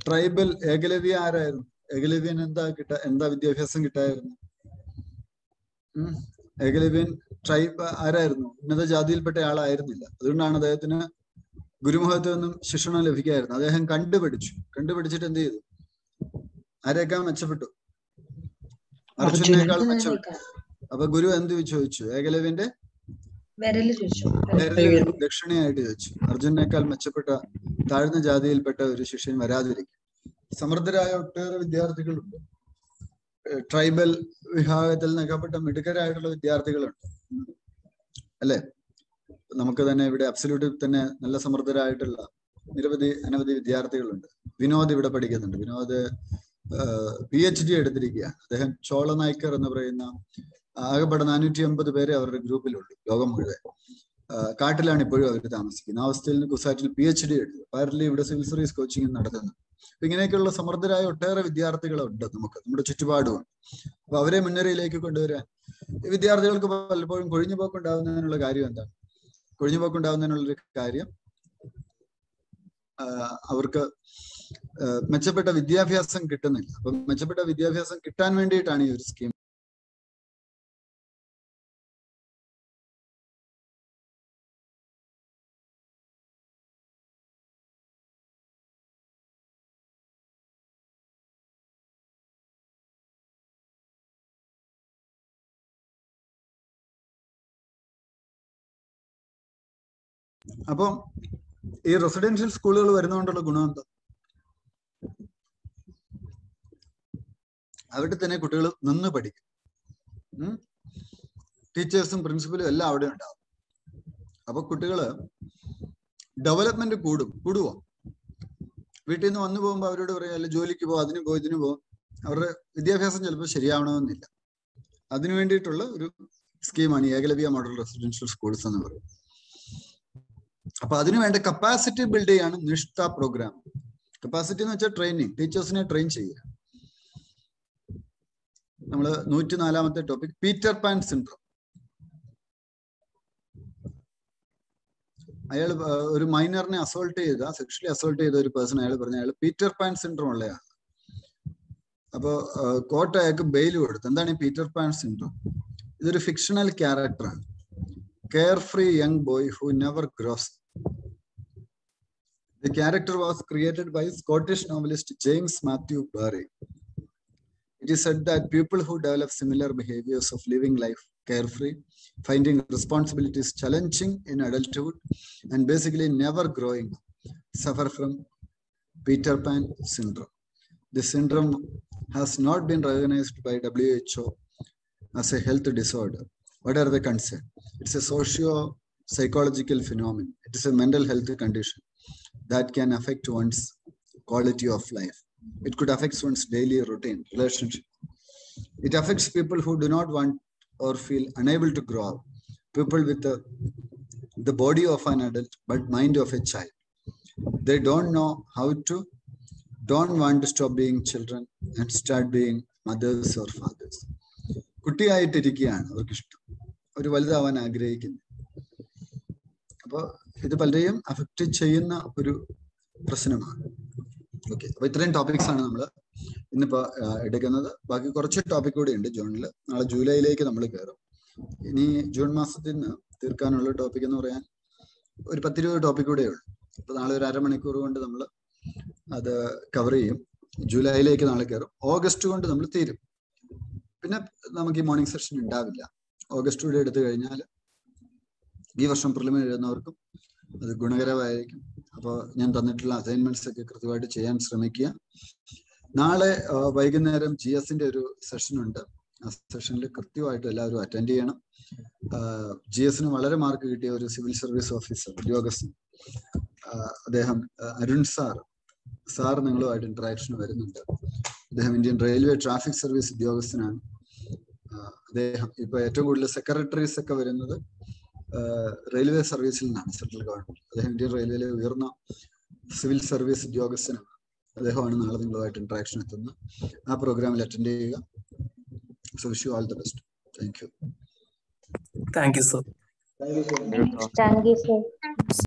ട്രൈബൽ ഏകലവ്യ ആരായിരുന്നു? ഏകലവ്യൻ എന്താ വിദ്യാഭ്യാസം കിട്ടായിരുന്നു? ഏകലവ്യൻ ട്രൈബ് ആരായിരുന്നു? ഉന്നത ജാതിയിൽപ്പെട്ട ആളായിരുന്നില്ല. അതുകൊണ്ടാണ് അദ്ദേഹത്തിന് ഗുരുമുഖത്ത് നിന്നും ശിക്ഷണം ലഭിക്കായിരുന്നു. അദ്ദേഹം കണ്ടുപിടിച്ചിട്ട് എന്ത് ചെയ്തു? ആരെയൊക്കെ മെച്ചപ്പെട്ടു? അർജുനേക്കാൾ മെച്ചപ്പെട്ടു. അപ്പൊ ഗുരു എന്ത് ചോദിച്ചു? ഏകലവ്യന്റെ ദക്ഷിണയായിട്ട് ചോദിച്ചു. അർജുനേക്കാൾ മെച്ചപ്പെട്ട താഴ്ന്ന ജാതിയിൽപ്പെട്ട ഒരു ശിഷ്യൻ വരാതിരിക്കും. സമൃദ്ധരായ ഒട്ടേറെ വിദ്യാർത്ഥികളുണ്ട്. ട്രൈബൽ വിഭാഗത്തിൽ നിന്നകപ്പെട്ട മിടുക്കരായിട്ടുള്ള വിദ്യാർത്ഥികളുണ്ട്, അല്ലെ? നമുക്ക് തന്നെ ഇവിടെ അബ്സല്യൂട്ടിൽ തന്നെ നല്ല സമൃദ്ധരായിട്ടുള്ള അനവധി വിദ്യാർത്ഥികളുണ്ട്. വിനോദ് ഇവിടെ പഠിക്കുന്നുണ്ട്. വിനോദ് PhD എടുത്തിരിക്കുകയാണ്. അദ്ദേഹം ചോള നായ്ക്കർ എന്ന് പറയുന്ന ആകെപ്പാടെ 450 പേരെ അവരുടെ ഗ്രൂപ്പിലുള്ളൂ ലോകം മുഴുവൻ. കാട്ടിലാണ് ഇപ്പോഴും അവർ താമസിക്കുന്നത്. ആ അവസ്ഥയിൽ നിന്ന് കുസാറ്റിൽ PhD എടുത്തു. പാരലി ഇവിടെ സിവിൽ സർവീസ് കോച്ചിങ് നടത്തുന്നു. അപ്പൊ ഇങ്ങനെയൊക്കെയുള്ള സമർത്ഥരായ ഒട്ടേറെ വിദ്യാർത്ഥികളുണ്ട് നമുക്ക്, നമ്മുടെ ചുറ്റുപാടുമുണ്ട്. അപ്പൊ അവരെ മുൻനിരയിലേക്ക് കൊണ്ടുവരാൻ വിദ്യാർത്ഥികൾക്ക് പലപ്പോഴും കൊഴിഞ്ഞുപോക്കുണ്ടാവുന്നതിനുള്ള കാര്യം എന്താണ്? കൊഴിഞ്ഞുപോക്കുണ്ടാവുന്നതിനുള്ളൊരു കാര്യം അവർക്ക് മെച്ചപ്പെട്ട വിദ്യാഭ്യാസം കിട്ടുന്നില്ല. അപ്പം മെച്ചപ്പെട്ട വിദ്യാഭ്യാസം കിട്ടാൻ വേണ്ടിയിട്ടാണ് ഈ ഒരു സ്കീം. അപ്പം ഈ റെസിഡൻഷ്യൽ സ്കൂളുകൾ വരുന്നതുകൊണ്ടുള്ള ഗുണം എന്താ? അവിടെ തന്നെ കുട്ടികൾ നിന്ന് പഠിക്കും. ടീച്ചേഴ്സും പ്രിൻസിപ്പലും എല്ലാം അവിടെ ഉണ്ടാവും. അപ്പൊ കുട്ടികള് ഡെവലപ്മെന്റ് കൂടുവോ? വീട്ടിൽ നിന്ന് വന്നു പോകുമ്പോൾ അവരോട് പറയാം, അല്ല ജോലിക്ക് പോകും, അതിന് പോകും, ഇതിന് പോകും. അവരുടെ വിദ്യാഭ്യാസം ചിലപ്പോൾ ശരിയാവണമെന്നില്ല. അതിനു വേണ്ടിയിട്ടുള്ള ഒരു സ്കീമാണ് ഈ ഏകലവ്യ മോഡൽ റെസിഡൻഷ്യൽ സ്കൂൾസ് എന്ന് പറയുന്നത്. അപ്പൊ അതിനുവേണ്ട കപ്പാസിറ്റി ബിൽഡ് ചെയ്യാണ് നിഷ്ഠ പ്രോഗ്രാം. കപ്പാസിറ്റി എന്ന് വെച്ചാൽ ട്രെയിനിങ്, ടീച്ചേഴ്സിനെ ട്രെയിൻ ചെയ്യുക. നമ്മള് 104ാമത്തെ ടോപ്പിക് പീറ്റർ പാൻ സിൻഡ്രോം. അയാൾ ഒരു മൈനറിനെ സെക്ഷലി അസോൾട്ട് ചെയ്ത ഒരു പേഴ്സൺ. അയാൾ പറഞ്ഞ അയാൾ പീറ്റർ പാൻ സിൻഡ്രോം ഉള്ളയാണ്. അപ്പോ കോർട്ട് അയാൾക്ക് ബെയിൽ കൊടുത്തു. എന്താണ് ഈ പീറ്റർ പാൻ സിൻഡ്രോം? ഇതൊരു ഫിക്ഷണൽ ക്യാരക്ടറാണ്. carefree young boy who never grows. The character was created by Scottish novelist James Matthew Barrie. It is said that people who develop similar behaviors of living life carefree, finding responsibilities challenging in adulthood, and basically never growing suffer from Peter Pan syndrome. This syndrome has not been recognized by WHO as a health disorder. What are the concerns? It's a socio-psychological phenomenon. It is a mental health condition that can affect one's quality of life. It could affect one's daily routine, relationship. It affects people who do not want or feel unable to grow up. People with the body of an adult but mind of a child. They don't want to stop being children and start being mothers or fathers. കുട്ടിയായിട്ടിരിക്കുകയാണ് അവർക്കിഷ്ടം, അവർ വലുതാവാൻ ആഗ്രഹിക്കുന്നു. അപ്പോൾ ഇത് പലരെയും affect ചെയ്യുന്ന ഒരു പ്രശ്നമാണ്. Okay, അപ്പൊ ഇത്രയും topics ആണ് നമ്മൾ ഇന്നിപ്പോ എടുക്കുന്നത്. ബാക്കി കുറച്ച് ടോപ്പിക് കൂടി ഉണ്ട് ജൂണിൽ. നാളെ ജൂലൈയിലേക്ക് നമ്മൾ കയറും. ഇനി ജൂൺ മാസത്തിൽ നിന്ന് തീർക്കാനുള്ള ടോപ്പിക് എന്ന് പറയാൻ ഒരു 10-20 ടോപ്പിക് കൂടെ ഉള്ളു. അപ്പൊ നാളെ ഒരു അരമണിക്കൂർ കൊണ്ട് നമ്മൾ അത് കവർ ചെയ്യും. ജൂലൈയിലേക്ക് നാളെ കയറും. ഓഗസ്റ്റ് കൊണ്ട് നമ്മൾ തീരും. പിന്നെ നമുക്ക് ഈ മോർണിംഗ് സെഷൻ ഉണ്ടാവില്ല. ഓഗസ്റ്റ് കൂടെ എടുത്തു കഴിഞ്ഞാൽ ഈ വർഷം പ്രിലിമിനറി എഴുതുന്നവർക്കും അത് ഗുണകരമായിരിക്കും. അപ്പോൾ ഞാൻ തന്നിട്ടുള്ള അസൈൻമെന്റ്സ് ഒക്കെ കൃത്യമായിട്ട് ചെയ്യാൻ ശ്രമിക്കുക. നാളെ വൈകുന്നേരം GS-ന്റെ ഒരു സെഷൻ ഉണ്ട്. ആ സെഷനിൽ കൃത്യമായിട്ട് എല്ലാവരും അറ്റൻഡ് ചെയ്യണം. GS-ന് വളരെ മാർക്ക് കിട്ടിയ ഒരു സിവിൽ സർവീസ് ഓഫീസർ ഉദ്യോഗസ്ഥൻ, അദ്ദേഹം അരുൺ സാർ നിങ്ങളുമായിട്ട് ഇന്ററാക്ഷൻ വരുന്നുണ്ട്. അദ്ദേഹം ഇന്ത്യൻ റെയിൽവേ ട്രാഫിക് സർവീസ് ഉദ്യോഗസ്ഥനാണ്. അദ്ദേഹം ഇപ്പൊ ഏറ്റവും കൂടുതൽ സെക്രട്ടറീസ് ഒക്കെ വരുന്നത് റെയിൽവേ സർവീസിൽ നിന്നാണ്, സെൻട്രൽ ഗവൺമെന്റ്. അദ്ദേഹം ഇന്ത്യൻ റെയിൽവേയിലെ ഉയർന്ന സിവിൽ സർവീസ് ഉദ്യോഗസ്ഥനാണ്. അദ്ദേഹമാണ് നാളെ നിങ്ങളുമായിട്ട് ഇന്ററാക്ഷൻ എത്തുന്നത്. ആ പ്രോഗ്രാമിൽ അറ്റൻഡ് ചെയ്യുക. So wish you all the best. Thank you. Thank you, sir. Thank you, sir. Thank you, sir.